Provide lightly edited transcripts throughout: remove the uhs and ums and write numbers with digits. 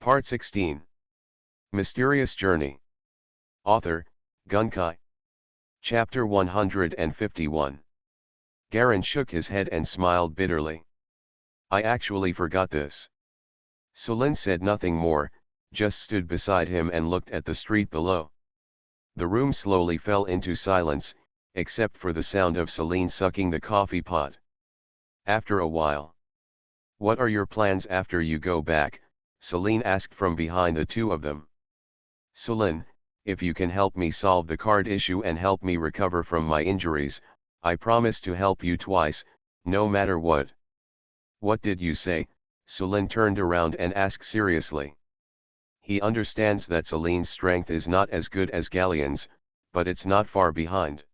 Part 16. Mysterious Journey. Author, Gunkai. Chapter 151. Garen shook his head and smiled bitterly. I actually forgot this. Celine said nothing more, just stood beside him and looked at the street below. The room slowly fell into silence, except for the sound of Celine sucking the coffee pot. After a while. What are your plans after you go back? Celine asked from behind the two of them. Celine, if you can help me solve the card issue and help me recover from my injuries, I promise to help you twice, no matter what. What did you say? Celine turned around and asked seriously. He understands that Celine's strength is not as good as Galleon's, but it's not far behind.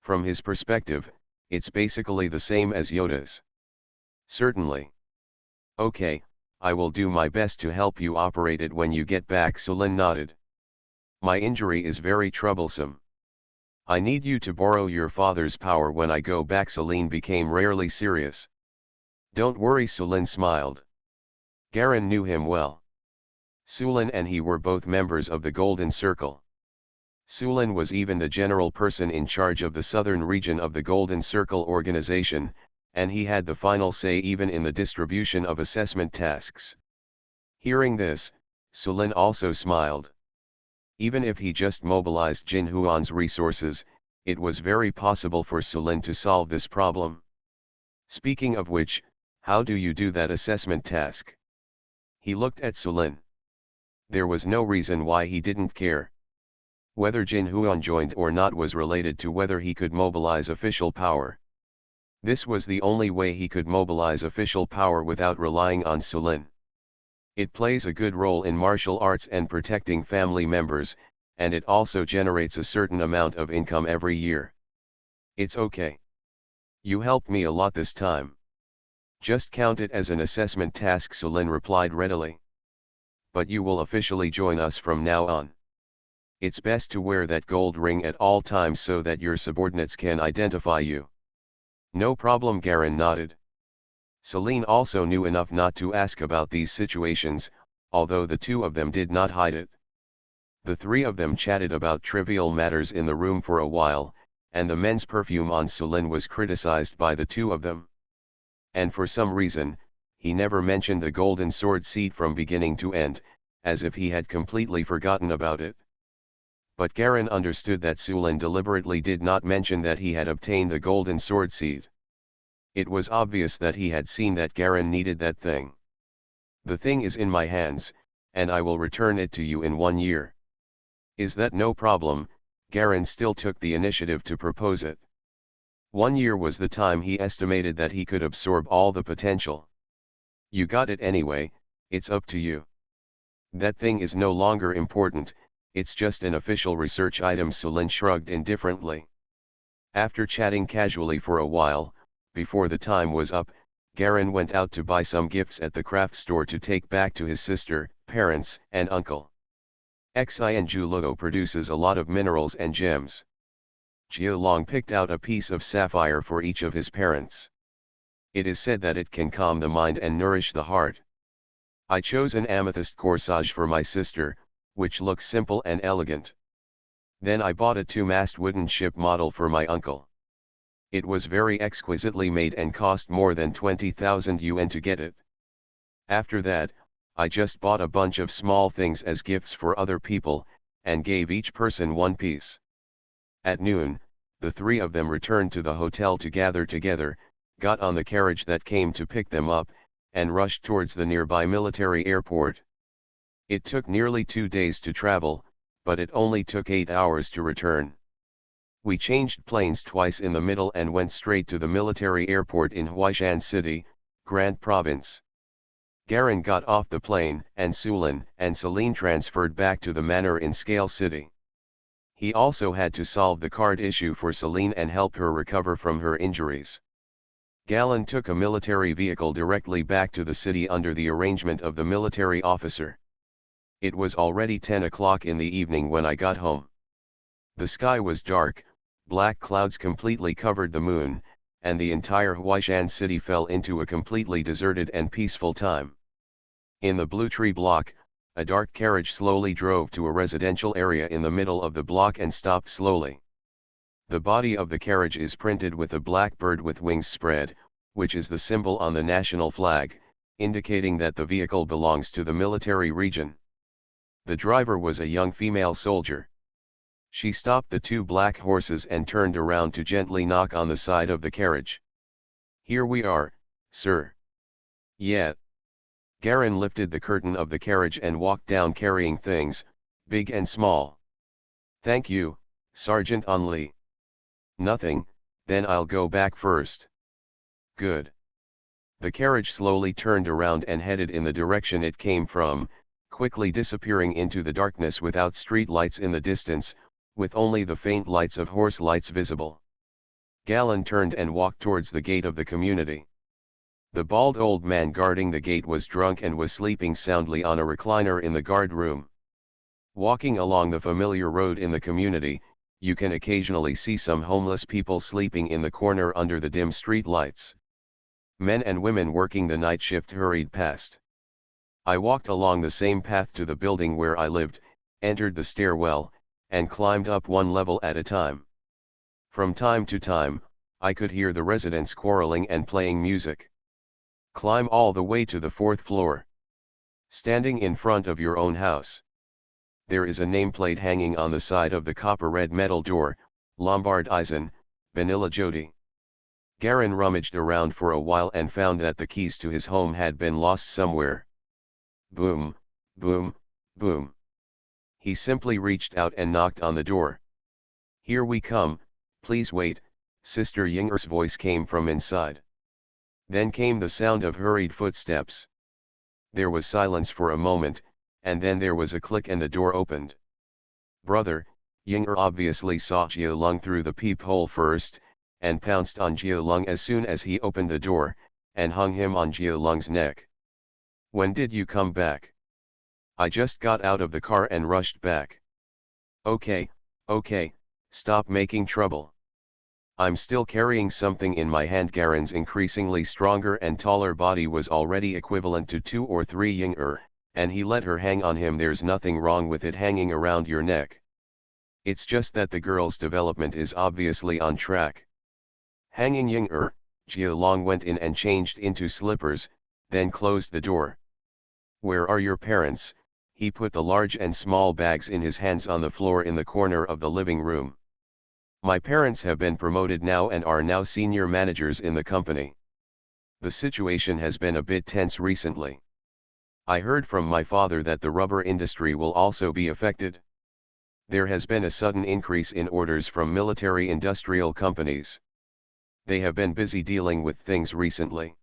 From his perspective, it's basically the same as Yoda's. Certainly. Okay, I will do my best to help you operate it when you get back. Celine nodded. My injury is very troublesome. I need you to borrow your father's power when I go back. Celine became rarely serious. Don't worry, Celine smiled. Garen knew him well. Celine and he were both members of the Golden Circle. Celine was even the general person in charge of the southern region of the Golden Circle organization, and he had the final say even in the distribution of assessment tasks. Hearing this, Celine also smiled. Even if he just mobilized Jin Huan's resources, it was very possible for Celine to solve this problem. Speaking of which, how do you do that assessment task? He looked at Celine. There was no reason why he didn't care. Whether Jin Huan joined or not was related to whether he could mobilize official power. This was the only way he could mobilize official power without relying on Celine. It plays a good role in martial arts and protecting family members, and it also generates a certain amount of income every year. It's okay. You helped me a lot this time. Just count it as an assessment task, Celine replied readily. But you will officially join us from now on. It's best to wear that gold ring at all times so that your subordinates can identify you. No problem, Garen nodded. Celine also knew enough not to ask about these situations, although the two of them did not hide it. The three of them chatted about trivial matters in the room for a while, and the men's perfume on Celine was criticized by the two of them. And for some reason, he never mentioned the golden sword seed from beginning to end, as if he had completely forgotten about it. But Garen understood that Celine deliberately did not mention that he had obtained the golden sword seed. It was obvious that he had seen that Garen needed that thing. The thing is in my hands, and I will return it to you in 1 year. Is that no problem? Garen still took the initiative to propose it. 1 year was the time he estimated that he could absorb all the potential. You got it anyway, it's up to you. That thing is no longer important. It's just an official research item. Celine shrugged indifferently. After chatting casually for a while, before the time was up, Garen went out to buy some gifts at the craft store to take back to his sister, parents, and uncle. Xianju produces a lot of minerals and gems. Jialong picked out a piece of sapphire for each of his parents. It is said that it can calm the mind and nourish the heart. I chose an amethyst corsage for my sister, which looks simple and elegant. Then I bought a 2-mast wooden ship model for my uncle. It was very exquisitely made and cost more than 20,000 yuan to get it. After that, I just bought a bunch of small things as gifts for other people, and gave each person one piece. At noon, the three of them returned to the hotel to gather together, got on the carriage that came to pick them up, and rushed towards the nearby military airport. It took nearly 2 days to travel, but it only took 8 hours to return. We changed planes twice in the middle and went straight to the military airport in Huaishan City, Grand Province. Garen got off the plane and Celine transferred back to the manor in Scale City. He also had to solve the card issue for Celine and help her recover from her injuries. Galen took a military vehicle directly back to the city under the arrangement of the military officer. It was already 10 o'clock in the evening when I got home. The sky was dark, black clouds completely covered the moon, and the entire Huaishan city fell into a completely deserted and peaceful time. In the Blue Tree Block, A dark carriage slowly drove to a residential area in the middle of the block and stopped slowly. The body of the carriage is printed with a black bird with wings spread, which is the symbol on the national flag, indicating that the vehicle belongs to the military region. The driver was a young female soldier. She stopped the two black horses and turned around to gently knock on the side of the carriage. "Here we are, sir." "Yeah." Garin lifted the curtain of the carriage and walked down carrying things, big and small. "Thank you, Sergeant Onley." "Nothing, then I'll go back first." "Good." The carriage slowly turned around and headed in the direction it came from, quickly disappearing into the darkness without street lights in the distance, with only the faint lights of horse lights visible. Galen turned and walked towards the gate of the community. The bald old man guarding the gate was drunk and was sleeping soundly on a recliner in the guard room. Walking along the familiar road in the community, you can occasionally see some homeless people sleeping in the corner under the dim street lights. Men and women working the night shift hurried past. I walked along the same path to the building where I lived, entered the stairwell, and climbed up one level at a time. From time to time, I could hear the residents quarreling and playing music. Climb all the way to the fourth floor. Standing in front of your own house. There is a nameplate hanging on the side of the copper-red metal door, Lombard Eisen, Vanilla Jody. Garin rummaged around for a while and found that the keys to his home had been lost somewhere. Boom, boom, boom. He simply reached out and knocked on the door. "Here we come, please wait," Sister Yinger's voice came from inside. Then came the sound of hurried footsteps. There was silence for a moment, and then there was a click and the door opened. "Brother," Yinger obviously saw Jia Lung through the peephole first, and pounced on Jia Lung as soon as he opened the door, and hung him on Jia Lung's neck. "When did you come back?" "I just got out of the car and rushed back." Okay, stop making trouble. I'm still carrying something in my hand." Garen's increasingly stronger and taller body was already equivalent to 2 or 3 Yinger, and he let her hang on him. "There's nothing wrong with it hanging around your neck. It's just that the girl's development is obviously on track." Hanging Yinger, Jia Long went in and changed into slippers, then closed the door. "Where are your parents?" He put the large and small bags in his hands on the floor in the corner of the living room. "My parents have been promoted now and are now senior managers in the company. The situation has been a bit tense recently. I heard from my father that the rubber industry will also be affected. There has been a sudden increase in orders from military industrial companies. They have been busy dealing with things recently."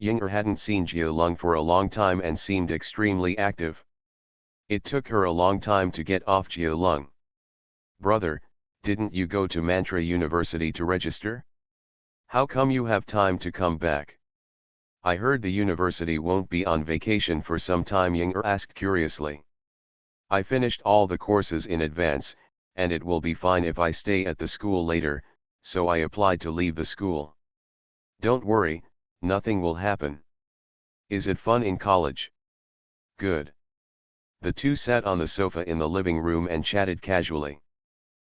Yinger hadn't seen Jia Lung for a long time and seemed extremely active. It took her a long time to get off Jia Lung. "Brother, didn't you go to Mantra University to register? How come you have time to come back?" "I heard the university won't be on vacation for some time," Yinger asked curiously. "I finished all the courses in advance, and it will be fine if I stay at the school later, so I applied to leave the school." "Don't worry, nothing will happen. Is it fun in college?" "Good." The two sat on the sofa in the living room and chatted casually.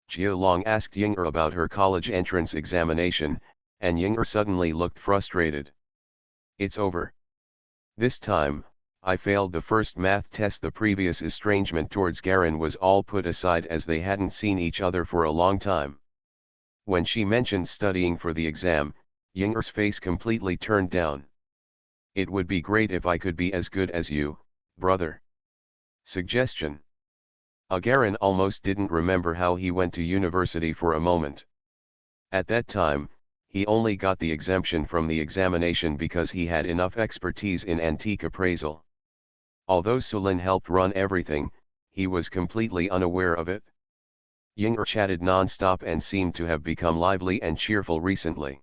Jia Long asked Yinger about her college entrance examination, and Yinger suddenly looked frustrated. "It's over. This time, I failed the first math test." The previous estrangement towards Garin was all put aside as they hadn't seen each other for a long time. When she mentioned studying for the exam, Yinger's face completely turned down. "It would be great if I could be as good as you, brother." Suggestion. Garin almost didn't remember how he went to university for a moment. At that time, he only got the exemption from the examination because he had enough expertise in antique appraisal. Although Sulin helped run everything, he was completely unaware of it. Yinger chatted non-stop and seemed to have become lively and cheerful recently.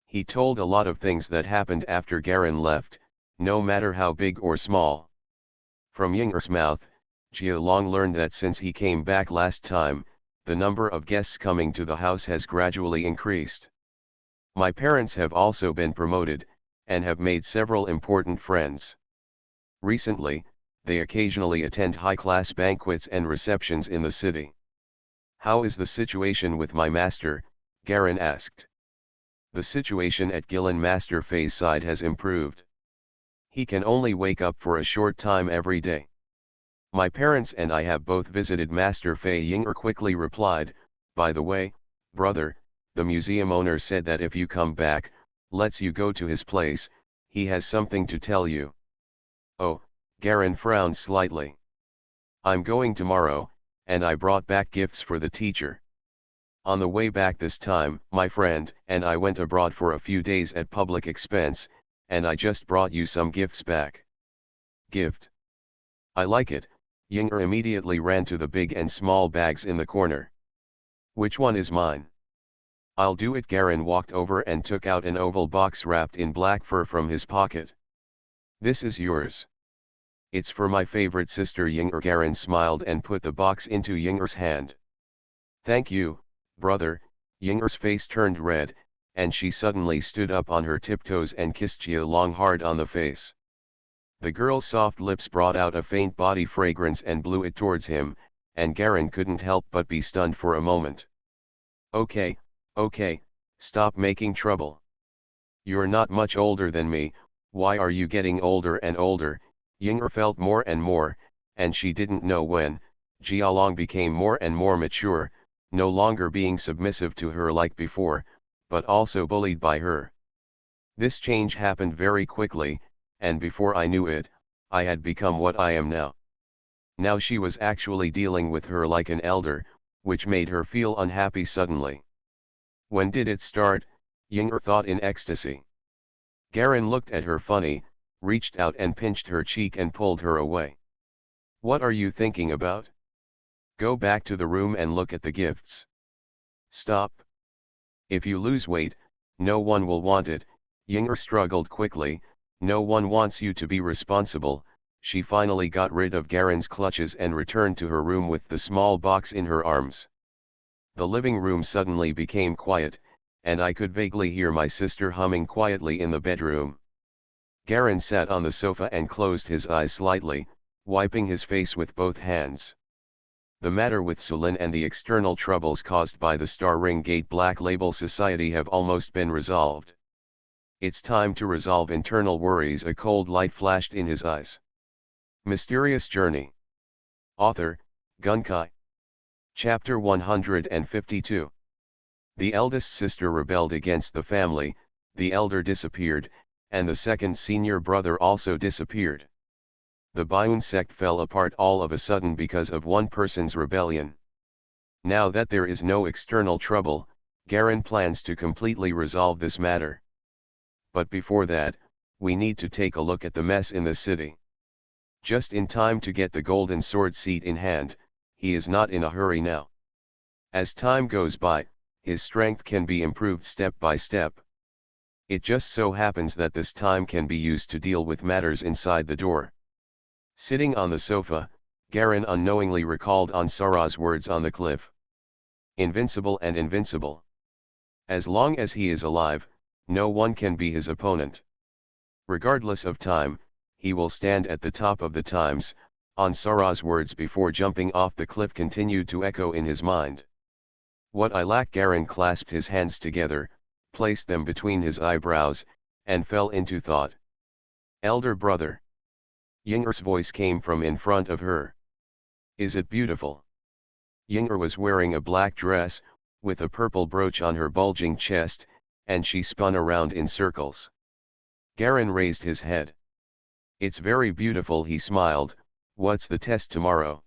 He told a lot of things that happened after Garin left, no matter how big or small. From Yinger's mouth, Jia Long learned that since he came back last time, the number of guests coming to the house has gradually increased. "My parents have also been promoted, and have made several important friends. Recently, they occasionally attend high-class banquets and receptions in the city. How is the situation with my master? Garen asked. The situation at Gillen Master Fei's side has improved. He can only wake up for a short time every day. My parents and I have both visited Master Fei. Yinger quickly replied, by the way, brother, the museum owner said that if you come back, lets you go to his place, he has something to tell you. Oh, Garen frowned slightly. I'm going tomorrow, and I brought back gifts for the teacher. On the way back this time, my friend and I went abroad for a few days at public expense, and I just brought you some gifts back. Gift. I like it. Yinger immediately ran to the big and small bags in the corner. Which one is mine? I'll do it. Garen walked over and took out an oval box wrapped in black fur from his pocket. This is yours. It's for my favorite sister Yinger. Garen smiled and put the box into Yinger's hand. Thank you, brother. Yinger's face turned red, and she suddenly stood up on her tiptoes and kissed Jia Long hard on the face. The girl's soft lips brought out a faint body fragrance and blew it towards him, and Garen couldn't help but be stunned for a moment. Okay, stop making trouble. You're not much older than me, why are you getting older and older? Yinger felt more and more, and she didn't know when. Jia Long became more and more mature, no longer being submissive to her like before, but also bullied by her. This change happened very quickly, and before I knew it, I had become what I am now. Now she was actually dealing with her like an elder, which made her feel unhappy suddenly. When did it start? Yinger thought in ecstasy. Garen looked at her funny, reached out and pinched her cheek and pulled her away. What are you thinking about? Go back to the room and look at the gifts. Stop. If you lose weight, no one will want it. Yinger struggled quickly. No one wants you to be responsible. She finally got rid of Garen's clutches and returned to her room with the small box in her arms. The living room suddenly became quiet, and I could vaguely hear my sister humming quietly in the bedroom. Garen sat on the sofa and closed his eyes slightly, wiping his face with both hands. The matter with Sulin and the external troubles caused by the Star Ring Gate Black Label Society have almost been resolved. It's time to resolve internal worries. A cold light flashed in his eyes. Mysterious Journey. Author, Gunkai. Chapter 152. The eldest sister rebelled against the family, the elder disappeared, and the second senior brother also disappeared. The Bayun sect fell apart all of a sudden because of one person's rebellion. Now that there is no external trouble, Garen plans to completely resolve this matter. But before that, we need to take a look at the mess in the city. Just in time to get the golden sword seat in hand, he is not in a hurry now. As time goes by, his strength can be improved step by step. It just so happens that this time can be used to deal with matters inside the door. Sitting on the sofa, Garen unknowingly recalled Ansara's words on the cliff. Invincible and invincible. As long as he is alive, no one can be his opponent. Regardless of time, he will stand at the top of the times. Ansara's words before jumping off the cliff continued to echo in his mind. What I lack. Garen clasped his hands together, placed them between his eyebrows, and fell into thought. Elder brother. Yinger's voice came from in front of her. Is it beautiful? Yinger was wearing a black dress, with a purple brooch on her bulging chest, and she spun around in circles. Garen raised his head. It's very beautiful, he smiled. What's the test tomorrow?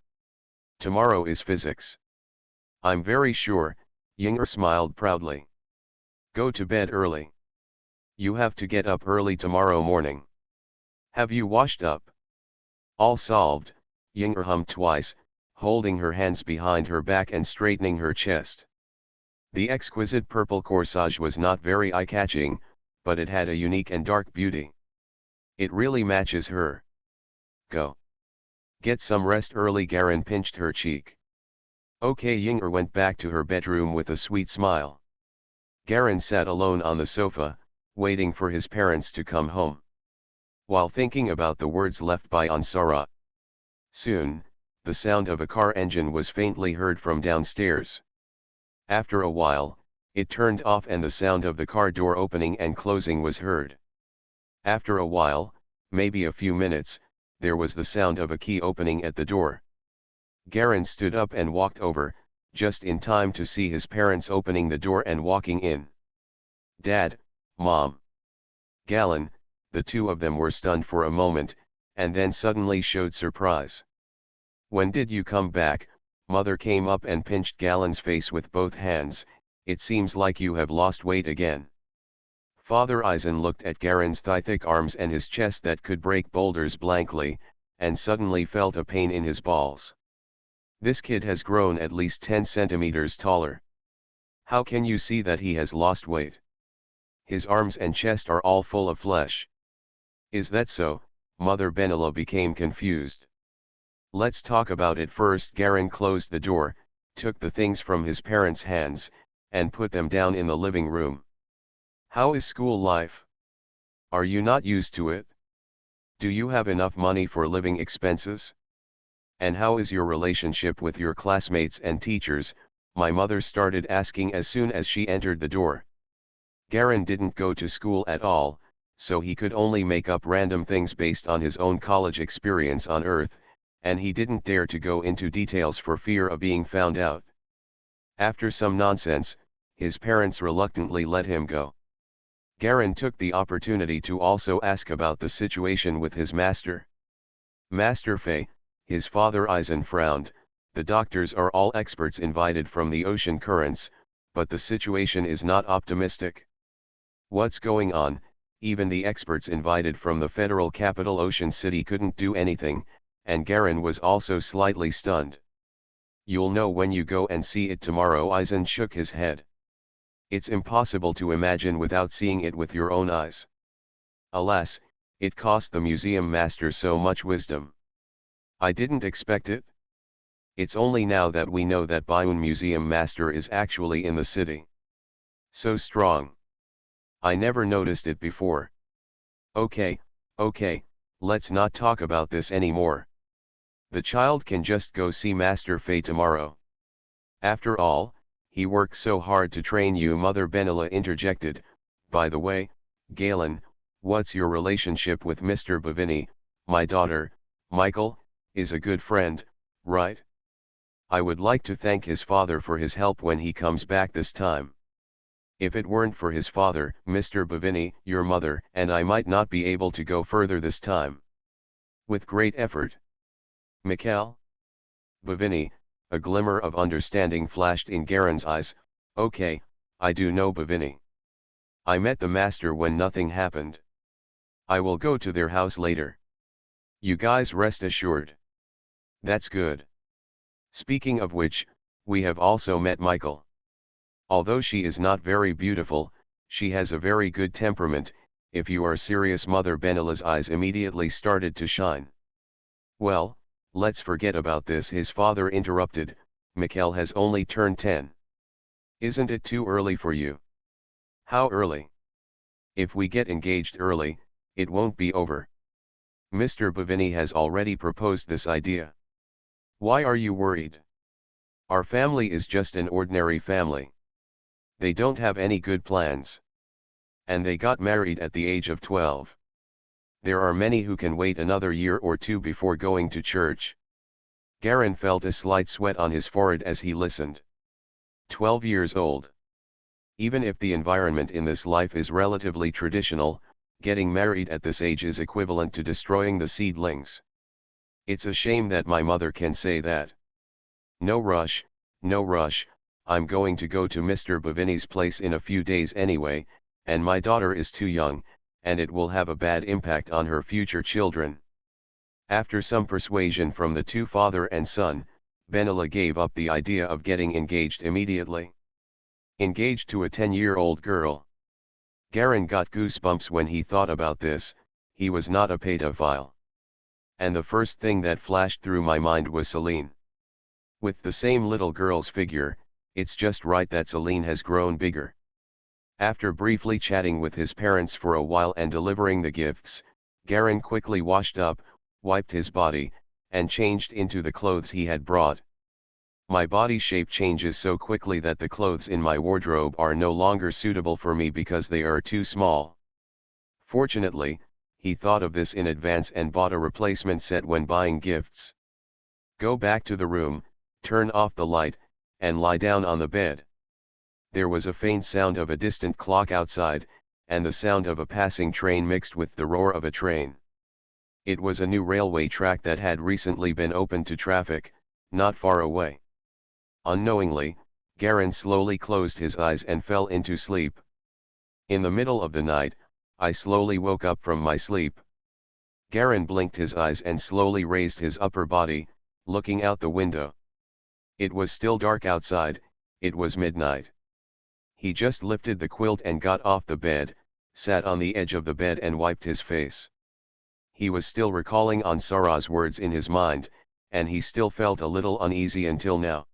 Tomorrow is physics. I'm very sure, Yinger smiled proudly. Go to bed early. You have to get up early tomorrow morning. Have you washed up? All solved, Yinger hummed twice, holding her hands behind her back and straightening her chest. The exquisite purple corsage was not very eye-catching, but it had a unique and dark beauty. It really matches her. Go. Get some rest early. Garen pinched her cheek. Okay. Yinger went back to her bedroom with a sweet smile. Garen sat alone on the sofa, waiting for his parents to come home. While thinking about the words left by Ansara, Soon, the sound of a car engine was faintly heard from downstairs. After a while, it turned off and the sound of the car door opening and closing was heard. After a while, maybe a few minutes, there was the sound of a key opening at the door. Garin stood up and walked over, just in time to see his parents opening the door and walking in. "Dad, Mom." Galen, the two of them were stunned for a moment, and then suddenly showed surprise. "When did you come back?" Mother came up and pinched Galen's face with both hands. "It seems like you have lost weight again." Father Eisen looked at Garen's thigh-thick arms and his chest that could break boulders blankly, and suddenly felt a pain in his balls. "This kid has grown at least 10 centimeters taller. How can you see that he has lost weight? His arms and chest are all full of flesh." "Is that so?" Mother Benila became confused. "Let's talk about it first." Garin closed the door, took the things from his parents' hands, and put them down in the living room. "How is school life? Are you not used to it? Do you have enough money for living expenses? And how is your relationship with your classmates and teachers?" my mother started asking as soon as she entered the door. Garin didn't go to school at all, so he could only make up random things based on his own college experience on Earth, and he didn't dare to go into details for fear of being found out. After some nonsense, his parents reluctantly let him go. Garin took the opportunity to also ask about the situation with his master. "Master Fei," his father Eisen frowned, "the doctors are all experts invited from the ocean currents, but the situation is not optimistic." "What's going on?" "Even the experts invited from the federal capital Ocean City couldn't do anything," and Garin was also slightly stunned. "You'll know when you go and see it tomorrow." Eisen shook his head. "It's impossible to imagine without seeing it with your own eyes. Alas, it cost the museum master so much wisdom." "I didn't expect it. It's only now that we know that Bayun museum master is actually in the city. So strong. I never noticed it before." Okay, let's not talk about this anymore. The child can just go see Master Fei tomorrow. After all, he worked so hard to train you." Mother Benila interjected. "By the way, Galen, what's your relationship with Mr. Bavini? My daughter, Michael, is a good friend, right? I would like to thank his father for his help when he comes back this time. If it weren't for his father, Mr. Bavini, your mother and I might not be able to go further this time." "With great effort." "Mikhail?" "Bavini." A glimmer of understanding flashed in Garen's eyes. "Okay, I do know Bavini. I met the master when nothing happened. I will go to their house later. You guys rest assured." "That's good. Speaking of which, we have also met Michael. Although she is not very beautiful, she has a very good temperament, if you are serious." Mother Benila's eyes immediately started to shine. "Well, let's forget about this," his father interrupted. "Mikhail has only turned 10. Isn't it too early for you?" "How early? If we get engaged early, it won't be over. Mr. Bavini has already proposed this idea." "Why are you worried? Our family is just an ordinary family. They don't have any good plans. And they got married at the age of 12. There are many who can wait another year or two before going to church." Garin felt a slight sweat on his forehead as he listened. 12 years old. Even if the environment in this life is relatively traditional, getting married at this age is equivalent to destroying the seedlings. It's a shame that my mother can say that. No rush, no rush. I'm going to go to Mr. Bavini's place in a few days anyway, and my daughter is too young, and it will have a bad impact on her future children." After some persuasion from the two father and son, Benila gave up the idea of getting engaged immediately. Engaged to a 10-year-old girl. Garin got goosebumps when he thought about this. He was not a pedophile. And the first thing that flashed through my mind was Celine. With the same little girl's figure, it's just right that Celine has grown bigger. After briefly chatting with his parents for a while and delivering the gifts, Garin quickly washed up, wiped his body, and changed into the clothes he had brought. My body shape changes so quickly that the clothes in my wardrobe are no longer suitable for me because they are too small. Fortunately, he thought of this in advance and bought a replacement set when buying gifts. Go back to the room, turn off the light, and lie down on the bed. There was a faint sound of a distant clock outside, and the sound of a passing train mixed with the roar of a train. It was a new railway track that had recently been opened to traffic, not far away. Unknowingly, Garin slowly closed his eyes and fell into sleep. In the middle of the night, I slowly woke up from my sleep. Garin blinked his eyes and slowly raised his upper body, looking out the window. It was still dark outside, it was midnight. He just lifted the quilt and got off the bed, sat on the edge of the bed and wiped his face. He was still recalling Ansara's words in his mind, and he still felt a little uneasy until now.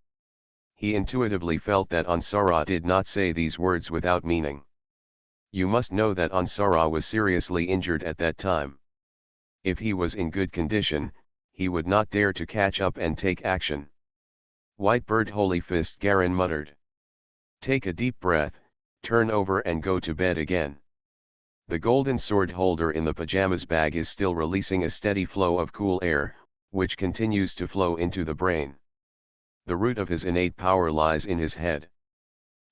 He intuitively felt that Ansara did not say these words without meaning. You must know that Ansara was seriously injured at that time. If he was in good condition, he would not dare to catch up and take action. White bird holy fist, Garin muttered. Take a deep breath, turn over and go to bed again. The golden sword holder in the pajamas bag is still releasing a steady flow of cool air, which continues to flow into the brain. The root of his innate power lies in his head.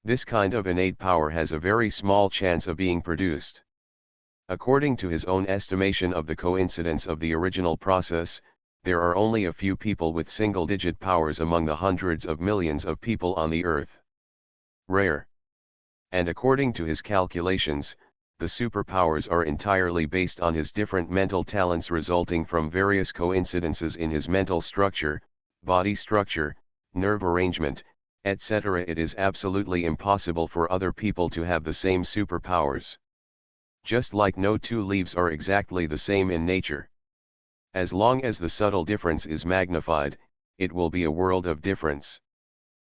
This kind of innate power has a very small chance of being produced. According to his own estimation of the coincidence of the original process, there are only a few people with single-digit powers among the hundreds of millions of people on the earth. Rare. And according to his calculations, the superpowers are entirely based on his different mental talents resulting from various coincidences in his mental structure, body structure, nerve arrangement, etc. It is absolutely impossible for other people to have the same superpowers. Just like no two leaves are exactly the same in nature. As long as the subtle difference is magnified, it will be a world of difference.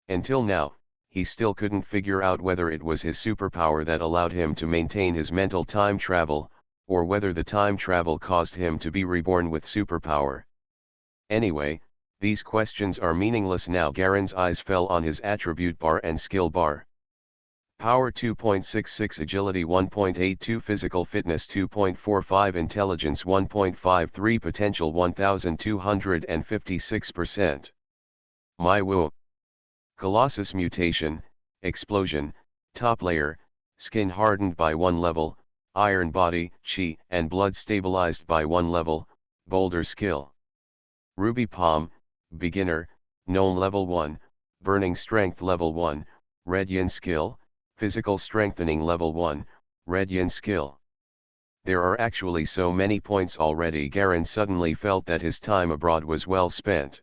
Until now, he still couldn't figure out whether it was his superpower that allowed him to maintain his mental time travel, or whether the time travel caused him to be reborn with superpower. Anyway, these questions are meaningless now. Garin's eyes fell on his attribute bar and skill bar. Power 2.66, agility 1.82, physical fitness 2.45, intelligence 1.53, potential 1256%. My womb. Colossus mutation, explosion, top layer, skin hardened by 1 level, iron body, chi and blood stabilized by 1 level, boulder skill. Ruby palm, beginner, known level 1, burning strength level 1, red yin skill, physical strengthening level 1, red yin skill. There are actually so many points already. Garin suddenly felt that his time abroad was well spent.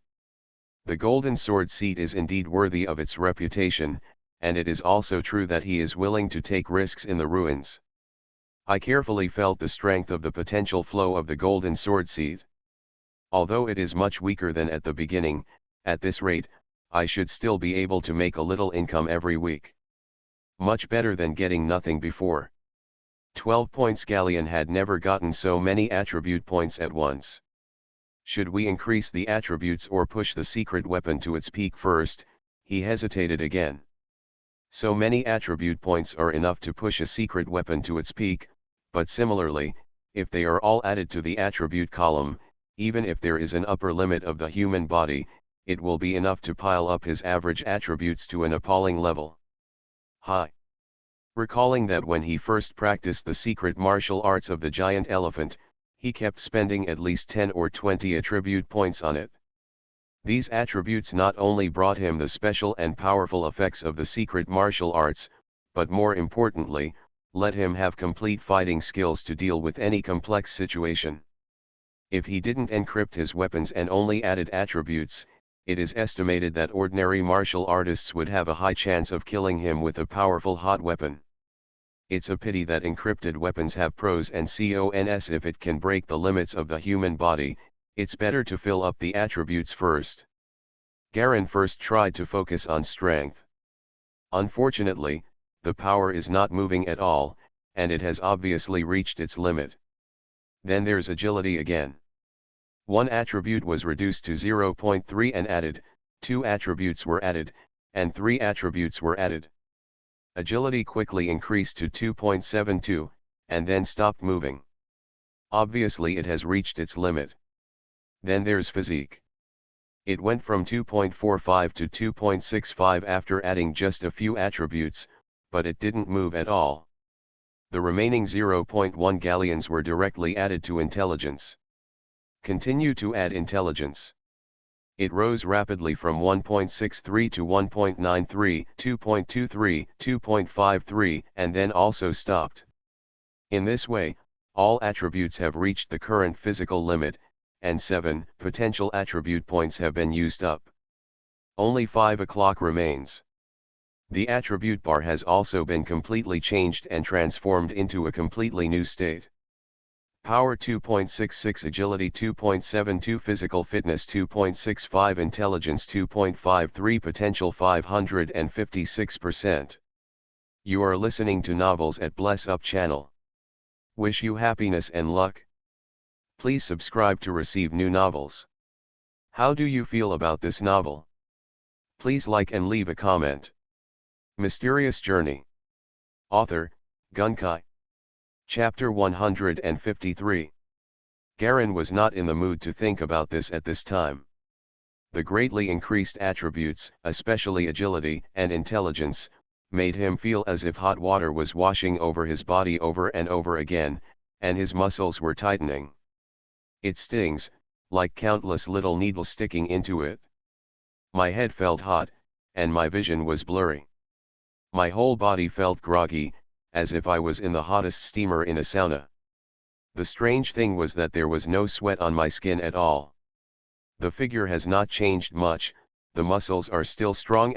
The golden sword seat is indeed worthy of its reputation, and it is also true that he is willing to take risks in the ruins. I carefully felt the strength of the potential flow of the golden sword seed. Although it is much weaker than at the beginning, at this rate, I should still be able to make a little income every week. Much better than getting nothing before. 12 points. Galleon had never gotten so many attribute points at once. Should we increase the attributes or push the secret weapon to its peak first? He hesitated again. So many attribute points are enough to push a secret weapon to its peak, but similarly, if they are all added to the attribute column, even if there is an upper limit of the human body, it will be enough to pile up his average attributes to an appalling level. Hi. Recalling that when he first practiced the secret martial arts of the giant elephant, he kept spending at least 10 or 20 attribute points on it. These attributes not only brought him the special and powerful effects of the secret martial arts, but more importantly, let him have complete fighting skills to deal with any complex situation. If he didn't encrypt his weapons and only added attributes, it is estimated that ordinary martial artists would have a high chance of killing him with a powerful hot weapon. It's a pity that encrypted weapons have pros and cons. If it can break the limits of the human body, it's better to fill up the attributes first. Garin first tried to focus on strength. Unfortunately, the power is not moving at all, and it has obviously reached its limit. Then there's agility again. One attribute was reduced to 0.3 and added, 2 attributes were added, and 3 attributes were added. Agility quickly increased to 2.72, and then stopped moving. Obviously it has reached its limit. Then there's physique. It went from 2.45 to 2.65 after adding just a few attributes, but it didn't move at all. The remaining 0.1 galleons were directly added to intelligence. Continue to add intelligence. It rose rapidly from 1.63 to 1.93, 2.23, 2.53, and then also stopped. In this way, all attributes have reached the current physical limit, and 7 potential attribute points have been used up. Only 5 o'clock remains. The attribute bar has also been completely changed and transformed into a completely new state. Power 2.66, agility 2.72, physical fitness 2.65, intelligence 2.53, potential 556%. You are listening to Novels at Bless Up channel. Wish you happiness and luck. Please subscribe to receive new novels. How do you feel about this novel? Please like and leave a comment. Mysterious Journey. Author, Gunkai. Chapter 153. Garen was not in the mood to think about this at this time. The greatly increased attributes, especially agility and intelligence, made him feel as if hot water was washing over his body over and over again, and his muscles were tightening. It stings, like countless little needles sticking into it. My head felt hot, and my vision was blurry. My whole body felt groggy, as if I was in the hottest steamer in a sauna. The strange thing was that there was no sweat on my skin at all. The figure has not changed much, the muscles are still strong,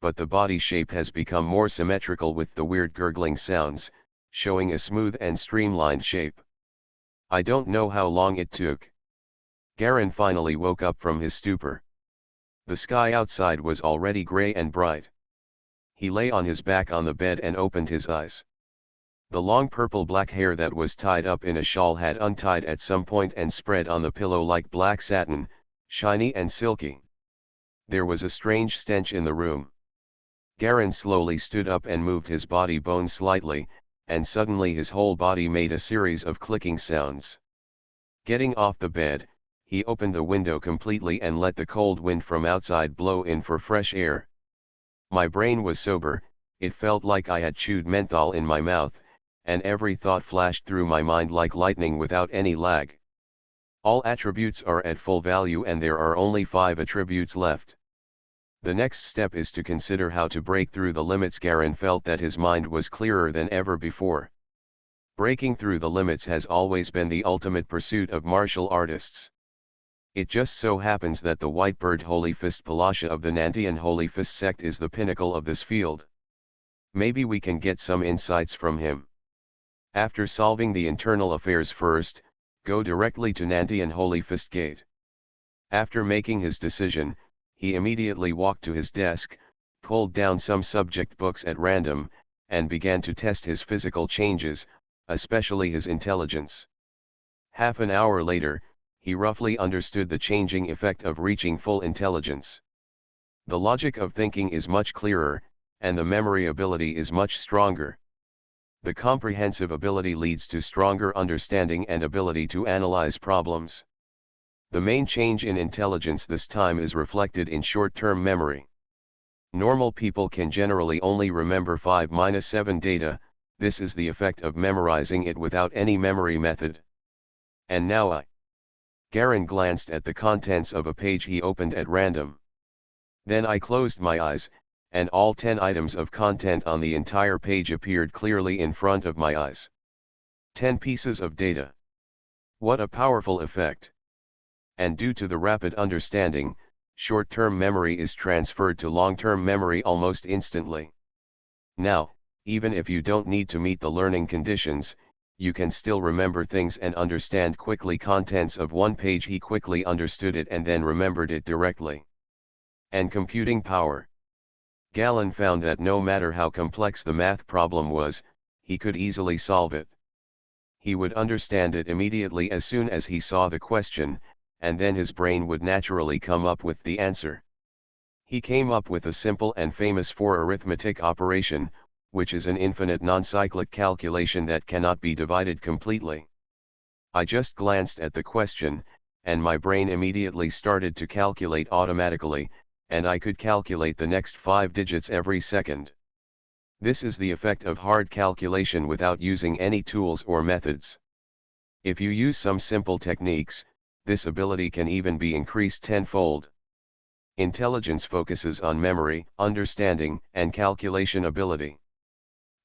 but the body shape has become more symmetrical with the weird gurgling sounds, showing a smooth and streamlined shape. I don't know how long it took. Garen finally woke up from his stupor. The sky outside was already gray and bright. He lay on his back on the bed and opened his eyes. The long purple-black hair that was tied up in a shawl had untied at some point and spread on the pillow like black satin, shiny and silky. There was a strange stench in the room. Garen slowly stood up and moved his body bones slightly, and suddenly his whole body made a series of clicking sounds. Getting off the bed, he opened the window completely and let the cold wind from outside blow in for fresh air. My brain was sober, it felt like I had chewed menthol in my mouth, and every thought flashed through my mind like lightning without any lag. All attributes are at full value and there are only 5 attributes left. The next step is to consider how to break through the limits. Garen felt that his mind was clearer than ever before. Breaking through the limits has always been the ultimate pursuit of martial artists. It just so happens that the White Bird Holy Fist Palasha of the Nantian Holy Fist sect is the pinnacle of this field. Maybe we can get some insights from him. After solving the internal affairs first, go directly to Nantian Holy Fist Gate. After making his decision, he immediately walked to his desk, pulled down some subject books at random, and began to test his physical changes, especially his intelligence. Half an hour later, he roughly understood the changing effect of reaching full intelligence. The logic of thinking is much clearer, and the memory ability is much stronger. The comprehensive ability leads to stronger understanding and ability to analyze problems. The main change in intelligence this time is reflected in short-term memory. Normal people can generally only remember 5-7 data, this is the effect of memorizing it without any memory method. And now Garen glanced at the contents of a page he opened at random. Then I closed my eyes, and all 10 items of content on the entire page appeared clearly in front of my eyes. 10 pieces of data. What a powerful effect! And due to the rapid understanding, short-term memory is transferred to long-term memory almost instantly. Now, even if you don't need to meet the learning conditions, you can still remember things and understand quickly contents of one page. He quickly understood it and then remembered it directly. And computing power. Galen found that no matter how complex the math problem was, he could easily solve it. He would understand it immediately as soon as he saw the question, and then his brain would naturally come up with the answer. He came up with a simple and famous four-arithmetic operation, which is an infinite non-cyclic calculation that cannot be divided completely. I just glanced at the question, and my brain immediately started to calculate automatically, and I could calculate the next 5 digits every second. This is the effect of hard calculation without using any tools or methods. If you use some simple techniques, this ability can even be increased tenfold. Intelligence focuses on memory, understanding, and calculation ability.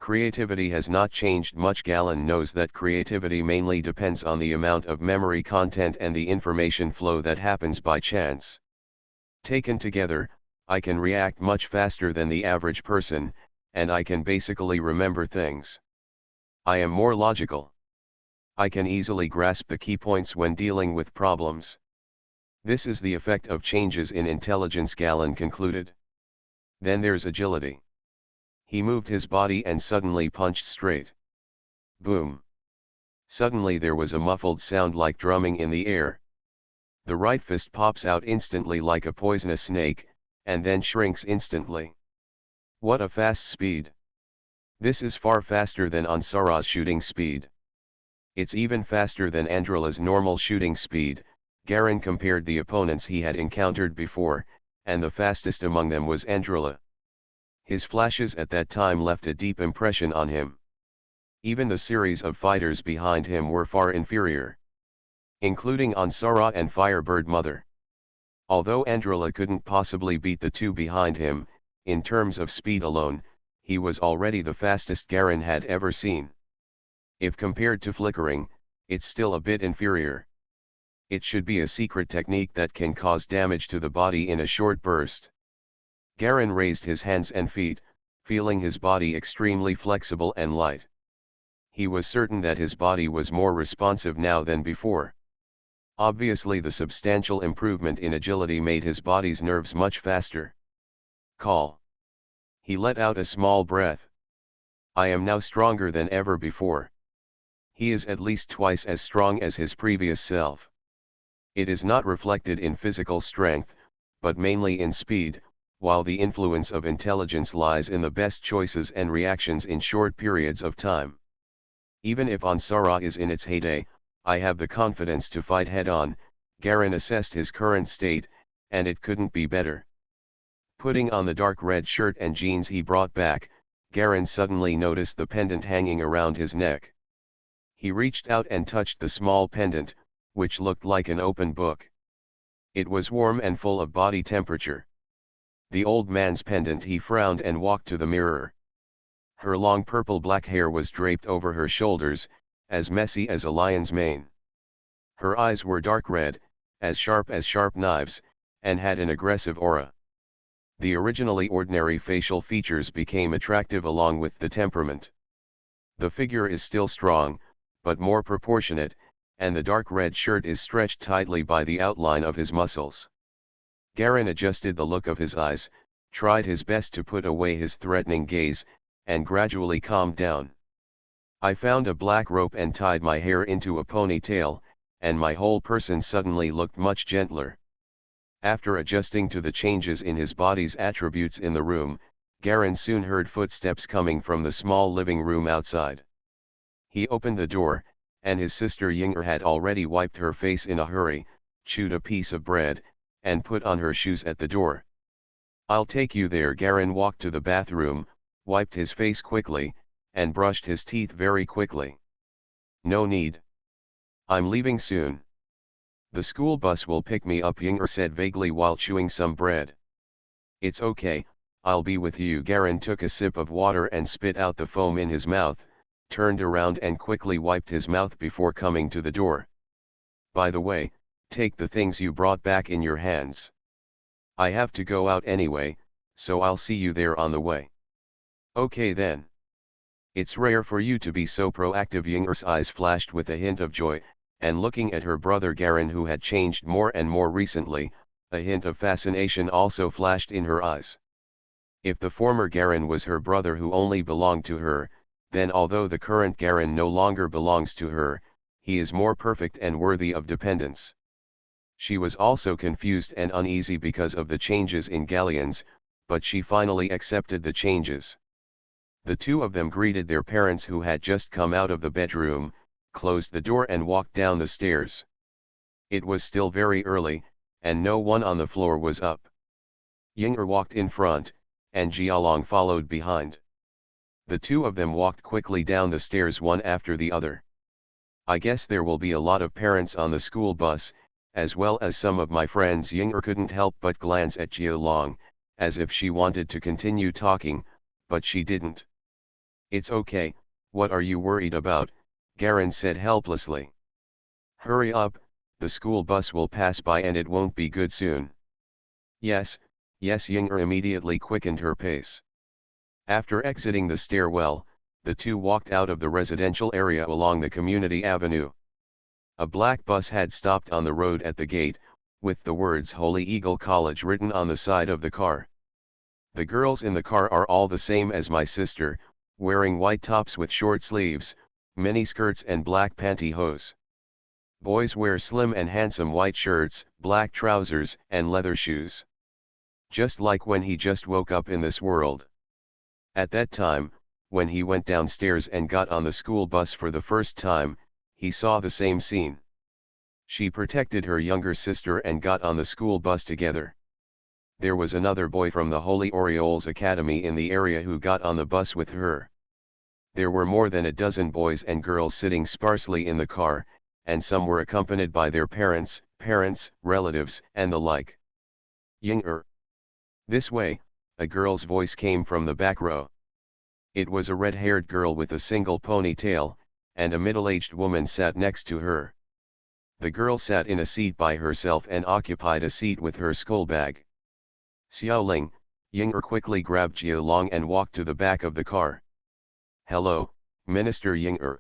Creativity has not changed much. Galen knows that creativity mainly depends on the amount of memory content and the information flow that happens by chance. Taken together, I can react much faster than the average person, and I can basically remember things. I am more logical. I can easily grasp the key points when dealing with problems. This is the effect of changes in intelligence, Galen concluded. Then there's agility. He moved his body and suddenly punched straight. Boom. Suddenly there was a muffled sound like drumming in the air. The right fist pops out instantly like a poisonous snake, and then shrinks instantly. What a fast speed. This is far faster than Ansara's shooting speed. It's even faster than Androla's normal shooting speed. Garen compared the opponents he had encountered before, and the fastest among them was Androla. His flashes at that time left a deep impression on him. Even the series of fighters behind him were far inferior, including Ansara and Firebird Mother. Although Androla couldn't possibly beat the two behind him, in terms of speed alone, he was already the fastest Garen had ever seen. If compared to flickering, it's still a bit inferior. It should be a secret technique that can cause damage to the body in a short burst. Garen raised his hands and feet, feeling his body extremely flexible and light. He was certain that his body was more responsive now than before. Obviously, the substantial improvement in agility made his body's nerves much faster. Call. He let out a small breath. I am now stronger than ever before. He is at least twice as strong as his previous self. It is not reflected in physical strength, but mainly in speed, while the influence of intelligence lies in the best choices and reactions in short periods of time. Even if Ansara is in its heyday, I have the confidence to fight head-on. Garen assessed his current state, and it couldn't be better. Putting on the dark red shirt and jeans he brought back, Garen suddenly noticed the pendant hanging around his neck. He reached out and touched the small pendant, which looked like an open book. It was warm and full of body temperature. The old man's pendant. He frowned and walked to the mirror. Her long purple-black hair was draped over her shoulders, as messy as a lion's mane. Her eyes were dark red, as sharp knives, and had an aggressive aura. The originally ordinary facial features became attractive along with the temperament. The figure is still strong, but more proportionate, and the dark red shirt is stretched tightly by the outline of his muscles. Garen adjusted the look of his eyes, tried his best to put away his threatening gaze, and gradually calmed down. I found a black rope and tied my hair into a ponytail, and my whole person suddenly looked much gentler. After adjusting to the changes in his body's attributes in the room, Garen soon heard footsteps coming from the small living room outside. He opened the door, and his sister Yinger had already wiped her face in a hurry, chewed a piece of bread, and put on her shoes at the door. I'll take you there. Garen walked to the bathroom, wiped his face quickly, and brushed his teeth very quickly. No need. I'm leaving soon. The school bus will pick me up, Yinger said vaguely while chewing some bread. It's okay, I'll be with you. Garen took a sip of water and spit out the foam in his mouth, turned around and quickly wiped his mouth before coming to the door. By the way, take the things you brought back in your hands. I have to go out anyway, so I'll see you there on the way. Okay then. It's rare for you to be so proactive. Yinger's eyes flashed with a hint of joy, and looking at her brother Garen, who had changed more and more recently, a hint of fascination also flashed in her eyes. If the former Garen was her brother who only belonged to her, then although the current Garen no longer belongs to her, he is more perfect and worthy of dependence. She was also confused and uneasy because of the changes in Galleons, but she finally accepted the changes. The two of them greeted their parents who had just come out of the bedroom, closed the door and walked down the stairs. It was still very early, and no one on the floor was up. Ying'er walked in front, and Jialong followed behind. The two of them walked quickly down the stairs one after the other. I guess there will be a lot of parents on the school bus, as well as some of my friends. Ying'er couldn't help but glance at Jialong, as if she wanted to continue talking, but she didn't. It's okay, what are you worried about? Garen said helplessly. Hurry up, the school bus will pass by and it won't be good soon. Yes, yes. Ying'er immediately quickened her pace. After exiting the stairwell, the two walked out of the residential area along the community avenue. A black bus had stopped on the road at the gate, with the words Holy Eagle College written on the side of the car. The girls in the car are all the same as my sister, wearing white tops with short sleeves, mini skirts and black pantyhose. Boys wear slim and handsome white shirts, black trousers, and leather shoes. Just like when he just woke up in this world. At that time, when he went downstairs and got on the school bus for the first time, he saw the same scene. She protected her younger sister and got on the school bus together. There was another boy from the Holy Orioles Academy in the area who got on the bus with her. There were more than a dozen boys and girls sitting sparsely in the car, and some were accompanied by their parents, relatives, and the like. Ying'er. This way, a girl's voice came from the back row. It was a red-haired girl with a single ponytail, and a middle-aged woman sat next to her. The girl sat in a seat by herself and occupied a seat with her school bag. Xiaoling, Ying'er quickly grabbed Jialong and walked to the back of the car. Hello, Minister Ying'er.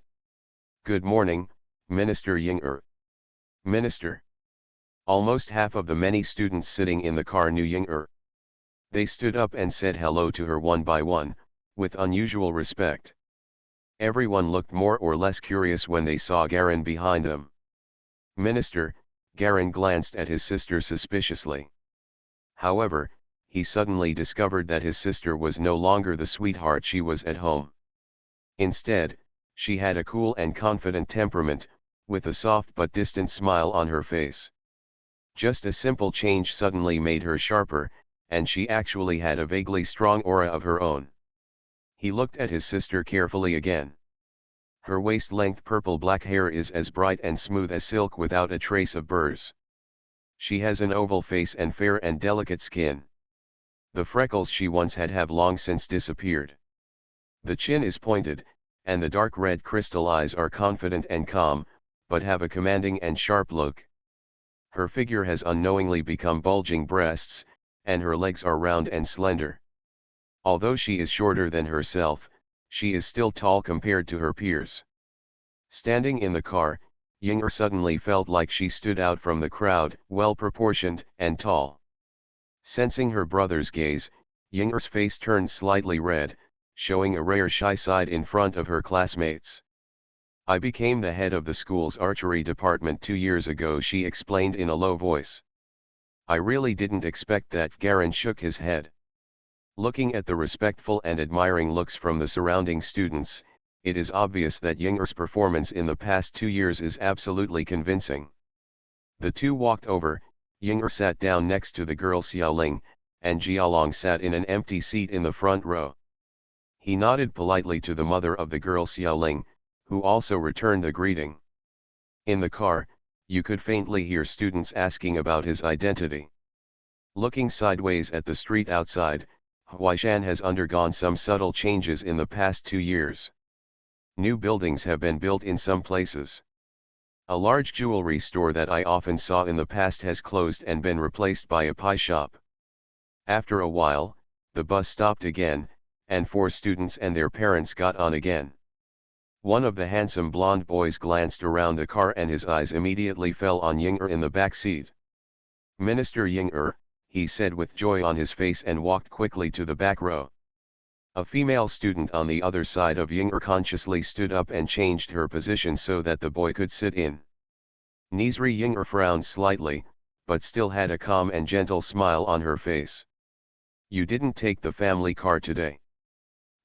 Good morning, Minister Ying'er. Minister. Almost half of the many students sitting in the car knew Ying'er. They stood up and said hello to her one by one, with unusual respect. Everyone looked more or less curious when they saw Garen behind them. Minister, Garen glanced at his sister suspiciously. However, he suddenly discovered that his sister was no longer the sweetheart she was at home. Instead, she had a cool and confident temperament, with a soft but distant smile on her face. Just a simple change suddenly made her sharper, and she actually had a vaguely strong aura of her own. He looked at his sister carefully again. Her waist-length purple-black hair is as bright and smooth as silk without a trace of burrs. She has an oval face and fair and delicate skin. The freckles she once had have long since disappeared. The chin is pointed, and the dark red crystal eyes are confident and calm, but have a commanding and sharp look. Her figure has unknowingly become bulging breasts, and her legs are round and slender. Although she is shorter than herself, she is still tall compared to her peers. Standing in the car, Ying'er suddenly felt like she stood out from the crowd, well-proportioned and tall. Sensing her brother's gaze, Ying'er's face turned slightly red, showing a rare shy side in front of her classmates. I became the head of the school's archery department 2 years ago, she explained in a low voice. I really didn't expect that. Garen shook his head. Looking at the respectful and admiring looks from the surrounding students, it is obvious that Ying'er's performance in the past 2 years is absolutely convincing. The two walked over, Ying'er sat down next to the girl Xiaoling, and Jialong sat in an empty seat in the front row. He nodded politely to the mother of the girl Xiaoling, who also returned the greeting. In the car, you could faintly hear students asking about his identity. Looking sideways at the street outside, Huaishan has undergone some subtle changes in the past 2 years. New buildings have been built in some places. A large jewelry store that I often saw in the past has closed and been replaced by a pie shop. After a while, the bus stopped again, and 4 students and their parents got on again. One of the handsome blonde boys glanced around the car and his eyes immediately fell on Ying'er in the back seat. Minister Ying'er, he said with joy on his face and walked quickly to the back row. A female student on the other side of Ying'er consciously stood up and changed her position so that the boy could sit in. Nizri Ying'er frowned slightly, but still had a calm and gentle smile on her face. You didn't take the family car today.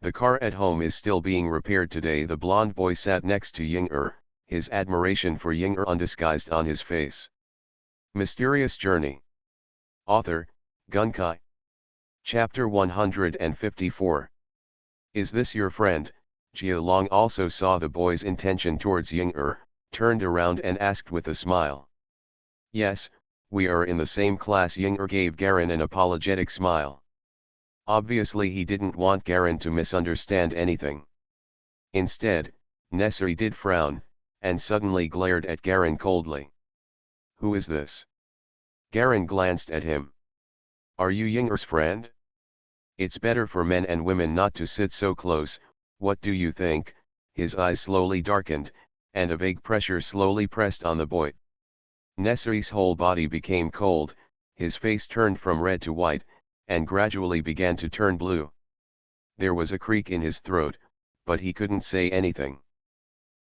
The car at home is still being repaired today. The blond boy sat next to Ying'er, his admiration for Ying'er undisguised on his face. Mysterious Journey. Author, Gunkai. Chapter 154. Is this your friend? Jia Long also saw the boy's intention towards Ying'er, turned around and asked with a smile. Yes, we are in the same class. Ying'er gave Garen an apologetic smile. Obviously he didn't want Garen to misunderstand anything. Instead, Nesri did frown, and suddenly glared at Garen coldly. Who is this? Garen glanced at him. Are you Ying'er's friend? It's better for men and women not to sit so close, what do you think? His eyes slowly darkened, and a vague pressure slowly pressed on the boy. Nesri's whole body became cold, his face turned from red to white, and gradually began to turn blue. There was a creak in his throat, but he couldn't say anything.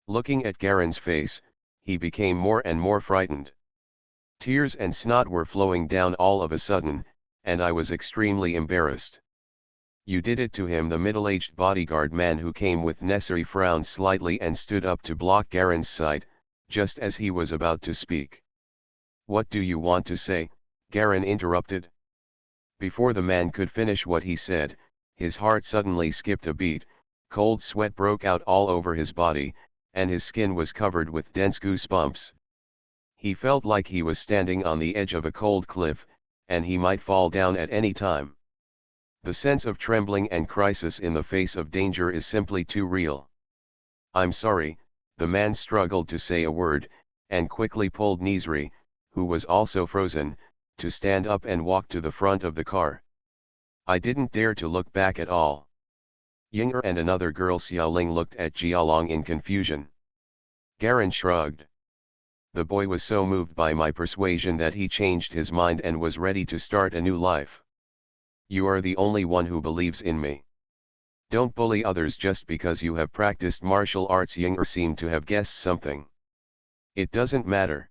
Looking at Garen's face, he became more and more frightened. Tears and snot were flowing down all of a sudden, and I was extremely embarrassed. You did it to him. The middle-aged bodyguard man who came with Nesri frowned slightly and stood up to block Garen's sight, just as he was about to speak. What do you want to say? Garen interrupted. Before the man could finish what he said, his heart suddenly skipped a beat, cold sweat broke out all over his body, and his skin was covered with dense goosebumps. He felt like he was standing on the edge of a cold cliff, and he might fall down at any time. The sense of trembling and crisis in the face of danger is simply too real. I'm sorry, the man struggled to say a word, and quickly pulled Nizri, who was also frozen, to stand up and walk to the front of the car. I didn't dare to look back at all. Ying'er and another girl Xiaoling looked at Jialong in confusion. Garen shrugged. The boy was so moved by my persuasion that he changed his mind and was ready to start a new life. You are the only one who believes in me. Don't bully others just because you have practiced martial arts. Ying'er seemed to have guessed something. It doesn't matter.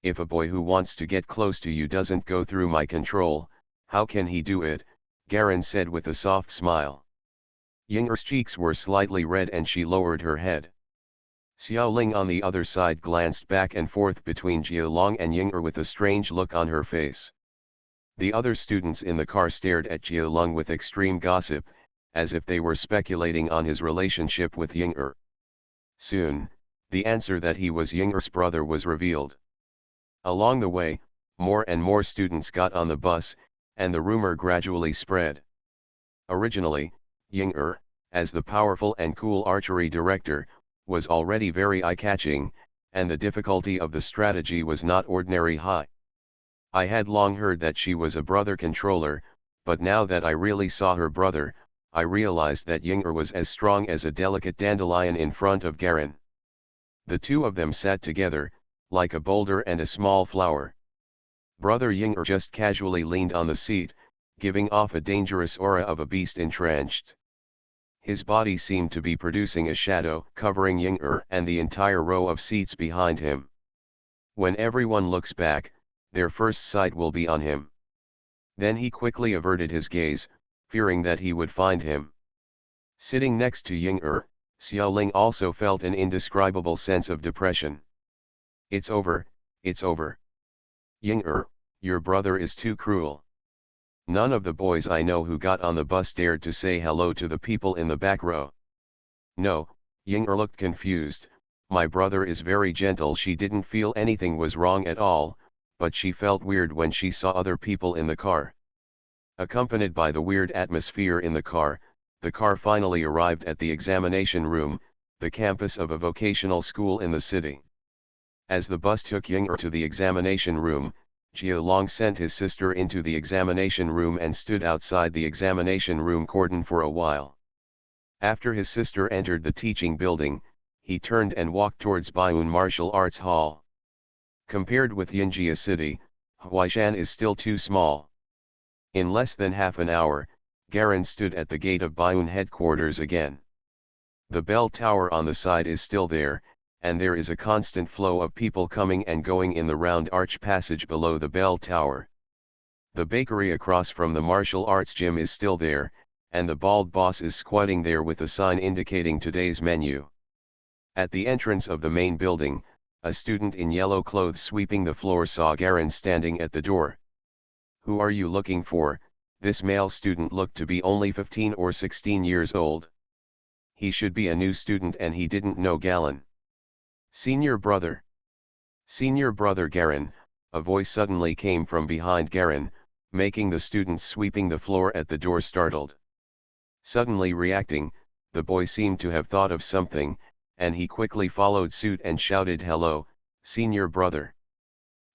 If a boy who wants to get close to you doesn't go through my control, how can he do it? Garen said with a soft smile. Ying'er's cheeks were slightly red and she lowered her head. Xiaoling on the other side glanced back and forth between Jialong and Ying'er with a strange look on her face. The other students in the car stared at Jialong with extreme gossip, as if they were speculating on his relationship with Ying'er. Soon, the answer that he was Ying'er's brother was revealed. Along the way, more and more students got on the bus, and the rumor gradually spread. Originally, Ying'er, as the powerful and cool archery director, was already very eye-catching, and the difficulty of the strategy was not ordinary high. I had long heard that she was a brother controller, but now that I really saw her brother, I realized that Ying'er was as strong as a delicate dandelion in front of Garen. The two of them sat together, like a boulder and a small flower. Brother Ying'er just casually leaned on the seat, giving off a dangerous aura of a beast entrenched. His body seemed to be producing a shadow covering Ying'er and the entire row of seats behind him. When everyone looks back, their first sight will be on him. Then he quickly averted his gaze, fearing that he would find him. Sitting next to Ying'er, Xiaoling also felt an indescribable sense of depression. It's over, it's over. Ying'er, your brother is too cruel. None of the boys I know who got on the bus dared to say hello to the people in the back row. No, Ying'er looked confused. My brother is very gentle. She didn't feel anything was wrong at all, but she felt weird when she saw other people in the car. Accompanied by the weird atmosphere in the car finally arrived at the examination room, the campus of a vocational school in the city. As the bus took Ying'er to the examination room, Jialong sent his sister into the examination room and stood outside the examination room cordon for a while. After his sister entered the teaching building, he turned and walked towards Baiyun Martial Arts Hall. Compared with Yinjia City, Huaishan is still too small. In less than half an hour, Garin stood at the gate of Bayun headquarters again. The bell tower on the side is still there, and there is a constant flow of people coming and going in the round arch passage below the bell tower. The bakery across from the martial arts gym is still there, and the bald boss is squatting there with a sign indicating today's menu. At the entrance of the main building, a student in yellow clothes sweeping the floor saw Garin standing at the door. "Who are you looking for?" This male student looked to be only 15 or 16 years old. He should be a new student and he didn't know Galen. "Senior brother. Senior brother Garin," a voice suddenly came from behind Garin, making the students sweeping the floor at the door startled. Suddenly reacting, the boy seemed to have thought of something, and he quickly followed suit and shouted, "Hello, senior brother."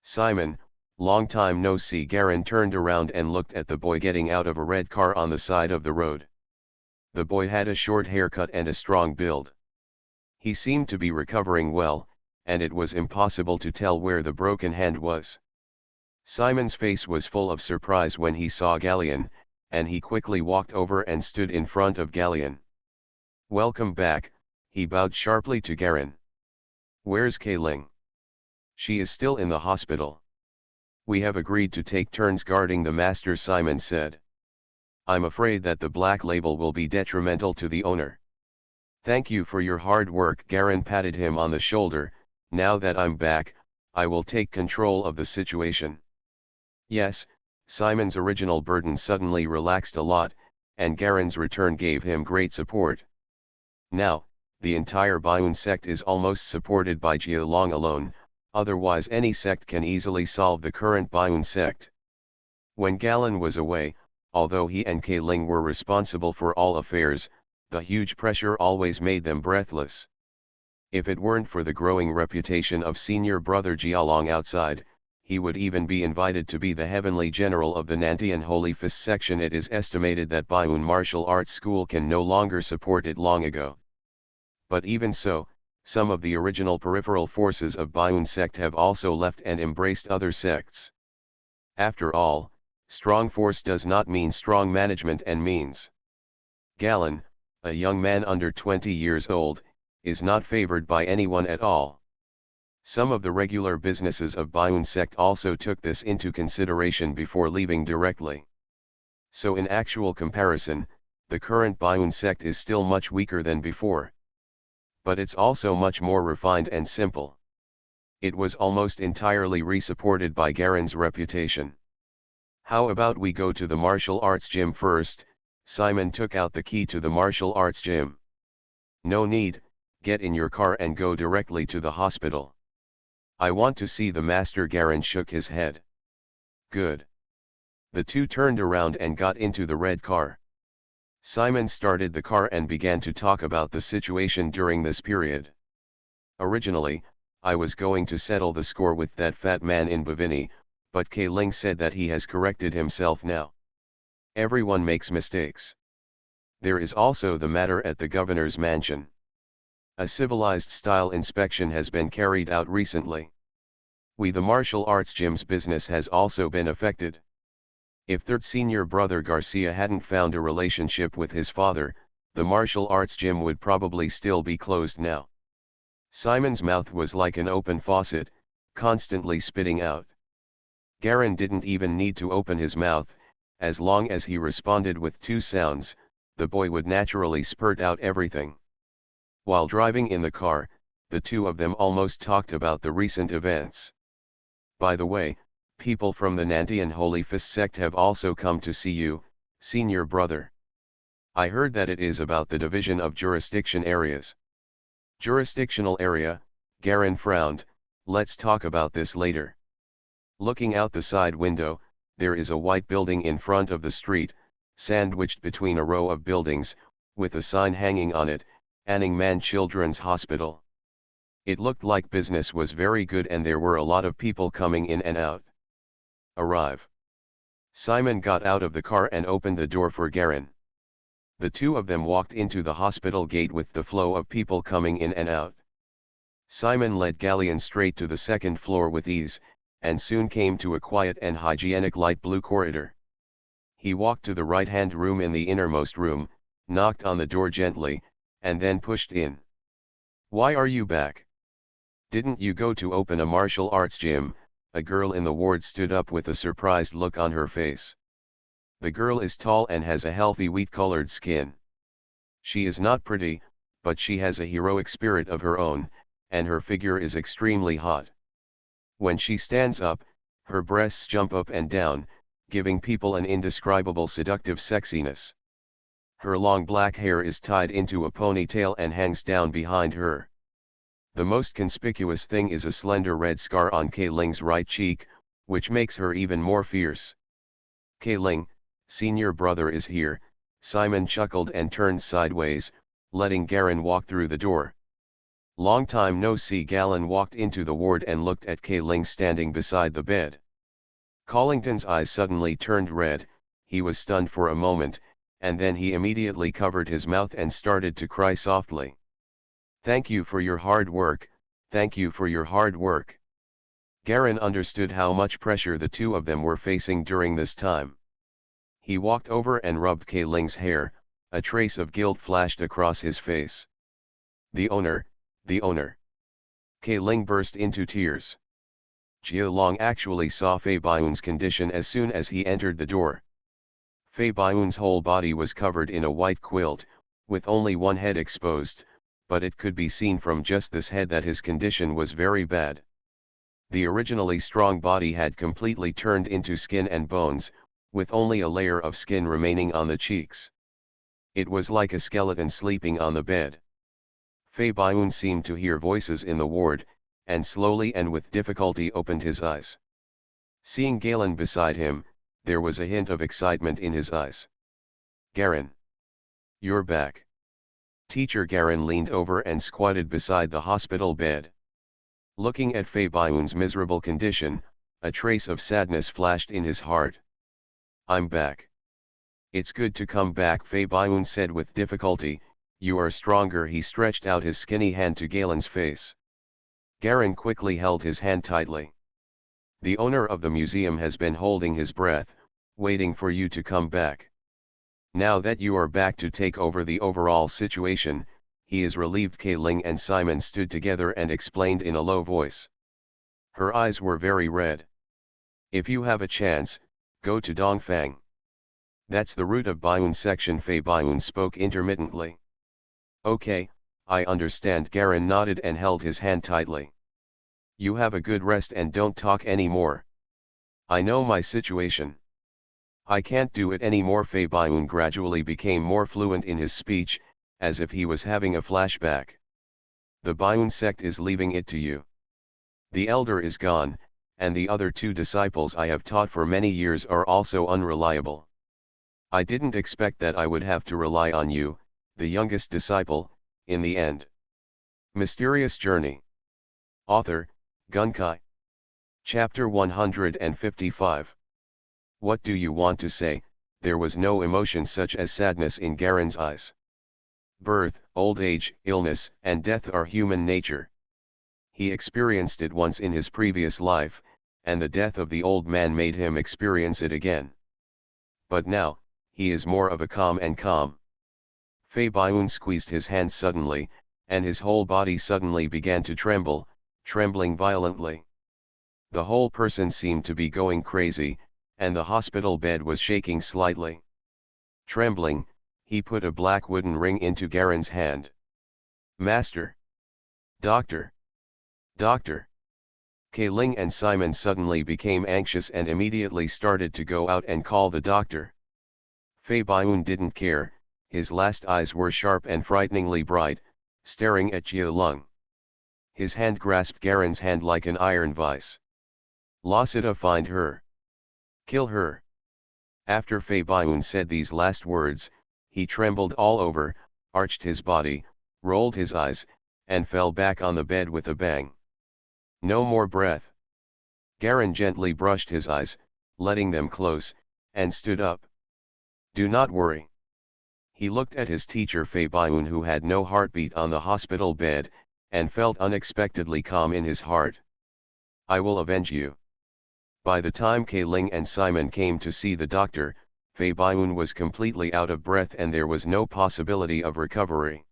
"Simon, long time no see." Garin turned around and looked at the boy getting out of a red car on the side of the road. The boy had a short haircut and a strong build. He seemed to be recovering well, and it was impossible to tell where the broken hand was. Simon's face was full of surprise when he saw Galleon, and he quickly walked over and stood in front of Galleon. "Welcome back," he bowed sharply to Garin. "Where's Kayling?" "She is still in the hospital. We have agreed to take turns guarding the master," Simon said. "I'm afraid that the black label will be detrimental to the owner." "Thank you for your hard work." Garin patted him on the shoulder. "Now that I'm back, I will take control of the situation." Yes, Simon's original burden suddenly relaxed a lot, and Garin's return gave him great support. Now, the entire Bayun sect is almost supported by Jia Long alone, otherwise any sect can easily solve the current Bayun sect. When Galen was away, although he and Kayling were responsible for all affairs, the huge pressure always made them breathless. If it weren't for the growing reputation of senior brother Jialong outside, he would even be invited to be the heavenly general of the Nantian Holy Fist section. It is estimated that Bayun Martial Arts School can no longer support it long ago. But even so, some of the original peripheral forces of Bayun sect have also left and embraced other sects. After all, strong force does not mean strong management and means. Galen, a young man under 20 years old, is not favored by anyone at all. Some of the regular businesses of Bayun sect also took this into consideration before leaving directly. So in actual comparison, the current Bayun sect is still much weaker than before. But it's also much more refined and simple. It was almost entirely re-supported by Garin's reputation. "How about we go to the martial arts gym first?" Simon took out the key to the martial arts gym. "No need, get in your car and go directly to the hospital." "I want to see the master." Garin shook his head. "Good." The two turned around and got into the red car. Simon started the car and began to talk about the situation during this period. "Originally, I was going to settle the score with that fat man in Bhavini, but Kayling said that he has corrected himself now. Everyone makes mistakes. There is also the matter at the governor's mansion. A civilized style inspection has been carried out recently. The martial arts gym's business has also been affected. If third senior brother Garcia hadn't found a relationship with his father, the martial arts gym would probably still be closed now." Simon's mouth was like an open faucet, constantly spitting out. Garin didn't even need to open his mouth. As long as he responded with two sounds, the boy would naturally spurt out everything. While driving in the car, the two of them almost talked about the recent events. "By the way, people from the Nantian Holy Fist sect have also come to see you, senior brother. I heard that it is about the division of jurisdiction areas." "Jurisdictional area?" Garin frowned. "Let's talk about this later." Looking out the side window, there is a white building in front of the street, sandwiched between a row of buildings, with a sign hanging on it, "Anning Man Children's Hospital." It looked like business was very good and there were a lot of people coming in and out. "Arrive." Simon got out of the car and opened the door for Garin. The two of them walked into the hospital gate with the flow of people coming in and out. Simon led Galleon straight to the second floor with ease, and soon came to a quiet and hygienic light blue corridor. He walked to the right-hand room in the innermost room, knocked on the door gently, and then pushed in. "Why are you back? Didn't you go to open a martial arts gym?" A girl in the ward stood up with a surprised look on her face. The girl is tall and has a healthy wheat-colored skin. She is not pretty, but she has a heroic spirit of her own, and her figure is extremely hot. When she stands up, her breasts jump up and down, giving people an indescribable seductive sexiness. Her long black hair is tied into a ponytail and hangs down behind her. The most conspicuous thing is a slender red scar on Kei Ling's right cheek, which makes her even more fierce. "Kei Ling, senior brother is here," Simon chuckled and turned sideways, letting Garen walk through the door. "Long time no see." Galen walked into the ward and looked at Kei Ling standing beside the bed. Collington's eyes suddenly turned red, he was stunned for a moment, and then he immediately covered his mouth and started to cry softly. "Thank you for your hard work, thank you for your hard work." Garen understood how much pressure the two of them were facing during this time. He walked over and rubbed Kei Ling's hair, a trace of guilt flashed across his face. The owner. Kei Ling burst into tears. Jia Long actually saw Fei Baiyun's condition as soon as he entered the door. Fei Baiyun's whole body was covered in a white quilt, with only one head exposed, but it could be seen from just this head that his condition was very bad. The originally strong body had completely turned into skin and bones, with only a layer of skin remaining on the cheeks. It was like a skeleton sleeping on the bed. Fei Baiyun seemed to hear voices in the ward, and slowly and with difficulty opened his eyes. Seeing Galen beside him, there was a hint of excitement in his eyes. "Garen. You're back." Teacher Garen leaned over and squatted beside the hospital bed. Looking at Fei Baiyun's miserable condition, a trace of sadness flashed in his heart. "I'm back. It's good to come back," Fei Baiyun said with difficulty. "You are stronger." He stretched out his skinny hand to Galen's face. Garen quickly held his hand tightly. "The owner of the museum has been holding his breath, waiting for you to come back. Now that you are back to take over the overall situation, he is relieved." Kei Ling and Simon stood together and explained in a low voice. Her eyes were very red. "If you have a chance, go to Dongfang. That's the root of Baiyun section." Fei Baiyun spoke intermittently. "Okay, I understand." Garen nodded and held his hand tightly. "You have a good rest and don't talk anymore. I know my situation. I can't do it anymore." Fei Baiyun gradually became more fluent in his speech, as if he was having a flashback. "The Baiyun sect is leaving it to you. The elder is gone, and the other two disciples I have taught for many years are also unreliable. I didn't expect that I would have to rely on you, the youngest disciple, in the end." Mysterious Journey. Author, Gunkai. Chapter 155. "What do you want to say?" There was no emotion such as sadness in Garen's eyes. Birth, old age, illness, and death are human nature. He experienced it once in his previous life, and the death of the old man made him experience it again. But now, he is more of a calm. Fei Baiyun squeezed his hand suddenly, and his whole body suddenly began to tremble, trembling violently. The whole person seemed to be going crazy, and the hospital bed was shaking slightly. Trembling, he put a black wooden ring into Garen's hand. "Master! Doctor! Doctor!" Kei Ling and Simon suddenly became anxious and immediately started to go out and call the doctor. Fei Baiyun didn't care. His last eyes were sharp and frighteningly bright, staring at Jia Lung. His hand grasped Garen's hand like an iron vice. "Lasita, find her. Kill her." After Fei Baiyun said these last words, he trembled all over, arched his body, rolled his eyes, and fell back on the bed with a bang. "No more breath." Garen gently brushed his eyes, letting them close, and stood up. "Do not worry." He looked at his teacher Fei Baiyun, who had no heartbeat on the hospital bed, and felt unexpectedly calm in his heart. "I will avenge you." By the time Kei Ling and Simon came to see the doctor, Fei Baiyun was completely out of breath and there was no possibility of recovery.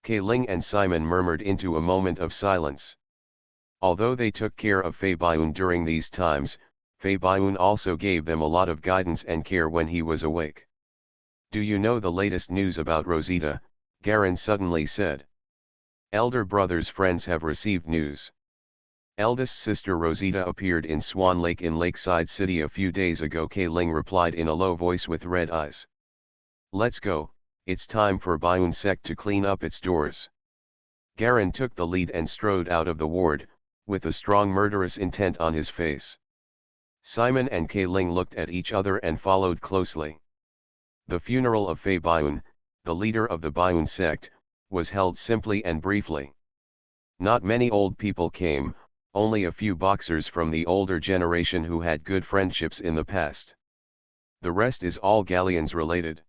Kai Ling and Simon murmured into a moment of silence. Although they took care of Fei Baiyun during these times, Fei Baiyun also gave them a lot of guidance and care when he was awake. "Do you know the latest news about Rosita?" Garin suddenly said. "Elder brother's friends have received news. Eldest sister Rosita appeared in Swan Lake in Lakeside City a few days ago," Kai Ling replied in a low voice with red eyes. "Let's go, it's time for Baiyun sect to clean up its doors." Garin took the lead and strode out of the ward, with a strong murderous intent on his face. Simon and Kai Ling looked at each other and followed closely. The funeral of Fei Baiyun, the leader of the Baiyun sect, was held simply and briefly. Not many old people came, only a few boxers from the older generation who had good friendships in the past. The rest is all galleons related.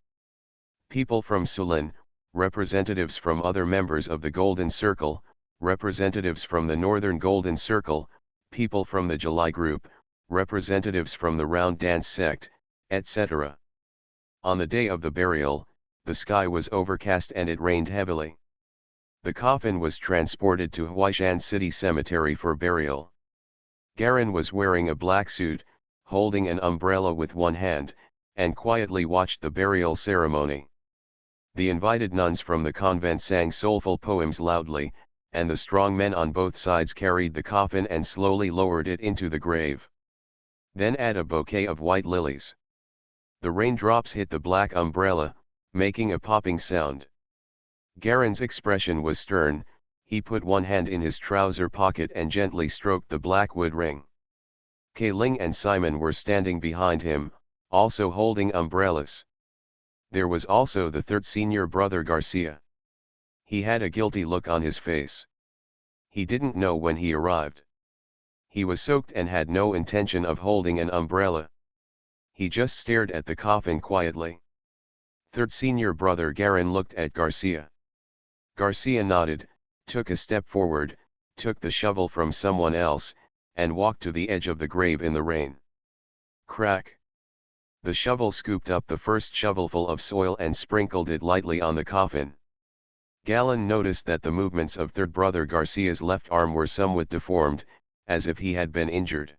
People from Sulin, representatives from other members of the Golden Circle, representatives from the Northern Golden Circle, people from the July Group, representatives from the Round Dance sect, etc. On the day of the burial, the sky was overcast and it rained heavily. The coffin was transported to Huaishan City Cemetery for burial. Garin was wearing a black suit, holding an umbrella with one hand, and quietly watched the burial ceremony. The invited nuns from the convent sang soulful poems loudly, and the strong men on both sides carried the coffin and slowly lowered it into the grave. Then add a bouquet of white lilies. The raindrops hit the black umbrella, making a popping sound. Garin's expression was stern. He put one hand in his trouser pocket and gently stroked the black wood ring. Kai Ling and Simon were standing behind him, also holding umbrellas. There was also the third senior brother Garcia. He had a guilty look on his face. He didn't know when he arrived. He was soaked and had no intention of holding an umbrella. He just stared at the coffin quietly. Third senior brother Garin looked at Garcia. Garcia nodded, took a step forward, took the shovel from someone else, and walked to the edge of the grave in the rain. Crack! The shovel scooped up the first shovelful of soil and sprinkled it lightly on the coffin. Galen noticed that the movements of third brother Garcia's left arm were somewhat deformed, as if he had been injured.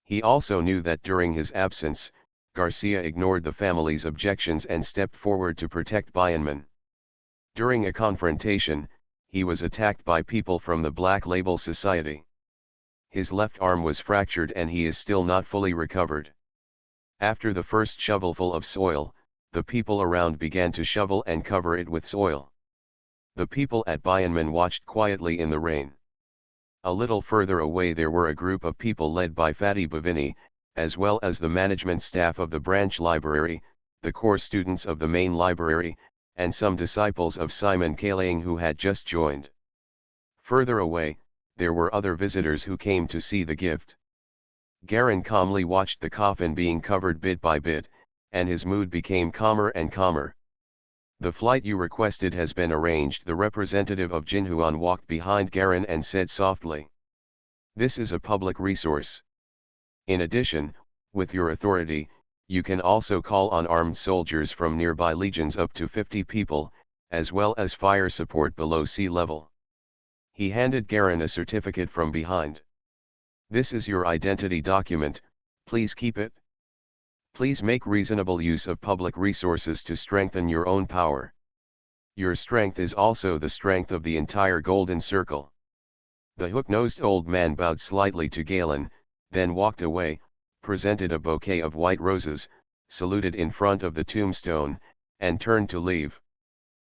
He also knew that during his absence, Garcia ignored the family's objections and stepped forward to protect Bayanman. During a confrontation, he was attacked by people from the Black Label Society. His left arm was fractured and he is still not fully recovered. After the first shovelful of soil, the people around began to shovel and cover it with soil. The people at Bayanman watched quietly in the rain. A little further away there were a group of people led by Fatty Bavini, as well as the management staff of the branch library, the core students of the main library, and some disciples of Simon Kaling who had just joined. Further away, there were other visitors who came to see the gift. Garin calmly watched the coffin being covered bit by bit, and his mood became calmer and calmer. "The flight you requested has been arranged," the representative of Jinhuan walked behind Garin and said softly. "This is a public resource. In addition, with your authority, you can also call on armed soldiers from nearby legions up to 50 people, as well as fire support below sea level." He handed Garin a certificate from behind. "This is your identity document, please keep it. Please make reasonable use of public resources to strengthen your own power. Your strength is also the strength of the entire Golden Circle." The hook-nosed old man bowed slightly to Galen, then walked away, presented a bouquet of white roses, saluted in front of the tombstone, and turned to leave.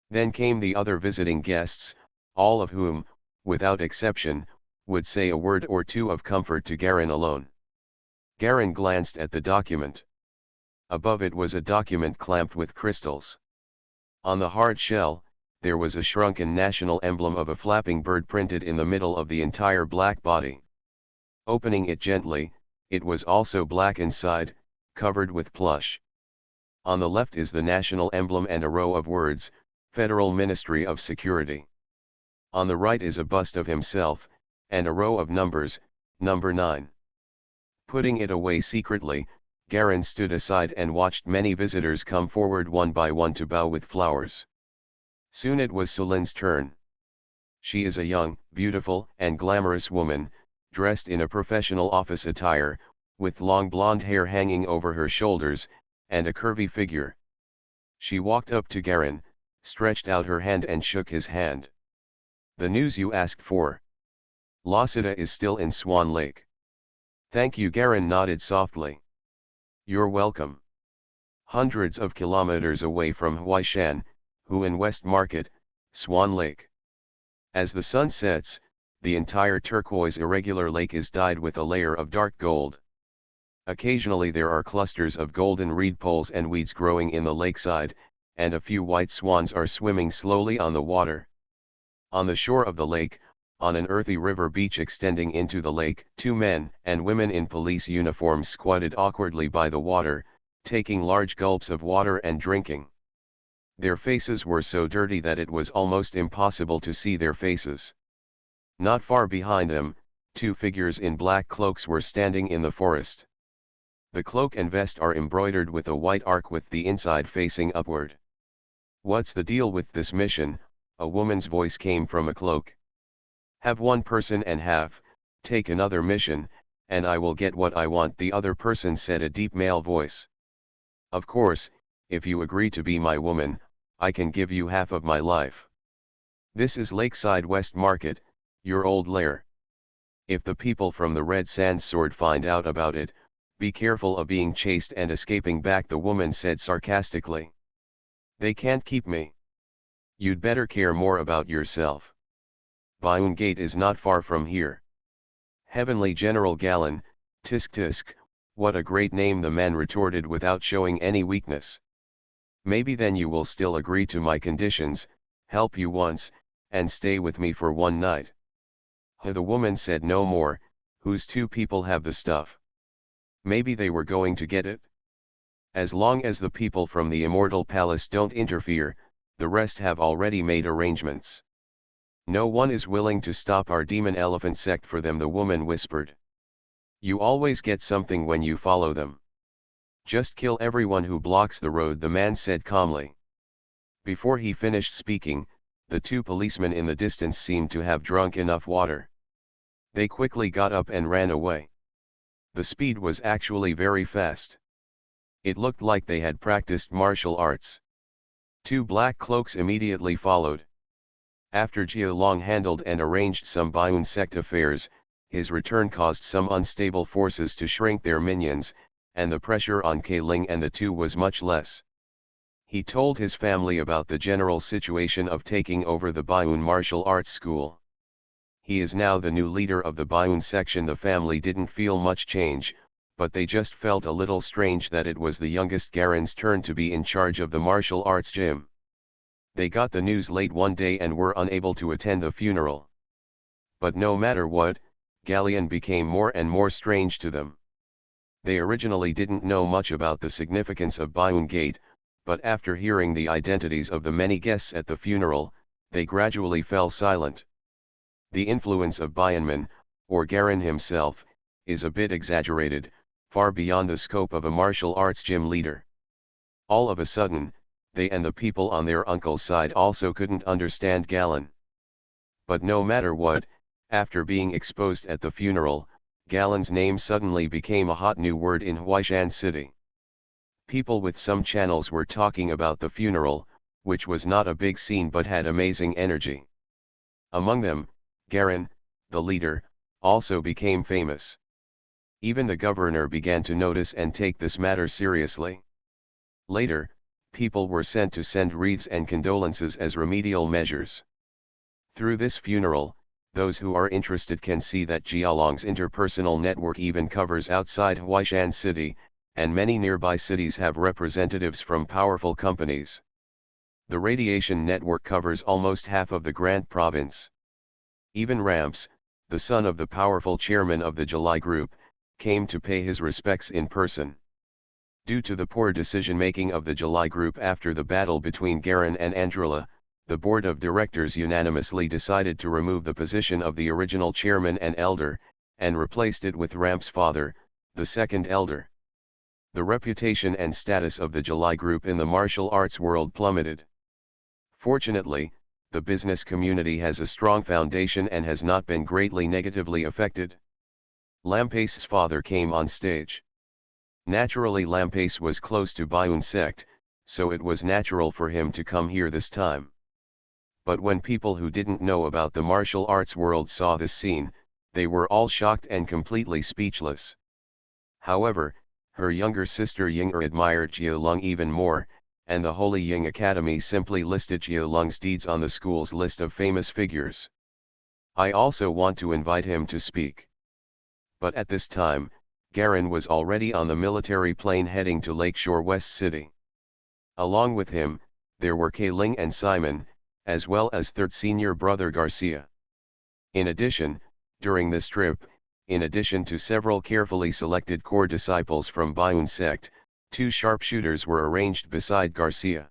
Then came the other visiting guests, all of whom, without exception, would say a word or two of comfort to Garin alone. Garin glanced at the document. Above it was a document clamped with crystals. On the hard shell, there was a shrunken national emblem of a flapping bird printed in the middle of the entire black body. Opening it gently, it was also black inside, covered with plush. On the left is the national emblem and a row of words, Federal Ministry of Security. On the right is a bust of himself, and a row of numbers, number 9. Putting it away secretly, Garin stood aside and watched many visitors come forward one by one to bow with flowers. Soon it was Celin's turn. She is a young, beautiful, and glamorous woman, dressed in a professional office attire, with long blonde hair hanging over her shoulders, and a curvy figure. She walked up to Garin, stretched out her hand and shook his hand. "The news you asked for. Lassiter is still in Swan Lake." "Thank you." Garin nodded softly. "You're welcome." Hundreds of kilometers away from Huaishan, Huan West Market, Swan Lake. As the sun sets, the entire turquoise irregular lake is dyed with a layer of dark gold. Occasionally there are clusters of golden reed poles and weeds growing in the lakeside, and a few white swans are swimming slowly on the water. On the shore of the lake, on an earthy river beach extending into the lake, two men and women in police uniforms squatted awkwardly by the water, taking large gulps of water and drinking. Their faces were so dirty that it was almost impossible to see their faces. Not far behind them, two figures in black cloaks were standing in the forest. The cloak and vest are embroidered with a white arc with the inside facing upward. "What's the deal with this mission?" a woman's voice came from a cloak. "Have one person and take another mission, and I will get what I want," the other person said, a deep male voice. "Of course, if you agree to be my woman, I can give you half of my life. This is Lakeside West Market, your old lair. If the people from the Red Sands Sword find out about it, be careful of being chased and escaping back," the woman said sarcastically. "They can't keep me. You'd better care more about yourself. Bayun Gate is not far from here." "Heavenly General Galen, tisk tisk, what a great name," the man retorted without showing any weakness. "Maybe then you will still agree to my conditions, help you once, and stay with me for one night." The woman said no more. "Whose two people have the stuff? Maybe they were going to get it? As long as the people from the Immortal Palace don't interfere, the rest have already made arrangements. No one is willing to stop our demon elephant sect for them," the woman whispered. "You always get something when you follow them. Just kill everyone who blocks the road," the man said calmly. Before he finished speaking, the two policemen in the distance seemed to have drunk enough water. They quickly got up and ran away. The speed was actually very fast. It looked like they had practiced martial arts. Two black cloaks immediately followed. After Jia Long handled and arranged some Bayun sect affairs, his return caused some unstable forces to shrink their minions, and the pressure on Kai Ling and the two was much less. He told his family about the general situation of taking over the Bayun martial arts school. He is now the new leader of the Bayun section. The family didn't feel much change, but they just felt a little strange that it was the youngest Garen's turn to be in charge of the martial arts gym. They got the news late one day and were unable to attend the funeral. But no matter what, Galleon became more and more strange to them. They originally didn't know much about the significance of Bayun Gate, but after hearing the identities of the many guests at the funeral, they gradually fell silent. The influence of Bayanman, or Garen himself, is a bit exaggerated, far beyond the scope of a martial arts gym leader. All of a sudden, they and the people on their uncle's side also couldn't understand Galen. But no matter what, after being exposed at the funeral, Galen's name suddenly became a hot new word in Huaishan City. People with some channels were talking about the funeral, which was not a big scene but had amazing energy. Among them, Garen, the leader, also became famous. Even the governor began to notice and take this matter seriously. Later, people were sent to send wreaths and condolences as remedial measures. Through this funeral, those who are interested can see that Jialong's interpersonal network even covers outside Huaishan City, and many nearby cities have representatives from powerful companies. The radiation network covers almost half of the Grand Province. Even Ramps, the son of the powerful chairman of the July Group, came to pay his respects in person. Due to the poor decision-making of the July Group after the battle between Garen and Andrila, the board of directors unanimously decided to remove the position of the original chairman and elder, and replaced it with Ramp's father, the second elder. The reputation and status of the July Group in the martial arts world plummeted. Fortunately, the business community has a strong foundation and has not been greatly negatively affected. Lampace's father came on stage. Naturally, Lampace was close to Bayun sect, so it was natural for him to come here this time. But when people who didn't know about the martial arts world saw this scene, they were all shocked and completely speechless. However, her younger sister Ying'er admired Jiu Lung even more, and the Holy Ying Academy simply listed Jiu Lung's deeds on the school's list of famous figures. I also want to invite him to speak. But at this time, Garin was already on the military plane heading to Lakeshore West City. Along with him, there were Kei-Ling and Simon, as well as third senior brother Garcia. In addition, during this trip, in addition to several carefully selected core disciples from Bayun sect, 2 sharpshooters were arranged beside Garcia.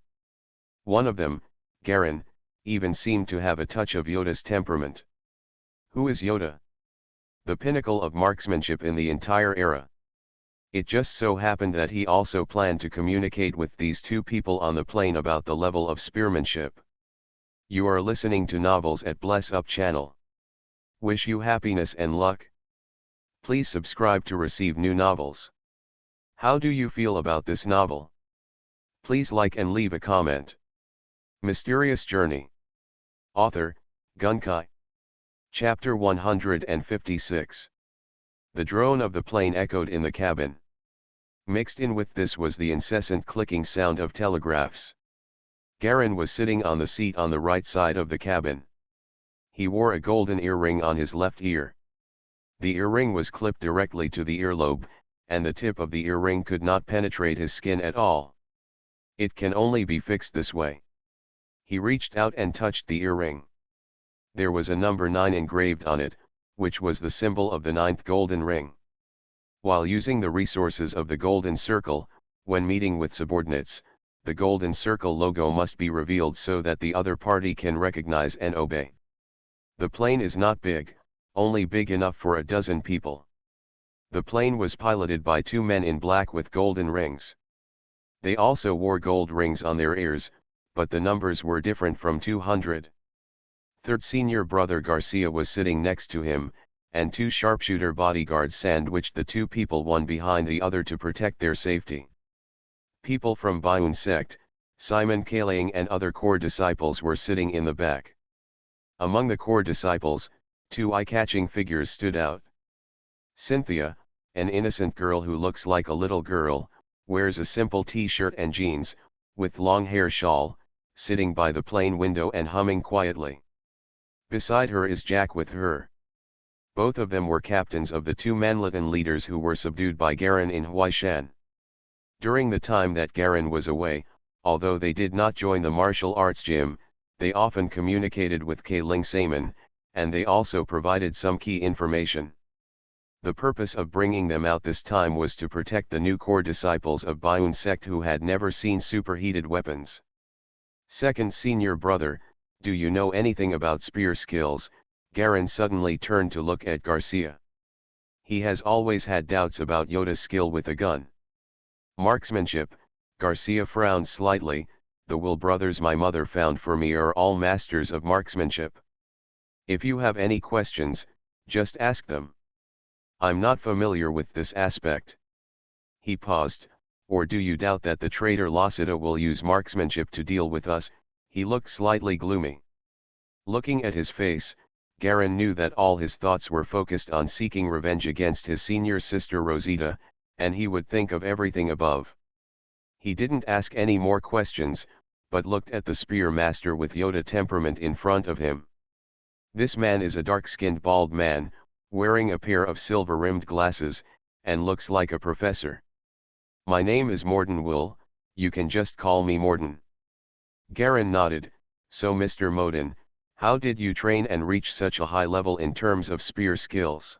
One of them, Garin, even seemed to have a touch of Yoda's temperament. Who is Yoda? The pinnacle of marksmanship in the entire era. It just so happened that he also planned to communicate with these 2 people on the plane about the level of spearmanship. You are listening to Novels at Bless Up channel. Wish you happiness and luck. Please subscribe to receive new novels. How do you feel about this novel? Please like and leave a comment. Mysterious Journey. Author, Gunkai. Chapter 156. The drone of the plane echoed in the cabin. Mixed in with this was the incessant clicking sound of telegraphs. Garin was sitting on the seat on the right side of the cabin. He wore a golden earring on his left ear. The earring was clipped directly to the earlobe, and the tip of the earring could not penetrate his skin at all. It can only be fixed this way. He reached out and touched the earring. There was a number 9 engraved on it, which was the symbol of the 9th golden ring. While using the resources of the golden circle, when meeting with subordinates, the golden circle logo must be revealed so that the other party can recognize and obey. The plane is not big, only big enough for a dozen people. The plane was piloted by 2 men in black with golden rings. They also wore gold rings on their ears, but the numbers were different from 200. Third senior brother Garcia was sitting next to him, and 2 sharpshooter bodyguards sandwiched the 2 people one behind the other to protect their safety. People from Bayun sect, Simon Kei-Ling and other core disciples were sitting in the back. Among the core disciples, 2 eye-catching figures stood out. Cynthia, an innocent girl who looks like a little girl, wears a simple t-shirt and jeans, with long hair shawl, sitting by the plane window and humming quietly. Beside her is Jack with her. Both of them were captains of the 2 Manlatan leaders who were subdued by Garin in Huaishan. During the time that Garin was away, although they did not join the martial arts gym, they often communicated with Kei-Ling Saman, and they also provided some key information. The purpose of bringing them out this time was to protect the new core disciples of Bayun sect who had never seen superheated weapons. Second senior brother, do you know anything about spear skills? Garin suddenly turned to look at Garcia. He has always had doubts about Yoda's skill with a gun. Marksmanship, Garcia frowned slightly. The Will brothers my mother found for me are all masters of marksmanship. If you have any questions, just ask them. I'm not familiar with this aspect. He paused. Or do you doubt that the traitor Lassiter will use marksmanship to deal with us? He looked slightly gloomy. Looking at his face, Garin knew that all his thoughts were focused on seeking revenge against his senior sister Rosita, and he would think of everything above. He didn't ask any more questions, but looked at the spear master with Yoda temperament in front of him. This man is a dark-skinned bald man, wearing a pair of silver-rimmed glasses, and looks like a professor. My name is Morden Will, you can just call me Morden. Garin nodded. So Mr. Morden, how did you train and reach such a high level in terms of spear skills?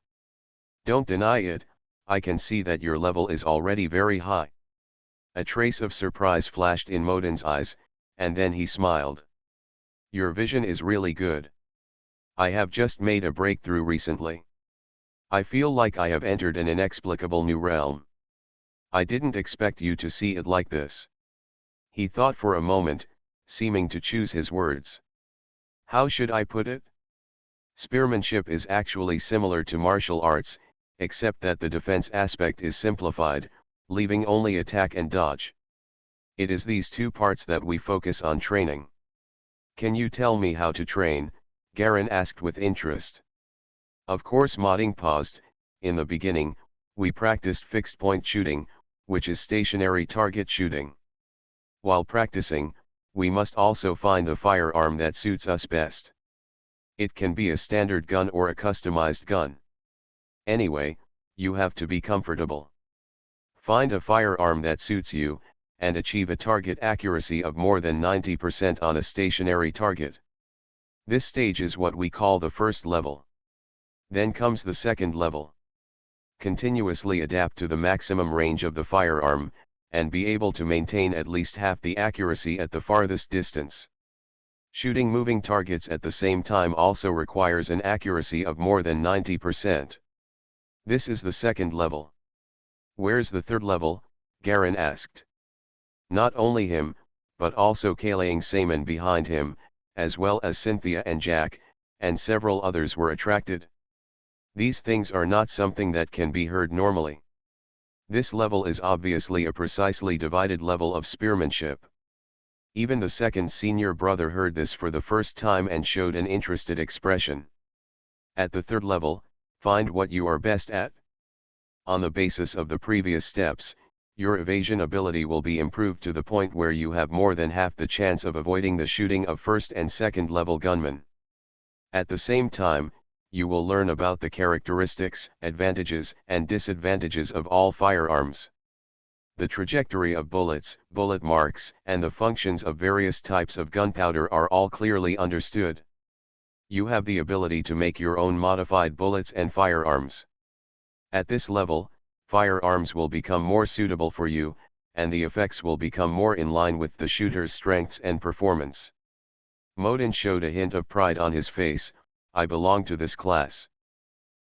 Don't deny it, I can see that your level is already very high. A trace of surprise flashed in Moden's eyes, and then he smiled. Your vision is really good. I have just made a breakthrough recently. I feel like I have entered an inexplicable new realm. I didn't expect you to see it like this. He thought for a moment, seeming to choose his words. How should I put it? Spearmanship is actually similar to martial arts, except that the defense aspect is simplified, leaving only attack and dodge. It is these two parts that we focus on training. Can you tell me how to train? Garen asked with interest. Of course, Modding paused. In the beginning, we practiced fixed point shooting, which is stationary target shooting. While practicing, we must also find the firearm that suits us best. It can be a standard gun or a customized gun. Anyway, you have to be comfortable. Find a firearm that suits you, and achieve a target accuracy of more than 90% on a stationary target. This stage is what we call the first level. Then comes the second level. Continuously adapt to the maximum range of the firearm, and be able to maintain at least half the accuracy at the farthest distance. Shooting moving targets at the same time also requires an accuracy of more than 90%. This is the second level. Where's the third level? Garen asked. Not only him, but also Kalayang Saman behind him, as well as Cynthia and Jack, and several others were attracted. These things are not something that can be heard normally. This level is obviously a precisely divided level of spearmanship. Even the second senior brother heard this for the first time and showed an interested expression. At the third level, find what you are best at. On the basis of the previous steps, your evasion ability will be improved to the point where you have more than half the chance of avoiding the shooting of first and second level gunmen. At the same time, you will learn about the characteristics, advantages, and disadvantages of all firearms. The trajectory of bullets, bullet marks, and the functions of various types of gunpowder are all clearly understood. You have the ability to make your own modified bullets and firearms. At this level, firearms will become more suitable for you, and the effects will become more in line with the shooter's strengths and performance. Modin showed a hint of pride on his face. I belong to this class.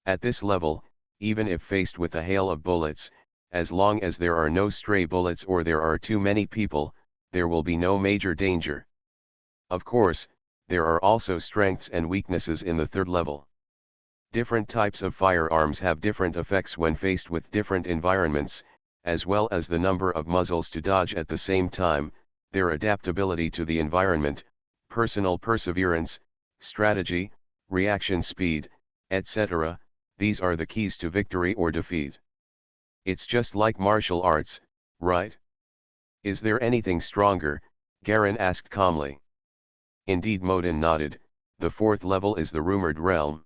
At this level, even if faced with a hail of bullets, as long as there are no stray bullets or there are too many people, there will be no major danger. Of course, there are also strengths and weaknesses in the third level. Different types of firearms have different effects when faced with different environments, as well as the number of muzzles to dodge at the same time, their adaptability to the environment, personal perseverance, strategy, reaction speed, etc. These are the keys to victory or defeat. It's just like martial arts, right? Is there anything stronger? Garen asked calmly. Indeed, Modin nodded. The fourth level is the rumored realm.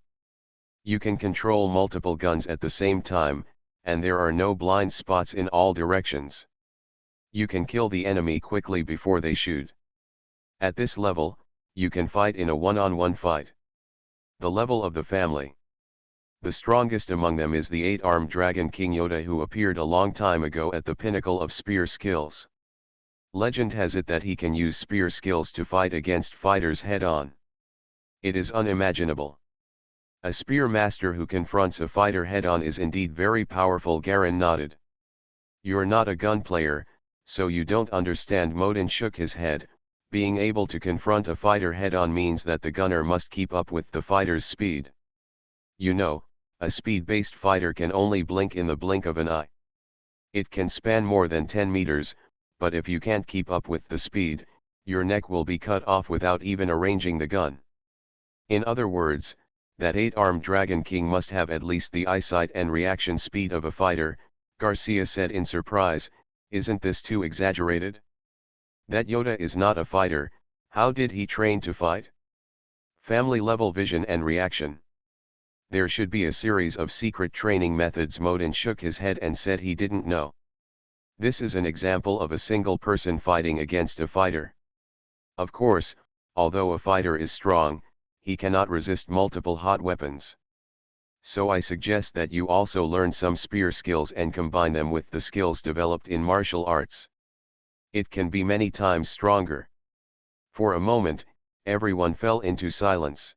You can control multiple guns at the same time, and there are no blind spots in all directions. You can kill the enemy quickly before they shoot. At this level, you can fight in a one-on-one fight. The level of the family. The strongest among them is the 8-armed dragon King Yoda, who appeared a long time ago at the pinnacle of spear skills. Legend has it that he can use spear skills to fight against fighters head-on. It is unimaginable. A spear master who confronts a fighter head-on is indeed very powerful. Garen nodded. You're not a gun player, so you don't understand. Modin shook his head. Being able to confront a fighter head-on means that the gunner must keep up with the fighter's speed. You know, a speed-based fighter can only blink in the blink of an eye. It can span more than 10 meters, but if you can't keep up with the speed, your neck will be cut off without even arranging the gun. In other words, that 8-armed Dragon King must have at least the eyesight and reaction speed of a fighter, Garcia said in surprise. Isn't this too exaggerated? That Yoda is not a fighter. How did he train to fight? Family-level vision and reaction. There should be a series of secret training methods. Modin shook his head and said he didn't know. This is an example of a single person fighting against a fighter. Of course, although a fighter is strong, he cannot resist multiple hot weapons. So I suggest that you also learn some spear skills and combine them with the skills developed in martial arts. It can be many times stronger. For a moment, everyone fell into silence.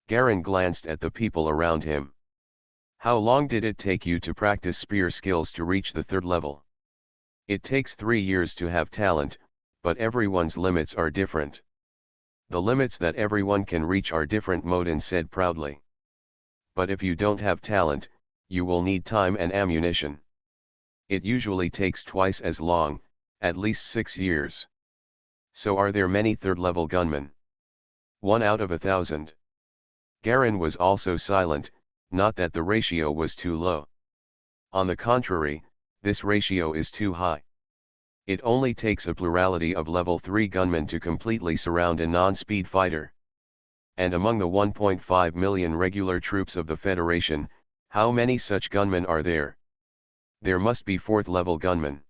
Garen glanced at the people around him. How long did it take you to practice spear skills to reach the third level? It takes 3 years to have talent, but everyone's limits are different. The limits that everyone can reach are different, Modin said proudly. But if you don't have talent, you will need time and ammunition. It usually takes twice as long, at least 6 years. So are there many third-level gunmen? 1 out of 1,000. Garin was also silent, not that the ratio was too low. On the contrary, this ratio is too high. It only takes a plurality of level 3 gunmen to completely surround a non-speed fighter. And among the 1.5 million regular troops of the Federation, how many such gunmen are there? There must be 4th level gunmen.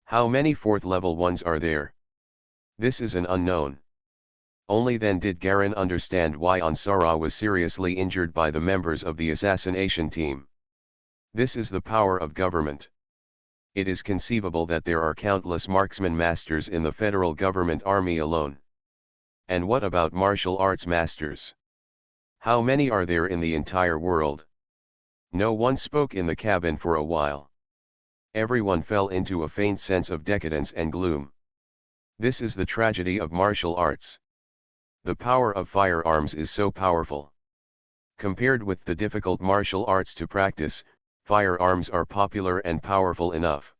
How many 4th level ones are there? This is an unknown. Only then did Garin understand why Ansara was seriously injured by the members of the assassination team. This is the power of government. It is conceivable that there are countless marksman masters in the federal government army alone. And what about martial arts masters? How many are there in the entire world? No one spoke in the cabin for a while. Everyone fell into a faint sense of decadence and gloom. This is the tragedy of martial arts. The power of firearms is so powerful. Compared with the difficult martial arts to practice, firearms are popular and powerful enough.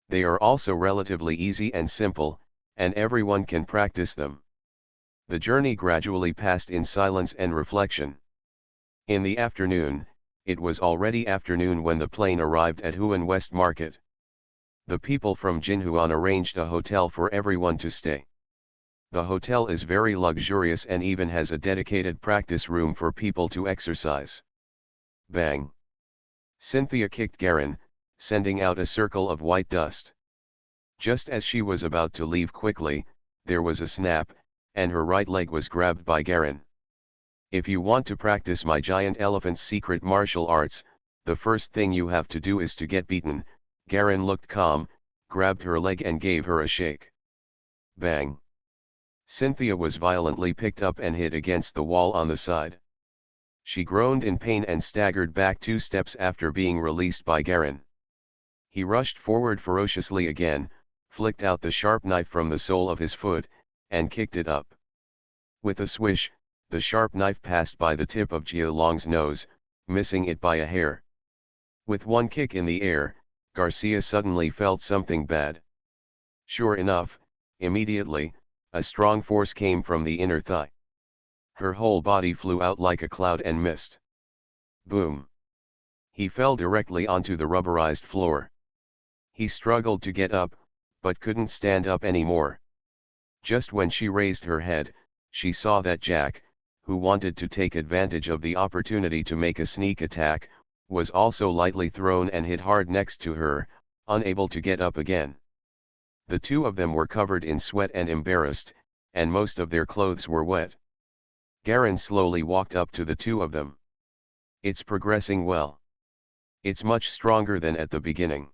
They are also relatively easy and simple, and everyone can practice them. The journey gradually passed in silence and reflection. In the afternoon, it was already afternoon when the plane arrived at Huan West Market. The people from Jinhuan arranged a hotel for everyone to stay. The hotel is very luxurious and even has a dedicated practice room for people to exercise. Bang! Cynthia kicked Garin, sending out a circle of white dust. Just as she was about to leave quickly, there was a snap, and her right leg was grabbed by Garin. If you want to practice my giant elephant's secret martial arts, the first thing you have to do is to get beaten. Garin looked calm, grabbed her leg and gave her a shake. Bang! Cynthia was violently picked up and hit against the wall on the side. She groaned in pain and staggered back 2 steps after being released by Garin. He rushed forward ferociously again, flicked out the sharp knife from the sole of his foot, and kicked it up. With a swish, the sharp knife passed by the tip of Jia Long's nose, missing it by a hair. With one kick in the air, Garcia suddenly felt something bad. Sure enough, immediately, a strong force came from the inner thigh. Her whole body flew out like a cloud and missed. Boom! He fell directly onto the rubberized floor. He struggled to get up, but couldn't stand up anymore. Just when she raised her head, she saw that Jack, who wanted to take advantage of the opportunity to make a sneak attack, was also lightly thrown and hit hard next to her, unable to get up again. The two of them were covered in sweat and embarrassed, and most of their clothes were wet. Garin slowly walked up to the two of them. It's progressing well. It's much stronger than at the beginning.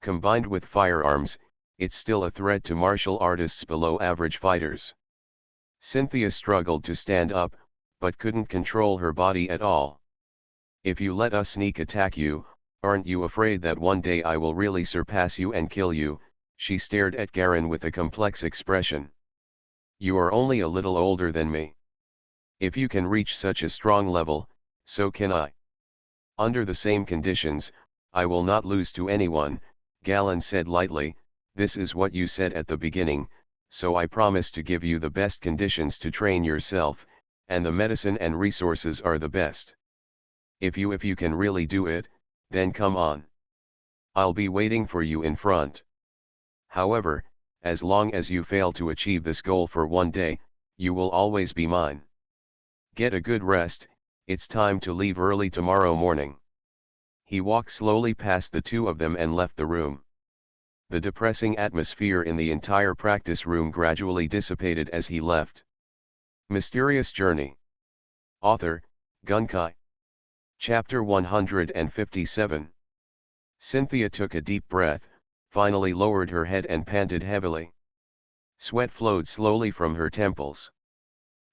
Combined with firearms, it's still a threat to martial artists below average fighters. Cynthia struggled to stand up, but couldn't control her body at all. If you let us sneak attack you, aren't you afraid that one day I will really surpass you and kill you? She stared at Garin with a complex expression. You are only a little older than me. If you can reach such a strong level, so can I. Under the same conditions, I will not lose to anyone, Garin said lightly. This is what you said at the beginning, so I promise to give you the best conditions to train yourself, and the medicine and resources are the best. If you can really do it, then come on. I'll be waiting for you in front. However, as long as you fail to achieve this goal for one day, you will always be mine. Get a good rest, it's time to leave early tomorrow morning. He walked slowly past the two of them and left the room. The depressing atmosphere in the entire practice room gradually dissipated as he left. Mysterious Journey. Author, Gunkai. Chapter 157. Cynthia took a deep breath, finally lowered her head and panted heavily. Sweat flowed slowly from her temples.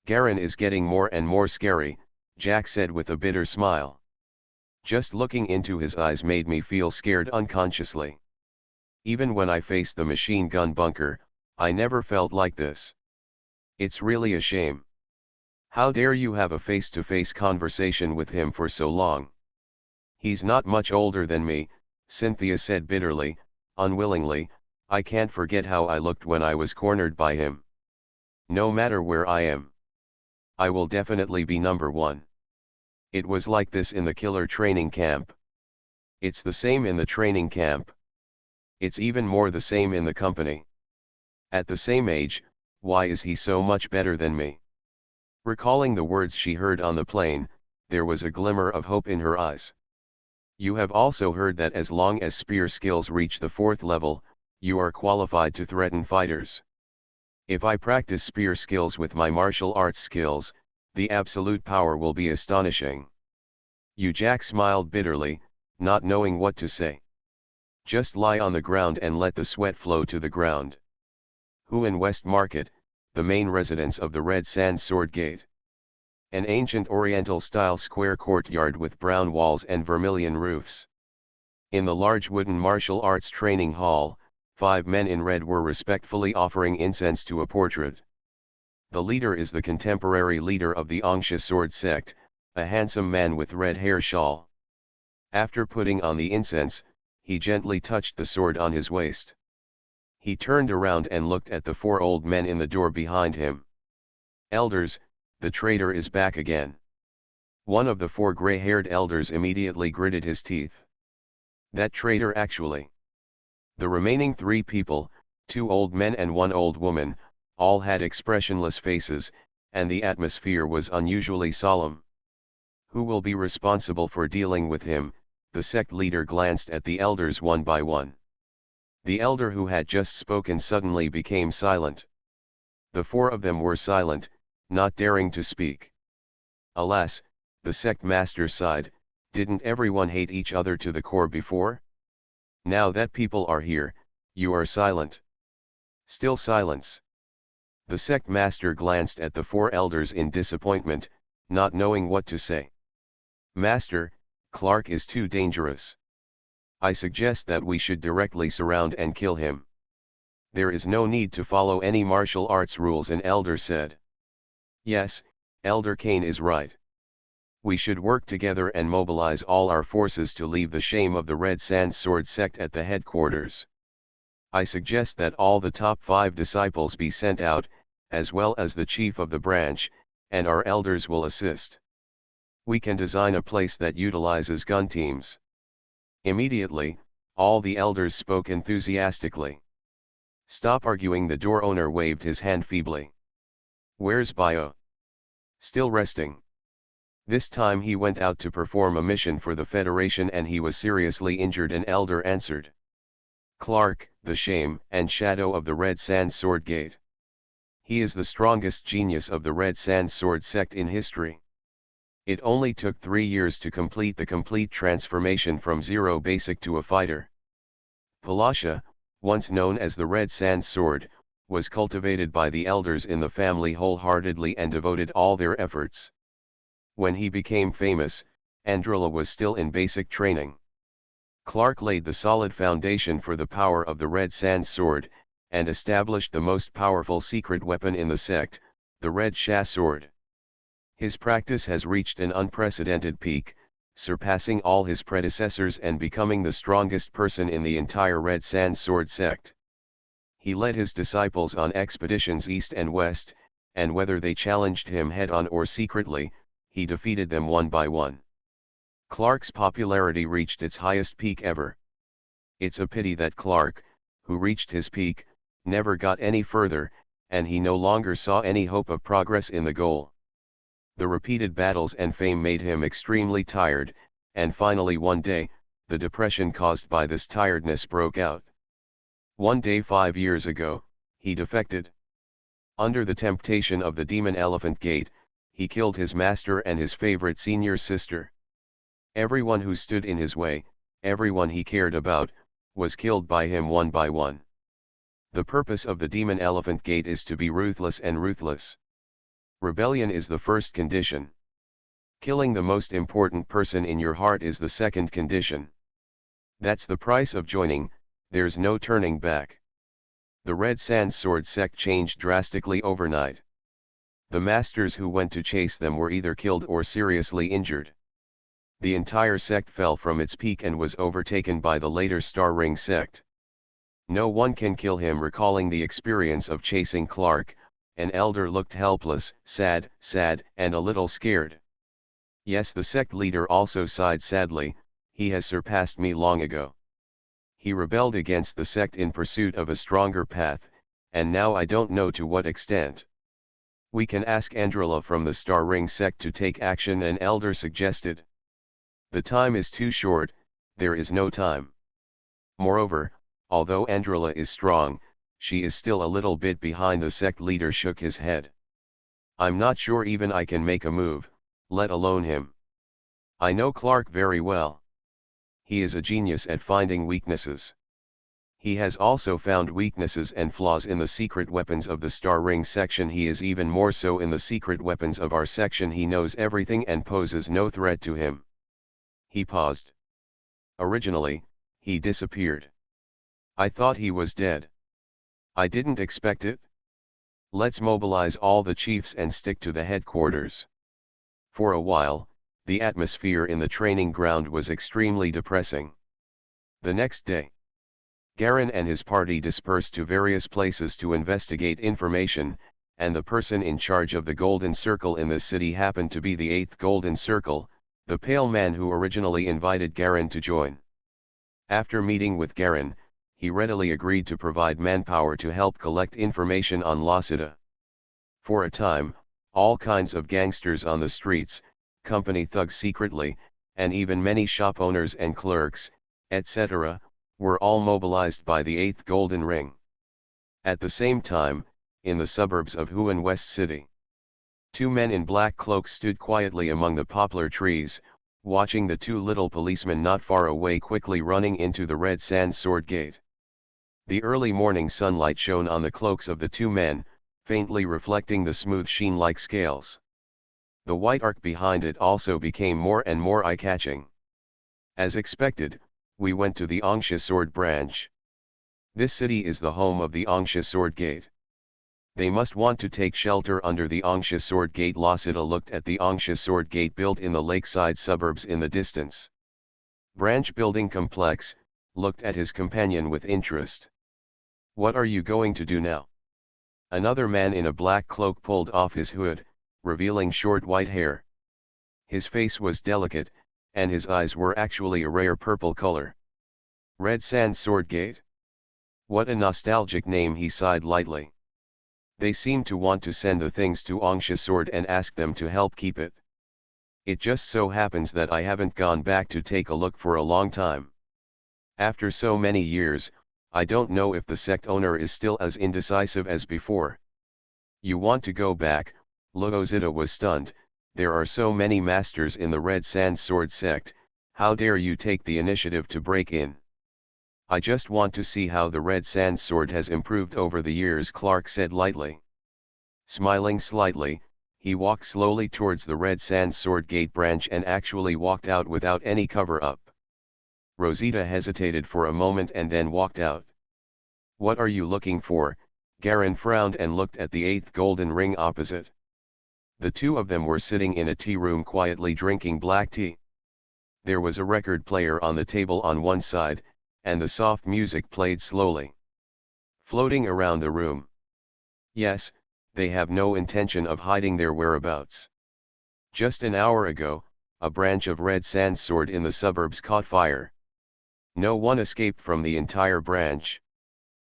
Garin is getting more and more scary, Jack said with a bitter smile. Just looking into his eyes made me feel scared unconsciously. Even when I faced the machine gun bunker, I never felt like this. It's really a shame. How dare you have a face-to-face conversation with him for so long? He's not much older than me, Cynthia said bitterly, unwillingly. I can't forget how I looked when I was cornered by him. No matter where I am, I will definitely be number one. It was like this in the killer training camp. It's the same in the training camp. It's even more the same in the company. At the same age, why is he so much better than me? Recalling the words she heard on the plane, there was a glimmer of hope in her eyes. You have also heard that as long as spear skills reach the 4th level, you are qualified to threaten fighters. If I practice spear skills with my martial arts skills, the absolute power will be astonishing. Jack smiled bitterly, not knowing what to say. Just lie on the ground and let the sweat flow to the ground. Who in West Market, the main residence of the Red Sand Sword Gate. An ancient Oriental-style square courtyard with brown walls and vermilion roofs. In the large wooden martial arts training hall, 5 men in red were respectfully offering incense to a portrait. The leader is the contemporary leader of the Angsha sword sect, a handsome man with red hair shawl. After putting on the incense, he gently touched the sword on his waist. He turned around and looked at the 4 old men in the door behind him. Elders, the traitor is back again. One of the 4 gray-haired elders immediately gritted his teeth. That traitor actually. The remaining 3 people, 2 old men and 1 old woman, all had expressionless faces, and the atmosphere was unusually solemn. Who will be responsible for dealing with him? The sect leader glanced at the elders one by one. The elder who had just spoken suddenly became silent. The 4 of them were silent, not daring to speak. Alas, the sect master sighed, didn't everyone hate each other to the core before? Now that people are here, you are silent. Still silence. The sect master glanced at the 4 elders in disappointment, not knowing what to say. Master, Clark is too dangerous. I suggest that we should directly surround and kill him. There is no need to follow any martial arts rules, an elder said. Yes, Elder Kane is right. We should work together and mobilize all our forces to leave the shame of the Red Sand Sword sect at the headquarters. I suggest that all the top 5 disciples be sent out, as well as the chief of the branch, and our elders will assist. We can design a place that utilizes gun teams. Immediately, all the elders spoke enthusiastically. Stop arguing, the door owner waved his hand feebly. Where's Bio? Still resting. This time he went out to perform a mission for the Federation and he was seriously injured, an elder answered. Clark, the shame and shadow of the Red Sand Sword Gate. He is the strongest genius of the Red Sand Sword sect in history. It only took 3 years to complete the complete transformation from zero basic to a fighter. Palasha, once known as the Red Sand Sword, was cultivated by the elders in the family wholeheartedly and devoted all their efforts. When he became famous, Andrilla was still in basic training. Clark laid the solid foundation for the power of the Red Sand Sword, and established the most powerful secret weapon in the sect, the Red Sha Sword. His practice has reached an unprecedented peak, surpassing all his predecessors and becoming the strongest person in the entire Red Sand Sword sect. He led his disciples on expeditions east and west, and whether they challenged him head-on or secretly, he defeated them one by one. Clark's popularity reached its highest peak ever. It's a pity that Clark, who reached his peak, never got any further, and he no longer saw any hope of progress in the goal. The repeated battles and fame made him extremely tired, and finally one day, the depression caused by this tiredness broke out. One day 5 years ago, he defected. Under the temptation of the demon Elephant Gate, he killed his master and his favorite senior sister. Everyone who stood in his way, everyone he cared about, was killed by him one by one. The purpose of the demon Elephant Gate is to be ruthless and ruthless. Rebellion is the first condition. Killing the most important person in your heart is the second condition. That's the price of joining, There's no turning back. The Red Sand Sword sect changed drastically overnight. The masters who went to chase them were either killed or seriously injured. The entire sect fell from its peak and was overtaken by the later Star Ring sect. No one can kill him. Recalling the experience of chasing Clark, an elder looked helpless, sad, and a little scared. Yes, the sect leader also sighed sadly, he has surpassed me long ago. He rebelled against the sect in pursuit of a stronger path, and now I don't know to what extent. We can ask Andrila from the Star Ring sect to take action, an elder suggested. The time is too short, there is no time. Moreover, although Andrila is strong, she is still a little bit behind. The sect leader shook his head. I'm not sure even I can make a move, let alone him. I know Clark very well. He is a genius at finding weaknesses. He has also found weaknesses and flaws in the secret weapons of the Star Ring section. He is even more so in the secret weapons of our section. He knows everything and poses no threat to him. He paused. Originally, he disappeared. I thought he was dead. I didn't expect it. Let's mobilize all the chiefs and stick to the headquarters. For a while, the atmosphere in the training ground was extremely depressing. The next day, Garen and his party dispersed to various places to investigate information, and the person in charge of the Golden Circle in the city happened to be the 8th Golden Circle, the pale man who originally invited Garen to join. After meeting with Garen, he readily agreed to provide manpower to help collect information on Lassita. For a time, all kinds of gangsters on the streets, company thugs secretly, and even many shop owners and clerks, etc., were all mobilized by the 8th Golden Ring. At the same time, in the suburbs of Huan West City, 2 men in black cloaks stood quietly among the poplar trees, watching the 2 little policemen not far away quickly running into the Red Sand Sword Gate. The early morning sunlight shone on the cloaks of the 2 men, faintly reflecting the smooth sheen like scales. The white arc behind it also became more and more eye-catching. As expected, we went to the Angsha Sword Branch. This city is the home of the Angsha Sword Gate. They must want to take shelter under the Angsha Sword Gate. Lassita looked at the Angsha Sword Gate built in the lakeside suburbs in the distance. Branch building complex, looked at his companion with interest. What are you going to do now? Another man in a black cloak pulled off his hood, revealing short white hair. His face was delicate, and his eyes were actually a rare purple color. Red Sand Sword Gate? What a nostalgic name, he sighed lightly. They seem to want to send the things to Angsha Sword and ask them to help keep it. It just so happens that I haven't gone back to take a look for a long time. After so many years, I don't know if the sect owner is still as indecisive as before. You want to go back? Logozita was stunned. There are so many masters in the Red Sand Sword sect, how dare you take the initiative to break in? I just want to see how the Red Sand Sword has improved over the years, Clark said lightly. Smiling slightly, he walked slowly towards the Red Sand Sword Gate branch and actually walked out without any cover-up. Rosita hesitated for a moment and then walked out. What are you looking for? Garen frowned and looked at the 8th Golden Ring opposite. The 2 of them were sitting in a tea room quietly drinking black tea. There was a record player on the table on one side, and the soft music played slowly, floating around the room. Yes, they have no intention of hiding their whereabouts. Just an hour ago, a branch of Red Sand Sword in the suburbs caught fire. No one escaped from the entire branch.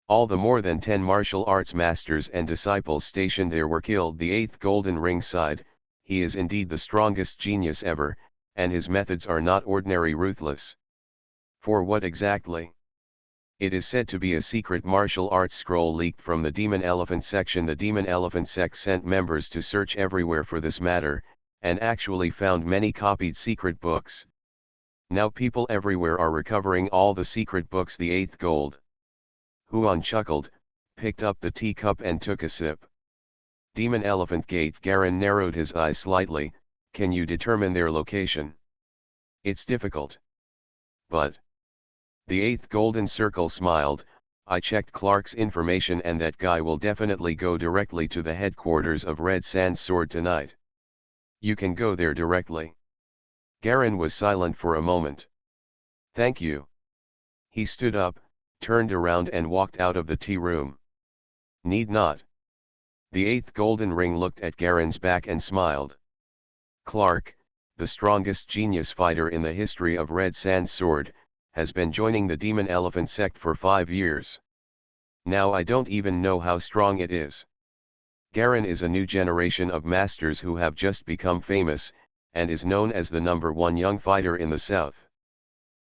All the more than 10 martial arts masters and disciples stationed there were killed. The 8th Golden Ring sighed. He is indeed the strongest genius ever, and his methods are not ordinary, ruthless. For what exactly? It is said to be a secret martial arts scroll leaked from the Demon Elephant section. The Demon Elephant sect sent members to search everywhere for this matter, and actually found many copied secret books. Now people everywhere are recovering all the secret books. The 8th Gold. Huan chuckled, picked up the teacup and took a sip. Demon Elephant Gate. Garen narrowed his eyes slightly. Can you determine their location? It's difficult. But The eighth golden circle smiled. I checked Clark's information and that guy will definitely go directly to the headquarters of Red Sand Sword tonight. You can go there directly. Garen was silent for a moment. Thank you. He stood up, turned around and walked out of the tea room. Need not. The eighth golden ring looked at Garen's back and smiled. Clark, the strongest genius fighter in the history of Red Sand Sword, has been joining the Demon Elephant sect for 5 years. Now I don't even know how strong it is. Garen is a new generation of masters who have just become famous, and is known as the #1 young fighter in the south.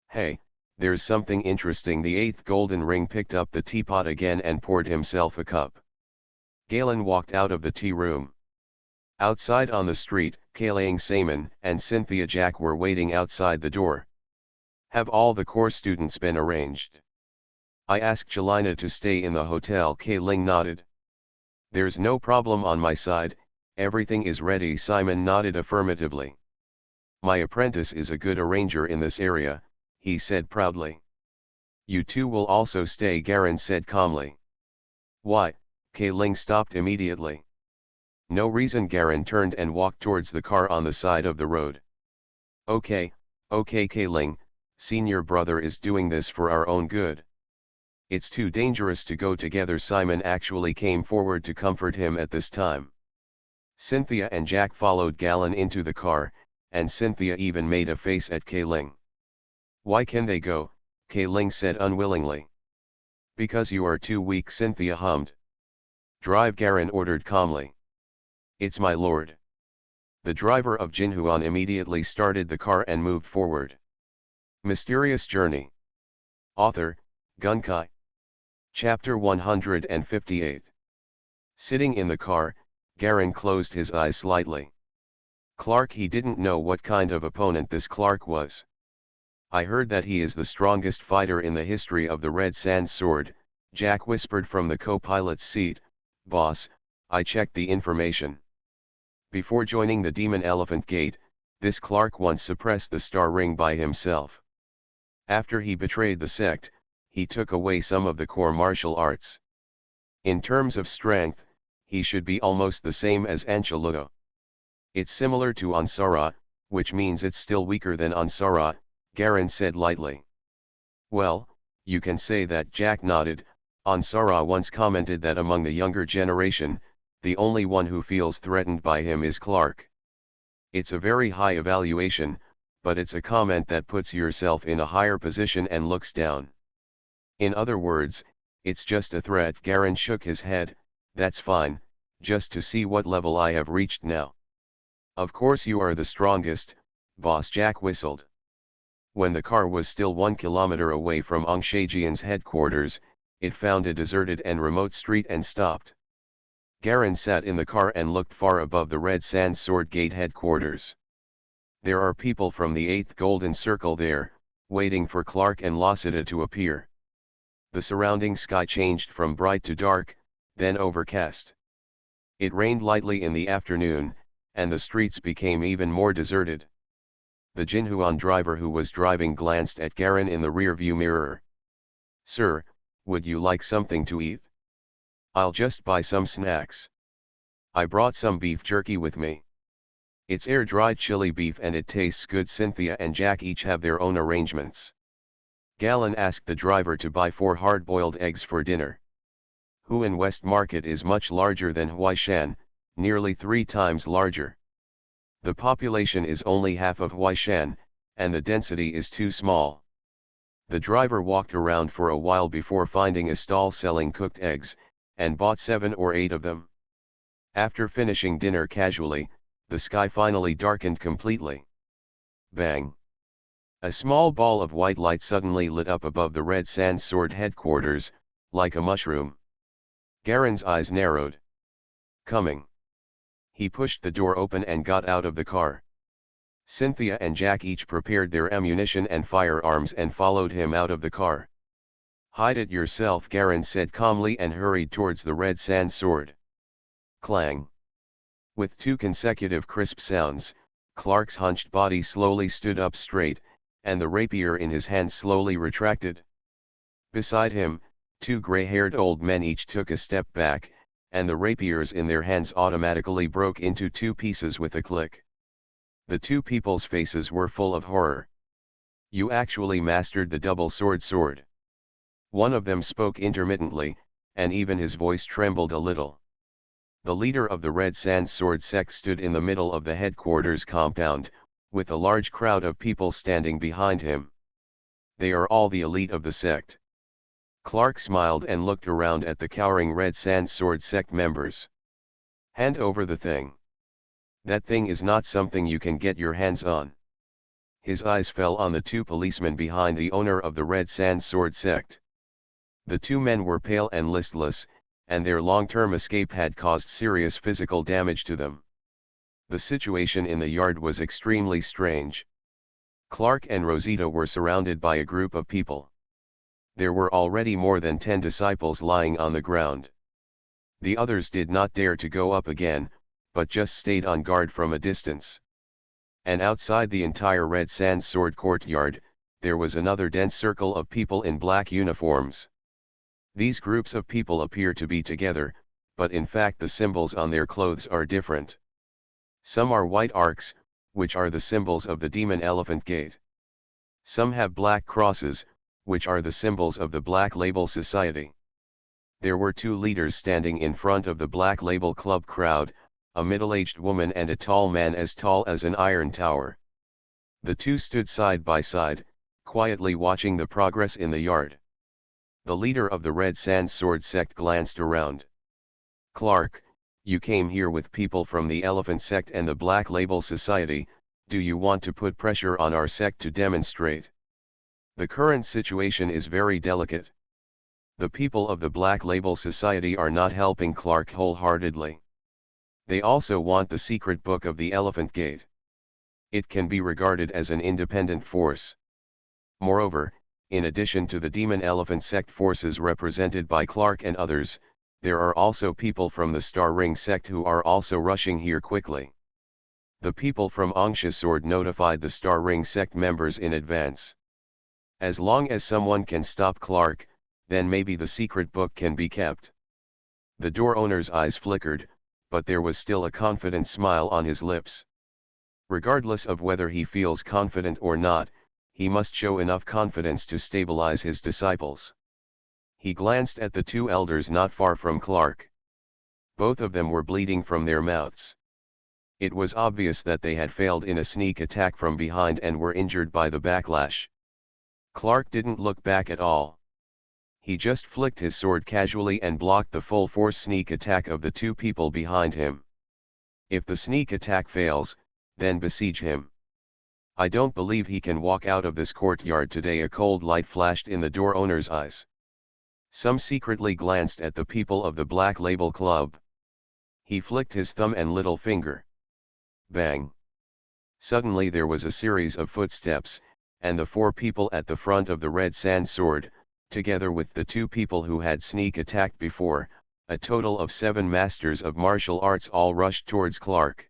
Hey, there's something interesting. The eighth golden ring picked up the teapot again and poured himself a cup. Galen walked out of the tea room. Outside on the street, Kalaying Saman and Cynthia Jack were waiting outside the door. Have all the core students been arranged? I asked Jelena to stay in the hotel. Kaling nodded. There's no problem on my side, everything is ready. Simon nodded affirmatively. My apprentice is a good arranger in this area, he said proudly. You two will also stay, Garen said calmly. Why? Kaling stopped immediately. No reason. Garen turned and walked towards the car on the side of the road. Okay, Kaling, senior brother is doing this for our own good. It's too dangerous to go together. Simon actually came forward to comfort him at this time. Cynthia and Jack followed Galen into the car, and Cynthia even made a face at Kaling. Why can they go? Kaling said unwillingly. Because you are too weak, Cynthia hummed. Drive, Garen ordered calmly. It's my lord. The driver of Jinhuan immediately started the car and moved forward. Mysterious Journey. Author, Gunkai. Chapter 158. Sitting in the car, Garen closed his eyes slightly. Clark. He didn't know what kind of opponent this Clark was. I heard that he is the strongest fighter in the history of the Red Sand Sword, Jack whispered from the co-pilot's seat. Boss, I checked the information. Before joining the Demon Elephant Gate, this Clark once suppressed the Star Ring by himself. After he betrayed the sect, he took away some of the core martial arts. In terms of strength, he should be almost the same as Anchaluto. It's similar to Ansara, which means it's still weaker than Ansara, Garen said lightly. Well, you can say that. Jack nodded. Ansara once commented that among the younger generation, the only one who feels threatened by him is Clark. It's a very high evaluation, but it's a comment that puts yourself in a higher position and looks down. In other words, it's just a threat. Garen shook his head. That's fine, just to see what level I have reached now. Of course you are the strongest, boss, Jack whistled. When the car was still 1 kilometer away from Angshajian's headquarters, it found a deserted and remote street and stopped. Garen sat in the car and looked far above the Red Sand Sword Gate headquarters. There are people from the 8th Golden Circle there, waiting for Clark and Lassiter to appear. The surrounding sky changed from bright to dark, then overcast. It rained lightly in the afternoon, and the streets became even more deserted. The Jinhuan driver who was driving glanced at Garen in the rearview mirror. Sir, would you like something to eat? I'll just buy some snacks. I brought some beef jerky with me. It's air-dried chili beef and it tastes good. Cynthia and Jack each have their own arrangements. Galen asked the driver to buy 4 hard-boiled eggs for dinner. Huan West Market is much larger than Huaishan, nearly 3 times larger. The population is only half of Huaishan, and the density is too small. The driver walked around for a while before finding a stall selling cooked eggs, and bought 7 or 8 of them. After finishing dinner casually, the sky finally darkened completely. Bang! A small ball of white light suddenly lit up above the Red Sand Sword headquarters, like a mushroom. Garen's eyes narrowed. Coming. He pushed the door open and got out of the car. Cynthia and Jack each prepared their ammunition and firearms and followed him out of the car. Hide it yourself, Garen said calmly and hurried towards the Red Sand Sword. Clang. With 2 consecutive crisp sounds, Clark's hunched body slowly stood up straight, and the rapier in his hand slowly retracted. Beside him, two gray-haired old men each took a step back, and the rapiers in their hands automatically broke into two pieces with a click. The two people's faces were full of horror. "You actually mastered the double sword. One of them spoke intermittently, and even his voice trembled a little. The leader of the Red Sand Sword sect stood in the middle of the headquarters compound, with a large crowd of people standing behind him. They are all the elite of the sect. Clark smiled and looked around at the cowering Red Sand Sword sect members. "Hand over the thing. That thing is not something you can get your hands on." His eyes fell on the two policemen behind the owner of the Red Sand Sword sect. The two men were pale and listless, and their long-term escape had caused serious physical damage to them. The situation in the yard was extremely strange. Clark and Rosita were surrounded by a group of people. There were already more than 10 disciples lying on the ground. The others did not dare to go up again, but just stayed on guard from a distance. And outside the entire Red Sand Sword courtyard, there was another dense circle of people in black uniforms. These groups of people appear to be together, but in fact the symbols on their clothes are different. Some are white arcs, which are the symbols of the Demon Elephant Gate. Some have black crosses, which are the symbols of the Black Label Society. There were two leaders standing in front of the Black Label Club crowd, a middle-aged woman and a tall man as tall as an iron tower. The two stood side by side, quietly watching the progress in the yard. The leader of the Red Sand Sword sect glanced around. "Clark, you came here with people from the Elephant sect and the Black Label Society. Do you want to put pressure on our sect to demonstrate? The current situation is very delicate." The people of the Black Label Society are not helping Clark wholeheartedly. They also want the secret book of the Elephant Gate. It can be regarded as an independent force. Moreover, in addition to the Demon Elephant sect forces represented by Clark and others, there are also people from the Star Ring sect who are also rushing here quickly. The people from Angsha Sword notified the Star Ring sect members in advance. As long as someone can stop Clark, then maybe the secret book can be kept. The door owner's eyes flickered, but there was still a confident smile on his lips. Regardless of whether he feels confident or not, he must show enough confidence to stabilize his disciples. He glanced at the two elders not far from Clark. Both of them were bleeding from their mouths. It was obvious that they had failed in a sneak attack from behind and were injured by the backlash. Clark didn't look back at all. He just flicked his sword casually and blocked the full-force sneak attack of the two people behind him. If the sneak attack fails, then besiege him. "I don't believe he can walk out of this courtyard today." A cold light flashed in the door owner's eyes. Some secretly glanced at the people of the Black Label Club. He flicked his thumb and little finger. Bang! Suddenly there was a series of footsteps, and the four people at the front of the Red Sand Sword, together with the two people who had sneak attacked before, a total of 7 masters of martial arts, all rushed towards Clark.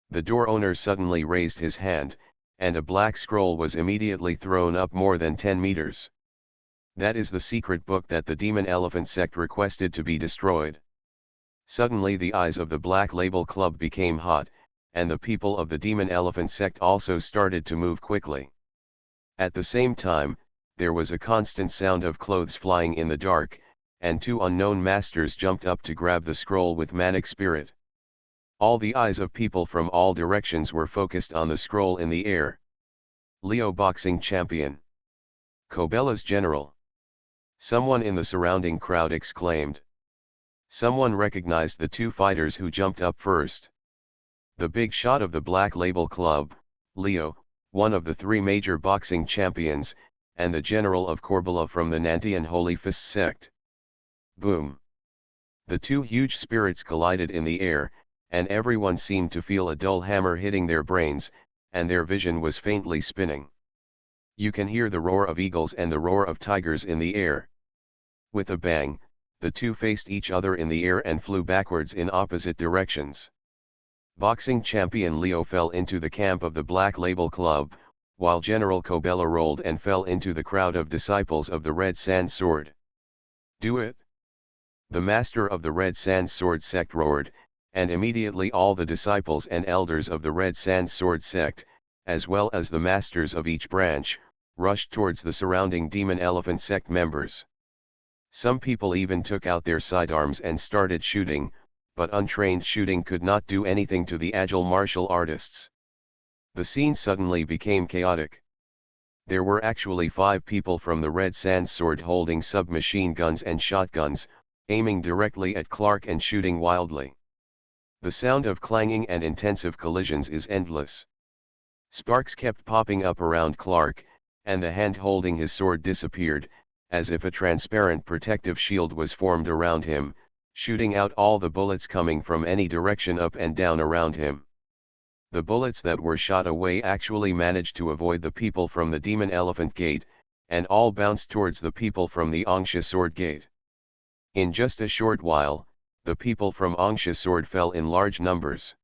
The door owner suddenly raised his hand, and a black scroll was immediately thrown up more than 10 meters. "That is the secret book that the Demon Elephant sect requested to be destroyed." Suddenly the eyes of the Black Label Club became hot, and the people of the Demon Elephant sect also started to move quickly. At the same time, there was a constant sound of clothes flying in the dark, and 2 unknown masters jumped up to grab the scroll with manic spirit. All the eyes of people from all directions were focused on the scroll in the air. "Leo boxing champion. Cobella's general." Someone in the surrounding crowd exclaimed. Someone recognized the 2 fighters who jumped up first. The big shot of the Black Label Club, Leo, one of the 3 major boxing champions, and the general of Corbella from the Nantian Holy Fist sect. Boom! The 2 huge spirits collided in the air, and everyone seemed to feel a dull hammer hitting their brains, and their vision was faintly spinning. You can hear the roar of eagles and the roar of tigers in the air. With a bang, the 2 faced each other in the air and flew backwards in opposite directions. Boxing champion Leo fell into the camp of the Black Label Club, while General Kobella rolled and fell into the crowd of disciples of the Red Sand Sword. "Do it!" the master of the Red Sand Sword sect roared, and immediately all the disciples and elders of the Red Sand Sword sect, as well as the masters of each branch, rushed towards the surrounding Demon Elephant sect members. Some people even took out their sidearms and started shooting, but untrained shooting could not do anything to the agile martial artists. The scene suddenly became chaotic. There were actually 5 people from the Red Sand Sword holding submachine guns and shotguns, aiming directly at Clark and shooting wildly. The sound of clanging and intensive collisions is endless. Sparks kept popping up around Clark, and the hand holding his sword disappeared, as if a transparent protective shield was formed around him, shooting out all the bullets coming from any direction up and down around him. The bullets that were shot away actually managed to avoid the people from the Demon Elephant Gate, and all bounced towards the people from the Angsha Sword Gate. In just a short while, the people from Angsha Sword fell in large numbers.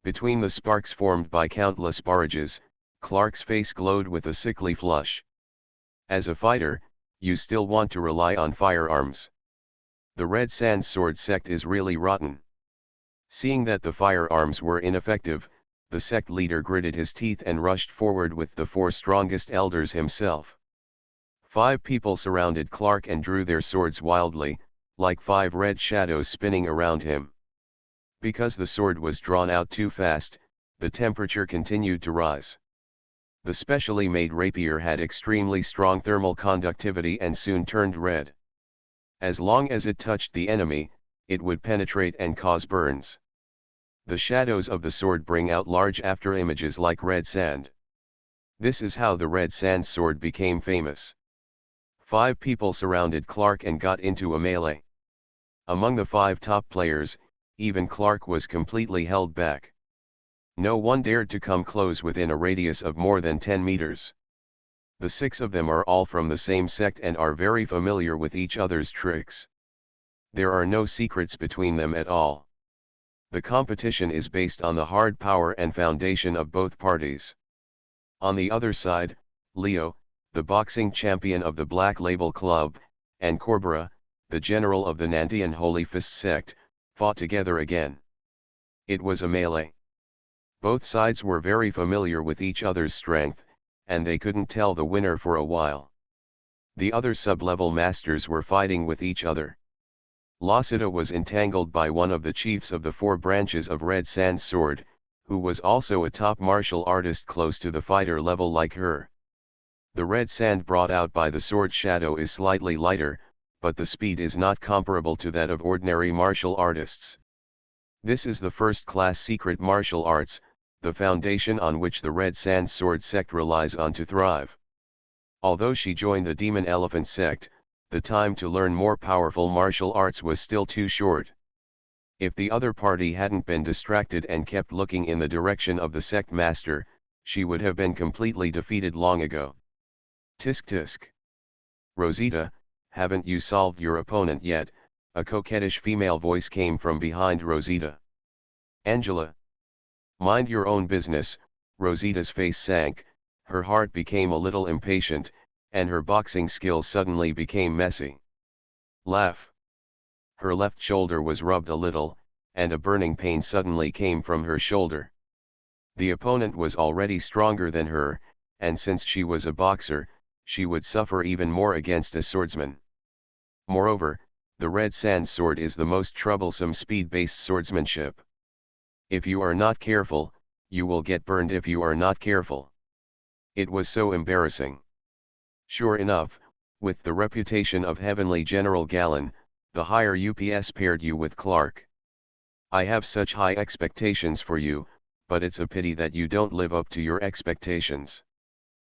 Between the sparks formed by countless barrages, Clark's face glowed with a sickly flush. As a fighter, you still want to rely on firearms. The Red Sand Sword sect is really rotten. Seeing that the firearms were ineffective, the sect leader gritted his teeth and rushed forward with the 4 strongest elders himself. 5 people surrounded Clark and drew their swords wildly, like 5 red shadows spinning around him. Because the sword was drawn out too fast, the temperature continued to rise. The specially made rapier had extremely strong thermal conductivity and soon turned red. As long as it touched the enemy, it would penetrate and cause burns. The shadows of the sword bring out large afterimages like red sand. This is how the Red Sand Sword became famous. 5 people surrounded Clark and got into a melee. Among the 5 top players, even Clark was completely held back. No one dared to come close within a radius of more than 10 meters. The 6 of them are all from the same sect and are very familiar with each other's tricks. There are no secrets between them at all. The competition is based on the hard power and foundation of both parties. On the other side, Leo, the boxing champion of the Black Label Club, and Corbera, the general of the Nantian Holy Fist sect, fought together again. It was a melee. Both sides were very familiar with each other's strength, and they couldn't tell the winner for a while. The other sub-level masters were fighting with each other. Lassita was entangled by one of the chiefs of the 4 branches of Red Sand Sword, who was also a top martial artist close to the fighter level like her. The red sand brought out by the sword shadow is slightly lighter, but the speed is not comparable to that of ordinary martial artists. This is the first-class secret martial arts, the foundation on which the Red Sand Sword sect relies on to thrive. Although she joined the Demon Elephant sect, the time to learn more powerful martial arts was still too short. If the other party hadn't been distracted and kept looking in the direction of the sect master, she would have been completely defeated long ago. Tisk tisk. Rosita, haven't you solved your opponent yet? A coquettish female voice came from behind Rosita. Angela. Mind your own business. Rosita's face sank, her heart became a little impatient, and her boxing skills suddenly became messy. Laugh. Her left shoulder was rubbed a little, and a burning pain suddenly came from her shoulder. The opponent was already stronger than her, and since she was a boxer, she would suffer even more against a swordsman. Moreover, the Red Sand Sword is the most troublesome speed-based swordsmanship. If you are not careful, you will get burned if you are not careful. It was so embarrassing. Sure enough, with the reputation of Heavenly General Gallon, the higher UPS paired you with Clark. I have such high expectations for you, but it's a pity that you don't live up to your expectations.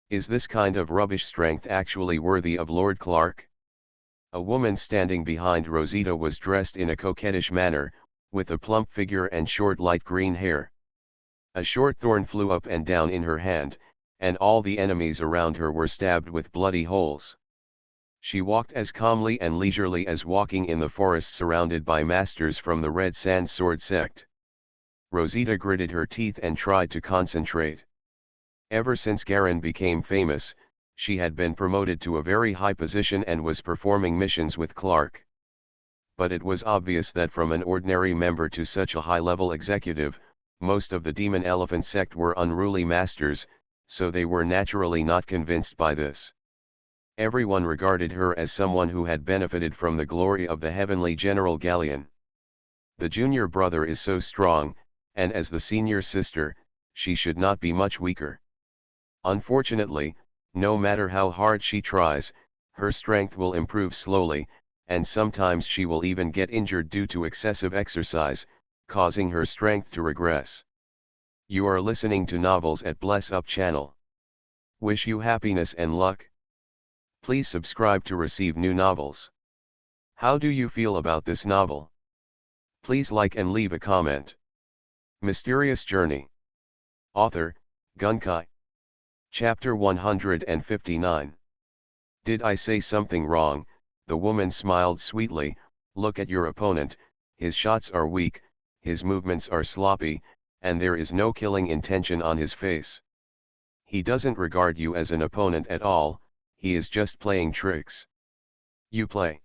Is this kind of rubbish strength actually worthy of Lord Clark? A woman standing behind Rosita was dressed in a coquettish manner, with a plump figure and short light green hair. A short thorn flew up and down in her hand, and all the enemies around her were stabbed with bloody holes. She walked as calmly and leisurely as walking in the forest surrounded by masters from the Red Sand Sword sect. Rosita gritted her teeth and tried to concentrate. Ever since Garen became famous, she had been promoted to a very high position and was performing missions with Clark. But it was obvious that from an ordinary member to such a high-level executive, most of the Demon Elephant sect were unruly masters, so they were naturally not convinced by this. Everyone regarded her as someone who had benefited from the glory of the heavenly General Galleon. The junior brother is so strong, and as the senior sister, she should not be much weaker. Unfortunately, no matter how hard she tries, her strength will improve slowly, and sometimes she will even get injured due to excessive exercise, causing her strength to regress. You are listening to Novels at Bless Up channel. Wish you happiness and luck. Please subscribe to receive new novels. How do you feel about this novel? Please like and leave a comment. Mysterious Journey. Author, Gunkai. Chapter 159. Did I say something wrong? The woman smiled sweetly. Look at your opponent, his shots are weak, his movements are sloppy, and there is no killing intention on his face. He doesn't regard you as an opponent at all, he is just playing tricks. You play.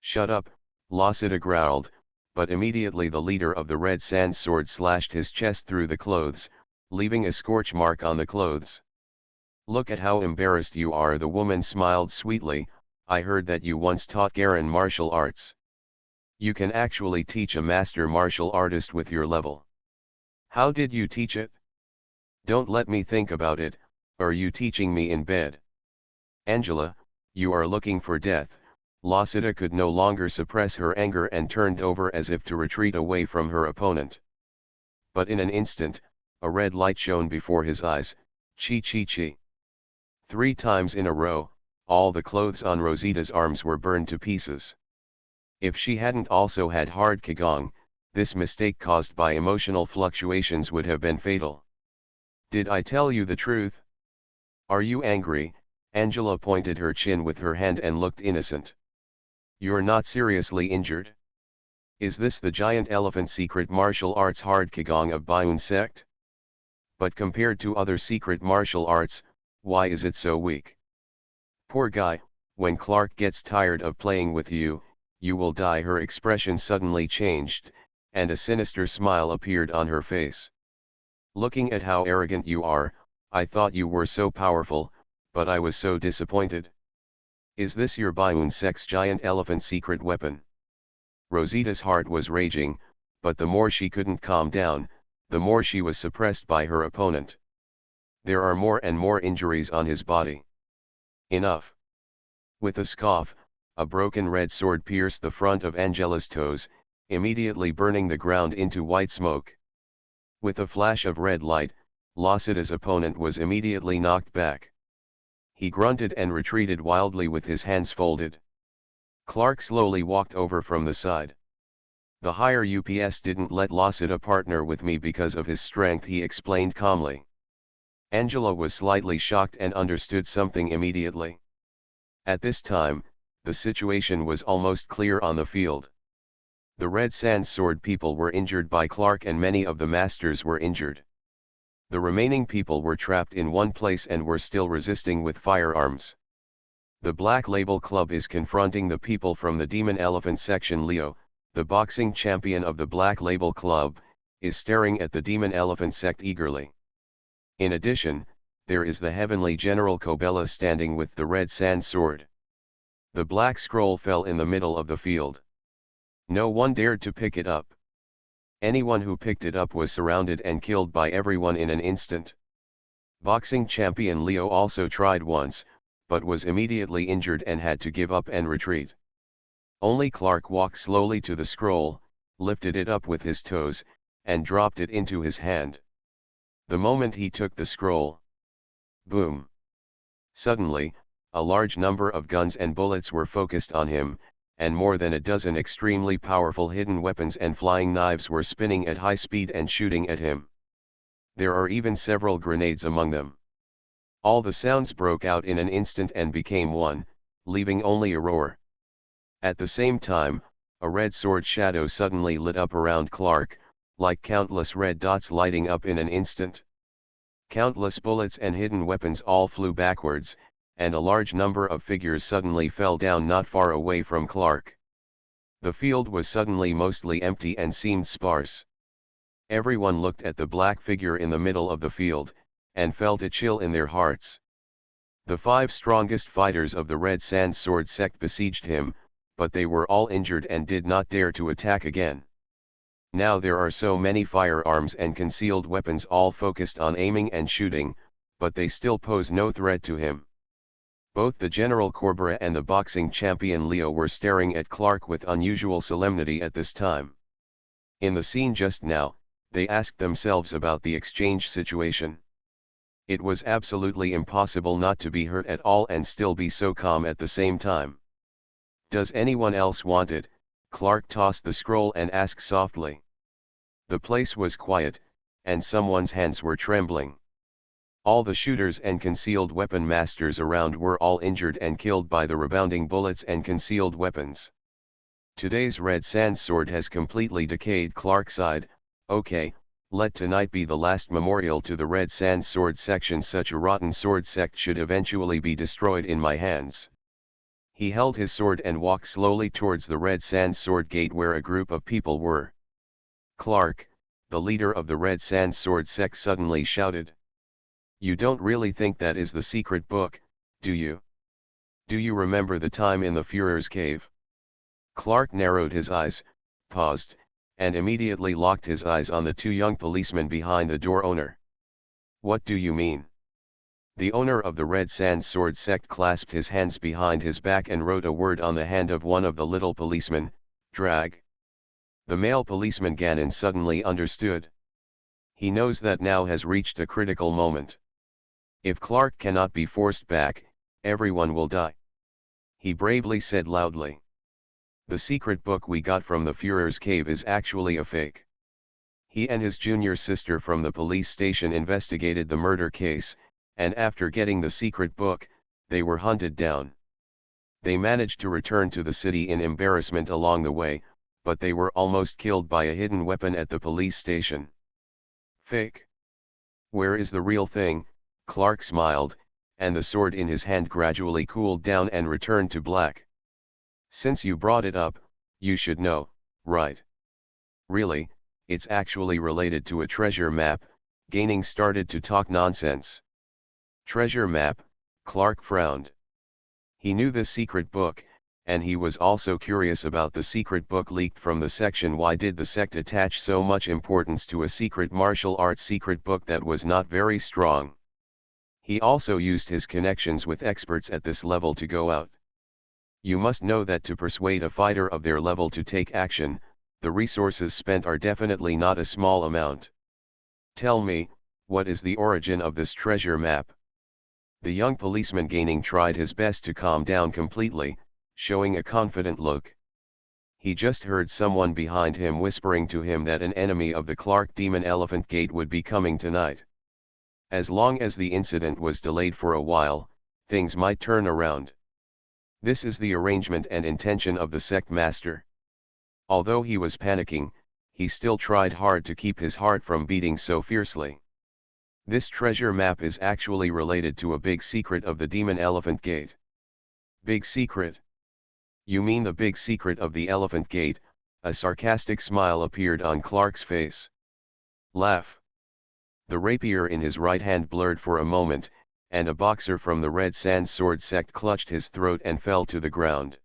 Shut up, Lassiter growled, but immediately the leader of the Red Sand Sword slashed his chest through the clothes, leaving a scorch mark on the clothes. Look at how embarrassed you are, the woman smiled sweetly. I heard that you once taught Garen martial arts. You can actually teach a master martial artist with your level. How did you teach it? Don't let me think about it. Are you teaching me in bed? Angela, you are looking for death. Lassiter could no longer suppress her anger and turned over as if to retreat away from her opponent. But in an instant, a red light shone before his eyes. Chi chi chi. 3 times in a row, all the clothes on Rosita's arms were burned to pieces. If she hadn't also had hard Qigong, this mistake caused by emotional fluctuations would have been fatal. Did I tell you the truth? Are you angry? Angela pointed her chin with her hand and looked innocent. You're not seriously injured? Is this the giant elephant secret martial arts hard Qigong of Baiun sect? But compared to other secret martial arts, why is it so weak? Poor guy, when Clark gets tired of playing with you, you will die. Her expression suddenly changed, and a sinister smile appeared on her face. Looking at how arrogant you are, I thought you were so powerful, but I was so disappointed. Is this your Baiun sect's giant elephant secret weapon? Rosita's heart was raging, but the more she couldn't calm down, the more she was suppressed by her opponent. There are more and more injuries on his body. Enough. With a scoff, a broken red sword pierced the front of Angela's toes, immediately burning the ground into white smoke. With a flash of red light, Lassita's opponent was immediately knocked back. He grunted and retreated wildly with his hands folded. Clark slowly walked over from the side. The higher UPS didn't let Lassita partner with me because of his strength, he explained calmly. Angela was slightly shocked and understood something immediately. At this time, the situation was almost clear on the field. The Red Sand Sword people were injured by Clark and many of the masters were injured. The remaining people were trapped in one place and were still resisting with firearms. The Black Label Club is confronting the people from the Demon Elephant section. Leo, the boxing champion of the Black Label Club, is staring at the Demon Elephant sect eagerly. In addition, there is the Heavenly General Kobella standing with the Red Sand Sword. The black scroll fell in the middle of the field. No one dared to pick it up. Anyone who picked it up was surrounded and killed by everyone in an instant. Boxing champion Leo also tried once, but was immediately injured and had to give up and retreat. Only Clark walked slowly to the scroll, lifted it up with his toes, and dropped it into his hand. The moment he took the scroll, boom! Suddenly, a large number of guns and bullets were focused on him, and more than a dozen extremely powerful hidden weapons and flying knives were spinning at high speed and shooting at him. There are even several grenades among them. All the sounds broke out in an instant and became one, leaving only a roar. At the same time, a red sword shadow suddenly lit up around Clark, like countless red dots lighting up in an instant. Countless bullets and hidden weapons all flew backwards, and a large number of figures suddenly fell down not far away from Clark. The field was suddenly mostly empty and seemed sparse. Everyone looked at the black figure in the middle of the field, and felt a chill in their hearts. The 5 strongest fighters of the Red Sand Sword sect besieged him, but they were all injured and did not dare to attack again. Now there are so many firearms and concealed weapons all focused on aiming and shooting, but they still pose no threat to him. Both the General Corbera and the boxing champion Leo were staring at Clark with unusual solemnity at this time. In the scene just now, they asked themselves about the exchange situation. It was absolutely impossible not to be hurt at all and still be so calm at the same time. "Does anyone else want it?" Clark tossed the scroll and asked softly. The place was quiet, and someone's hands were trembling. All the shooters and concealed weapon masters around were all injured and killed by the rebounding bullets and concealed weapons. Today's Red Sand Sword has completely decayed. Clark sighed. "Okay, let tonight be the last memorial to the Red Sand Sword section. Such a rotten sword sect should eventually be destroyed in my hands." He held his sword and walked slowly towards the Red Sand Sword gate where a group of people were. Clark, the leader of the Red Sand Sword sect, suddenly shouted. "You don't really think that is the secret book, do you? Do you remember the time in the Führer's cave?" Clark narrowed his eyes, paused, and immediately locked his eyes on the 2 young policemen behind the door. "Owner. What do you mean?" The owner of the Red Sand Sword sect clasped his hands behind his back and wrote a word on the hand of one of the little policemen: "Drag." The male policeman Gannon suddenly understood. He knows that now has reached a critical moment. If Clark cannot be forced back, everyone will die. He bravely said loudly. "The secret book we got from the Führer's cave is actually a fake." He and his junior sister from the police station investigated the murder case, and after getting the secret book, they were hunted down. They managed to return to the city in embarrassment along the way, but they were almost killed by a hidden weapon at the police station. "Fake? Where is the real thing?" Clark smiled, and the sword in his hand gradually cooled down and returned to black. "Since you brought it up, you should know, right? Really, it's actually related to a treasure map." Gannon started to talk nonsense. "Treasure map?" Clark frowned. He knew this secret book, and he was also curious about the secret book leaked from the section. Why did the sect attach so much importance to a secret martial arts secret book that was not very strong? He also used his connections with experts at this level to go out. You must know that to persuade a fighter of their level to take action, the resources spent are definitely not a small amount. "Tell me, what is the origin of this treasure map?" The young policeman Gannon tried his best to calm down completely, showing a confident look. He just heard someone behind him whispering to him that an enemy of the Clark Demon Elephant Gate would be coming tonight. As long as the incident was delayed for a while, things might turn around. This is the arrangement and intention of the sect master. Although he was panicking, he still tried hard to keep his heart from beating so fiercely. This treasure map is actually related to a big secret of the Demon Elephant Gate. "Big secret? You mean the big secret of the Elephant Gate?" A sarcastic smile appeared on Clark's face. "Laugh." The rapier in his right hand blurred for a moment, and a boxer from the Red Sand Sword sect clutched his throat and fell to the ground.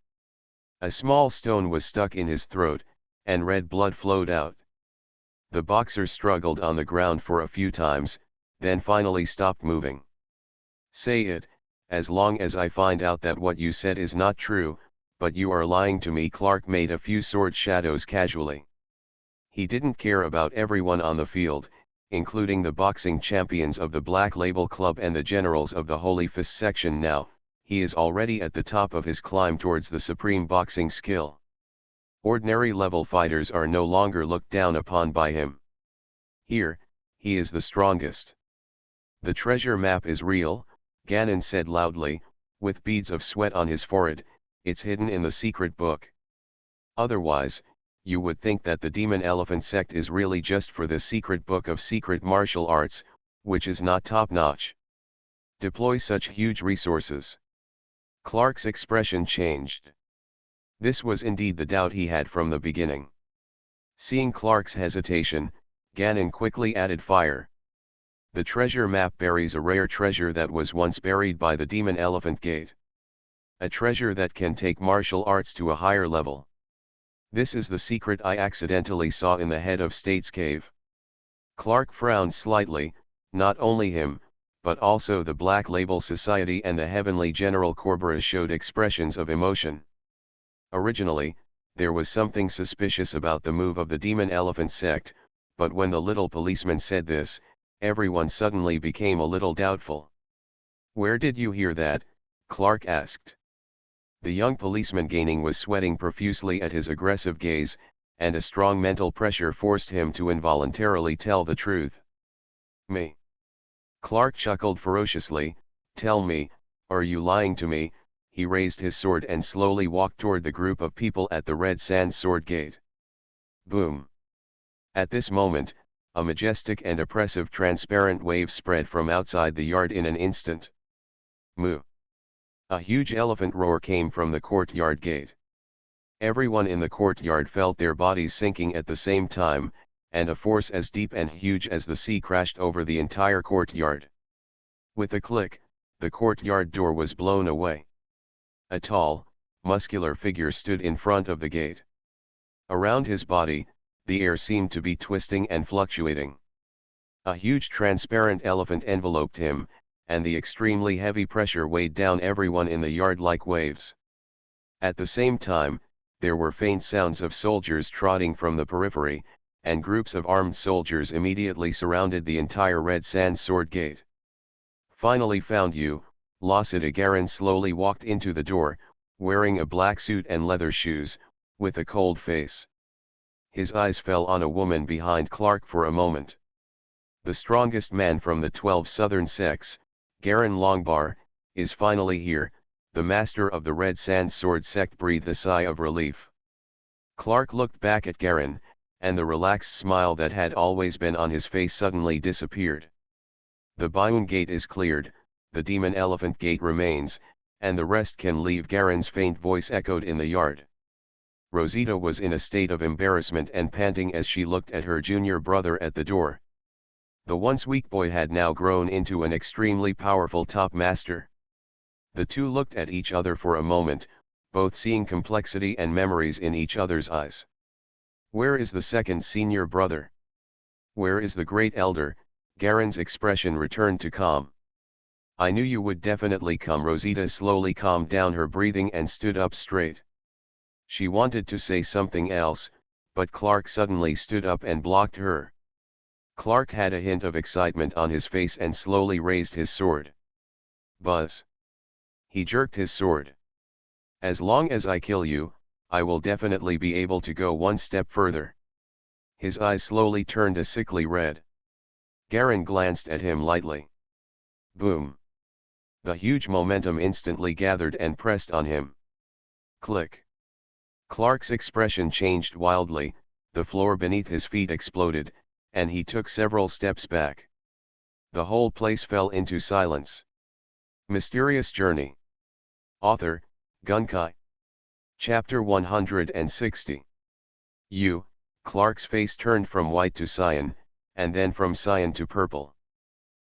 A small stone was stuck in his throat, and red blood flowed out. The boxer struggled on the ground for a few times, then finally stopped moving. "Say it, as long as I find out that what you said is not true, but you are lying to me." Clark made a few sword shadows casually. He didn't care about everyone on the field, including the boxing champions of the Black Label Club and the generals of the Holy Fist section. Now, he is already at the top of his climb towards the supreme boxing skill. Ordinary level fighters are no longer looked down upon by him. Here, he is the strongest. "The treasure map is real," Gannon said loudly, with beads of sweat on his forehead. "It's hidden in the secret book. Otherwise, you would think that the Demon Elephant sect is really just for the secret book of secret martial arts, which is not top-notch. Deploy such huge resources. Clark's expression changed. This was indeed the doubt he had from the beginning. Seeing Clark's hesitation, Ganon quickly added fire. The treasure map buries a rare treasure that was once buried by the Demon Elephant Gate. A treasure that can take martial arts to a higher level. This is the secret I accidentally saw in the head of State's cave. Clark frowned slightly, not only him, but also the Black Label Society and the Heavenly General Corporas showed expressions of emotion. Originally, there was something suspicious about the move of the Demon Elephant sect, but when the little policeman said this, everyone suddenly became a little doubtful. "Where did you hear that?" Clark asked. The young policeman gaining was sweating profusely at his aggressive gaze, and a strong mental pressure forced him to involuntarily tell the truth. "Me?" Clark chuckled ferociously. "Tell me, are you lying to me?" He raised his sword and slowly walked toward the group of people at the Red Sand Sword Gate. Boom! At this moment, a majestic and oppressive transparent wave spread from outside the yard in an instant. Moo! A huge elephant roar came from the courtyard gate. Everyone in the courtyard felt their bodies sinking at the same time, and a force as deep and huge as the sea crashed over the entire courtyard. With a click, the courtyard door was blown away. A tall, muscular figure stood in front of the gate. Around his body, the air seemed to be twisting and fluctuating. A huge transparent elephant enveloped him, and the extremely heavy pressure weighed down everyone in the yard like waves. At the same time, there were faint sounds of soldiers trotting from the periphery, and groups of armed soldiers immediately surrounded the entire Red Sand Sword Gate. "Finally found you," Lassiter Garin slowly walked into the door, wearing a black suit and leather shoes, with a cold face. His eyes fell on a woman behind Clark for a moment. The strongest man from the 12 southern sects, Garin Longbar, is finally here. The master of the Red Sand Sword sect breathed a sigh of relief. Clark looked back at Garin, and the relaxed smile that had always been on his face suddenly disappeared. "The Bioun Gate is cleared, the Demon Elephant Gate remains, and the rest can leave." Garin's faint voice echoed in the yard. Rosita was in a state of embarrassment and panting as she looked at her junior brother at the door. The once weak boy had now grown into an extremely powerful top master. The two looked at each other for a moment, both seeing complexity and memories in each other's eyes. "Where is the second senior brother? Where is the great elder?" Garin's expression returned to calm. "I knew you would definitely come." Rosita slowly calmed down her breathing and stood up straight. She wanted to say something else, but Clark suddenly stood up and blocked her. Clark had a hint of excitement on his face and slowly raised his sword. Buzz! He jerked his sword. "As long as I kill you, I will definitely be able to go one step further." His eyes slowly turned a sickly red. Garin glanced at him lightly. Boom! The huge momentum instantly gathered and pressed on him. Click! Clark's expression changed wildly, the floor beneath his feet exploded, and he took several steps back. The whole place fell into silence. Mysterious Journey. Author, Gunkai. Chapter 160. Clark's face turned from white to cyan, and then from cyan to purple.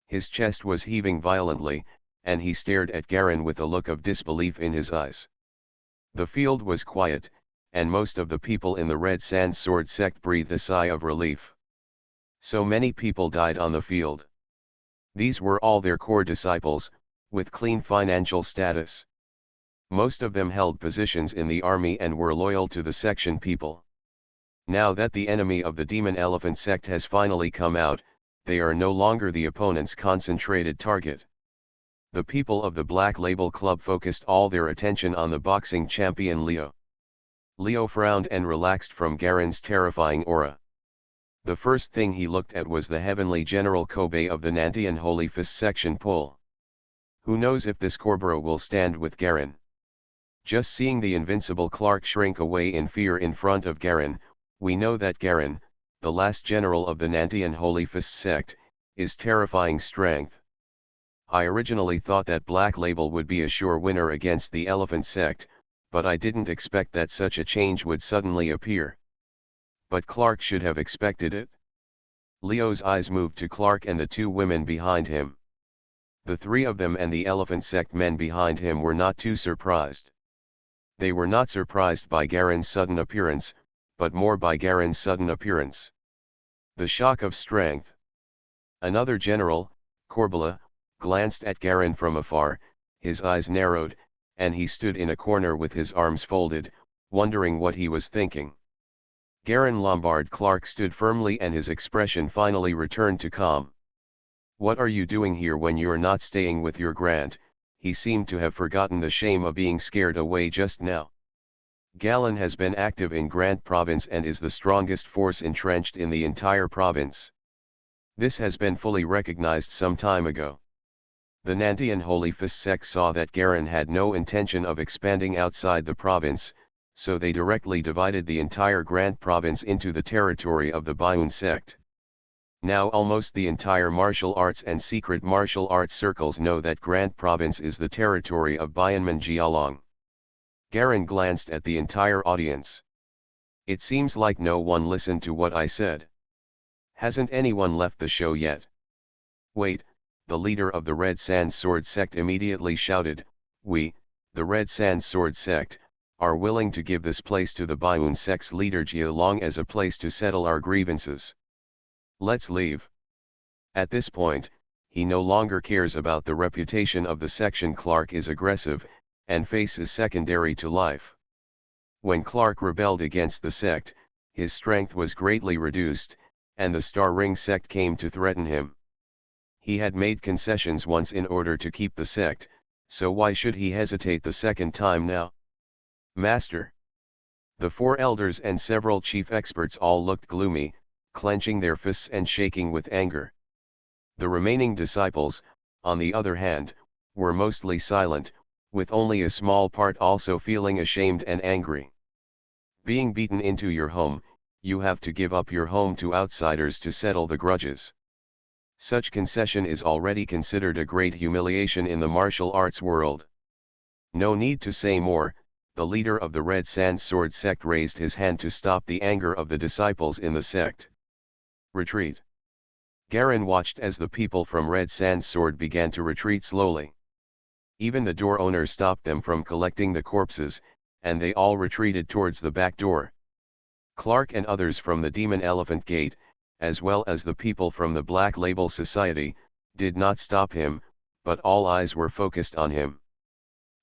His chest was heaving violently, and he stared at Garin with a look of disbelief in his eyes. The field was quiet, and most of the people in the Red Sand Sword sect breathed a sigh of relief. So many people died on the field. These were all their core disciples, with clean financial status. Most of them held positions in the army and were loyal to the section people. Now that the enemy of the Demon Elephant sect has finally come out, they are no longer the opponent's concentrated target. The people of the Black Label Club focused all their attention on the boxing champion Leo. Leo frowned and relaxed from Garin's terrifying aura. The first thing he looked at was the Heavenly General Kobe of the Nantian Holy Fist section pull. Who knows if this Corbera will stand with Garin? Just seeing the invincible Clark shrink away in fear in front of Garin, we know that Garin, the last general of the Nantian Holy Fist sect, is terrifying strength. I originally thought that Black Label would be a sure winner against the Elephant Sect, but I didn't expect that such a change would suddenly appear. But Clark should have expected it. Leo's eyes moved to Clark and the two women behind him. The three of them and the Elephant Sect men behind him were not too surprised. They were not surprised by Garen's sudden appearance, but more by Garen's sudden appearance. The shock of strength. Another general, Corbella, glanced at Garen from afar, his eyes narrowed, and he stood in a corner with his arms folded, wondering what he was thinking. Garen Lombard Clark stood firmly and his expression finally returned to calm. "What are you doing here when you're not staying with your Grant?" He seemed to have forgotten the shame of being scared away just now. Galen has been active in Grant Province and is the strongest force entrenched in the entire province. This has been fully recognized some time ago. The Nantian Holy Fist sect saw that Garen had no intention of expanding outside the province, so they directly divided the entire Grant Province into the territory of the Bayun sect. Now almost the entire martial arts and secret martial arts circles know that Grant Province is the territory of Bayanman Jialong. Garen glanced at the entire audience. "It seems like no one listened to what I said. Hasn't anyone left the show yet?" "Wait," the leader of the Red Sand Sword sect immediately shouted, "We, the Red Sand Sword sect, are willing to give this place to the Bayun sect's leader Jialong as a place to settle our grievances. Let's leave." At this point, he no longer cares about the reputation of the section. Clark is aggressive, and face is secondary to life. When Clark rebelled against the sect, his strength was greatly reduced, and the Star Ring sect came to threaten him. He had made concessions once in order to keep the sect, so why should he hesitate the second time now? "Master." The four elders and several chief experts all looked gloomy, clenching their fists and shaking with anger. The remaining disciples, on the other hand, were mostly silent, with only a small part also feeling ashamed and angry. Being beaten into your home, you have to give up your home to outsiders to settle the grudges. Such concession is already considered a great humiliation in the martial arts world. No need to say more. The leader of the Red Sand Sword sect raised his hand to stop the anger of the disciples in the sect. "Retreat." Garen watched as the people from Red Sand Sword began to retreat slowly. Even the door owner stopped them from collecting the corpses, and they all retreated towards the back door. Clark and others from the Demon Elephant Gate, as well as the people from the Black Label Society, did not stop him, but all eyes were focused on him.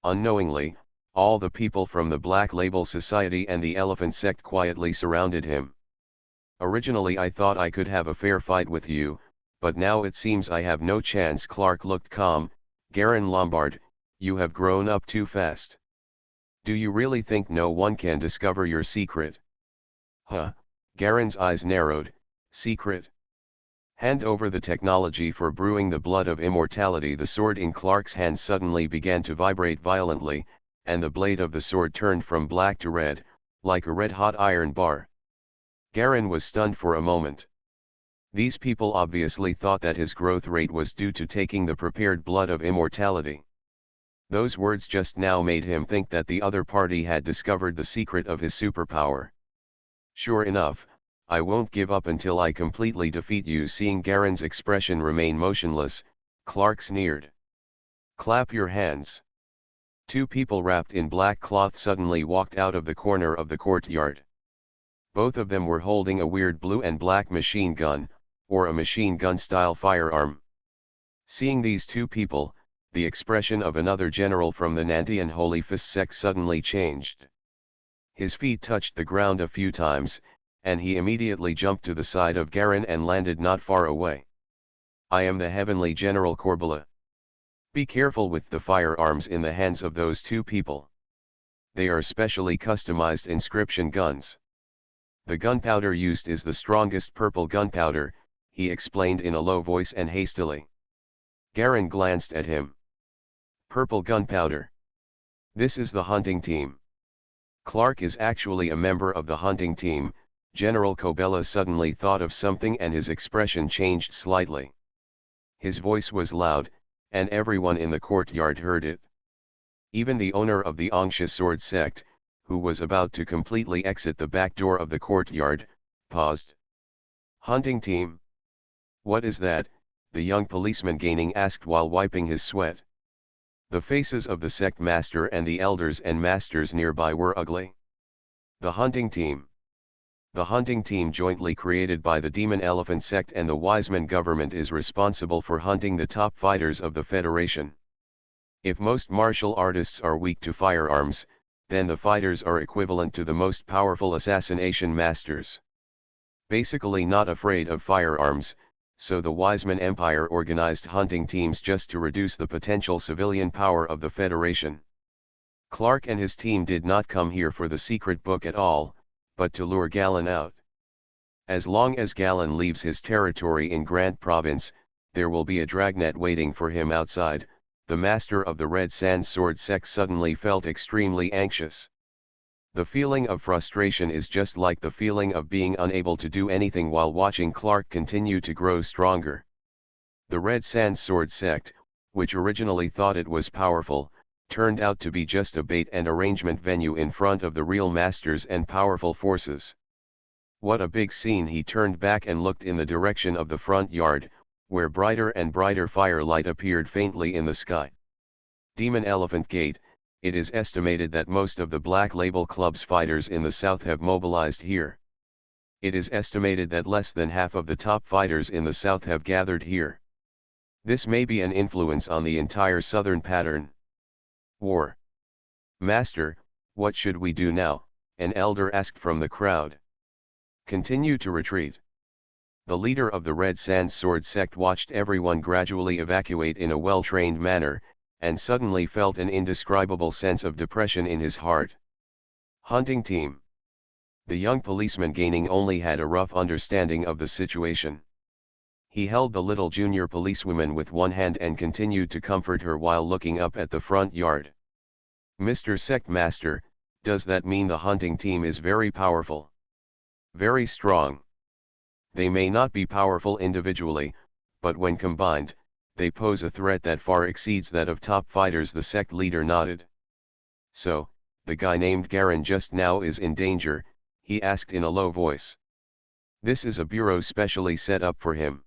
Unknowingly, all the people from the Black Label Society and the Elephant Sect quietly surrounded him. "Originally I thought I could have a fair fight with you, but now it seems I have no chance." Clark looked calm. "Garen Lombard, you have grown up too fast. Do you really think no one can discover your secret?" "Huh?" Garen's eyes narrowed. "Secret? Hand over the technology for brewing the blood of immortality." The sword in Clark's hand suddenly began to vibrate violently, and the blade of the sword turned from black to red, like a red-hot iron bar. Garen was stunned for a moment. These people obviously thought that his growth rate was due to taking the prepared blood of immortality. Those words just now made him think that the other party had discovered the secret of his superpower. "Sure enough, I won't give up until I completely defeat you." Seeing Garen's expression remain motionless, Clark sneered. "Clap your hands." Two people wrapped in black cloth suddenly walked out of the corner of the courtyard. Both of them were holding a weird blue and black machine gun, or a machine gun-style firearm. Seeing these two people, the expression of another general from the Nantian Holy Fist sect suddenly changed. His feet touched the ground a few times, and he immediately jumped to the side of Garen and landed not far away. "I am the Heavenly General Corbella. Be careful with the firearms in the hands of those two people. They are specially customized inscription guns. The gunpowder used is the strongest purple gunpowder," he explained in a low voice and hastily. Garen glanced at him. "Purple gunpowder. This is the hunting team." Clark is actually a member of the hunting team. General Corbella suddenly thought of something and his expression changed slightly. His voice was loud, and everyone in the courtyard heard it. Even the owner of the Angsha sword sect, who was about to completely exit the back door of the courtyard, paused. "Hunting team? What is that?" the young policeman gaining asked while wiping his sweat. The faces of the sect master and the elders and masters nearby were ugly. The hunting team. The hunting team jointly created by the Demon Elephant sect and the Wiseman government is responsible for hunting the top fighters of the Federation. If most martial artists are weak to firearms, then the fighters are equivalent to the most powerful assassination masters. Basically not afraid of firearms, so the Wiseman Empire organized hunting teams just to reduce the potential civilian power of the Federation. Clark and his team did not come here for the secret book at all, but to lure Galen out. As long as Galen leaves his territory in Grant Province, there will be a dragnet waiting for him outside. The master of the Red Sand Sword sect suddenly felt extremely anxious. The feeling of frustration is just like the feeling of being unable to do anything while watching Clark continue to grow stronger. The Red Sand Sword sect, which originally thought it was powerful, turned out to be just a bait and arrangement venue in front of the real masters and powerful forces. What a big scene! He turned back and looked in the direction of the front yard, where brighter and brighter firelight appeared faintly in the sky. Demon Elephant Gate. It is estimated that most of the Black Label Club's fighters in the south have mobilized here. It is estimated that less than half of the top fighters in the south have gathered here. This may be an influence on the entire southern pattern. War. "Master, what should we do now?" an elder asked from the crowd. "Continue to retreat." The leader of the Red Sand Sword sect watched everyone gradually evacuate in a well-trained manner, and suddenly felt an indescribable sense of depression in his heart. Hunting team. The young policeman gaining only had a rough understanding of the situation. He held the little junior policewoman with one hand and continued to comfort her while looking up at the front yard. "Mr. Sect Master, does that mean the hunting team is very powerful?" "Very strong. They may not be powerful individually, but when combined, they pose a threat that far exceeds that of top fighters." The sect leader nodded. "So, the guy named Garen just now is in danger?" he asked in a low voice. "This is a bureau specially set up for him.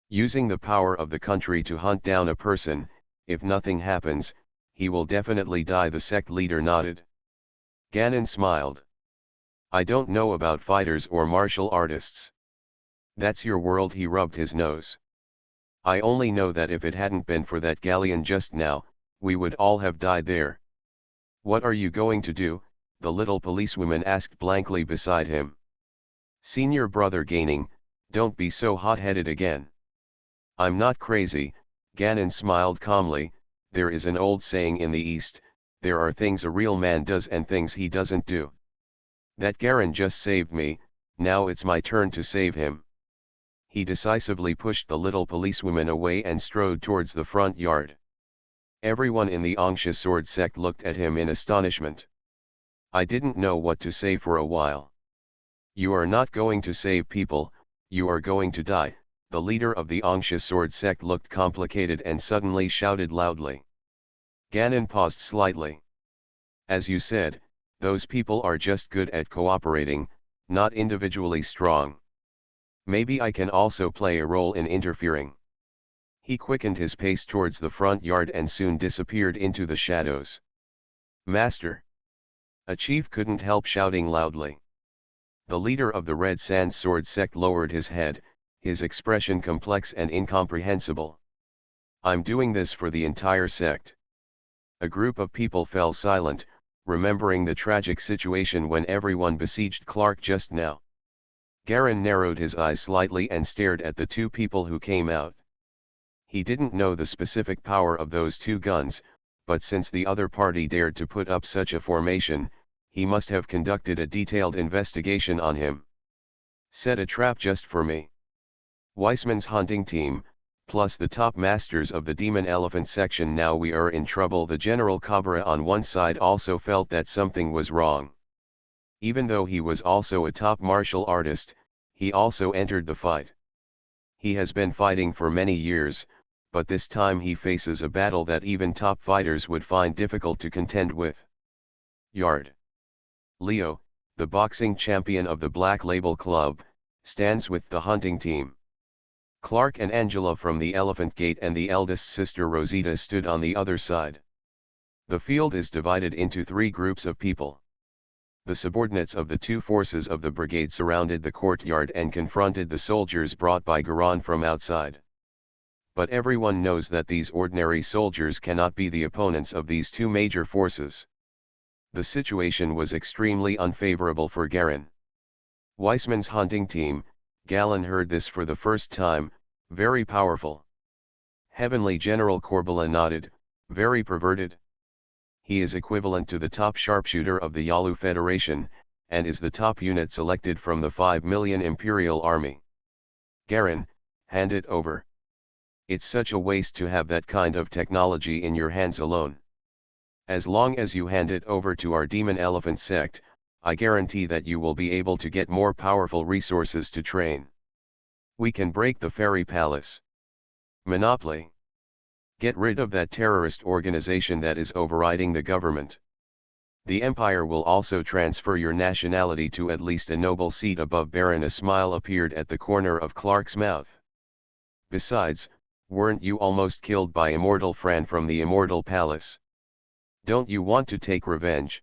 Using the power of the country to hunt down a person. If nothing happens, he will definitely die." The sect leader nodded. Ganon smiled. "I don't know about fighters or martial artists. That's your world." He rubbed his nose. "I only know that if it hadn't been for that galleon just now, we would all have died there." "What are you going to do?" the little policewoman asked blankly beside him. "Senior brother gaining, don't be so hot-headed again." "I'm not crazy," Ganon smiled calmly. "There is an old saying in the East, there are things a real man does and things he doesn't do. That Garen just saved me, now it's my turn to save him." He decisively pushed the little policewoman away and strode towards the front yard. Everyone in the Angsha sword sect looked at him in astonishment. "I didn't know what to say for a while." "You are not going to save people, you are going to die." The leader of the Angsha sword sect looked complicated and suddenly shouted loudly. Ganon paused slightly. "As you said, those people are just good at cooperating, not individually strong. Maybe I can also play a role in interfering." He quickened his pace towards the front yard and soon disappeared into the shadows. "Master!" a chief couldn't help shouting loudly. The leader of the Red Sand Sword sect lowered his head, his expression complex and incomprehensible. "I'm doing this for the entire sect." A group of people fell silent, remembering the tragic situation when everyone besieged Clark just now. Garen narrowed his eyes slightly and stared at the two people who came out. He didn't know the specific power of those two guns, but since the other party dared to put up such a formation, he must have conducted a detailed investigation on him. "Set a trap just for me." Weissman's hunting team, plus the top masters of the Demon Elephant section. "Now we are in trouble." The General Cobra on one side also felt that something was wrong. Even though he was also a top martial artist, he also entered the fight. He has been fighting for many years, but this time he faces a battle that even top fighters would find difficult to contend with. Yard. Leo, the boxing champion of the Black Label Club, stands with the hunting team. Clark and Angela from the Elephant Gate and the eldest sister Rosita stood on the other side. The field is divided into 3 groups of people. The subordinates of the 2 forces of the brigade surrounded the courtyard and confronted the soldiers brought by Garan from outside. But everyone knows that these ordinary soldiers cannot be the opponents of these 2 major forces. The situation was extremely unfavorable for Garan. Weissman's hunting team, Galen heard this for the first time, very powerful. Heavenly General Corbala nodded, very perverted. He is equivalent to the top sharpshooter of the Yalu Federation, and is the top unit selected from the 5 million Imperial Army. Garan, hand it over. It's such a waste to have that kind of technology in your hands alone. As long as you hand it over to our Demon Elephant sect, I guarantee that you will be able to get more powerful resources to train. We can break the Fairy Palace. Monopoly. Get rid of that terrorist organization that is overriding the government. The Empire will also transfer your nationality to at least a noble seat above Baron. A smile appeared at the corner of Clark's mouth. Besides, weren't you almost killed by Immortal Fran from the Immortal Palace? Don't you want to take revenge?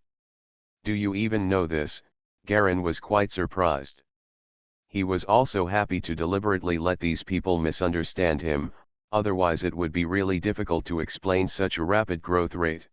Do you even know this? Garan was quite surprised. He was also happy to deliberately let these people misunderstand him, otherwise it would be really difficult to explain such a rapid growth rate.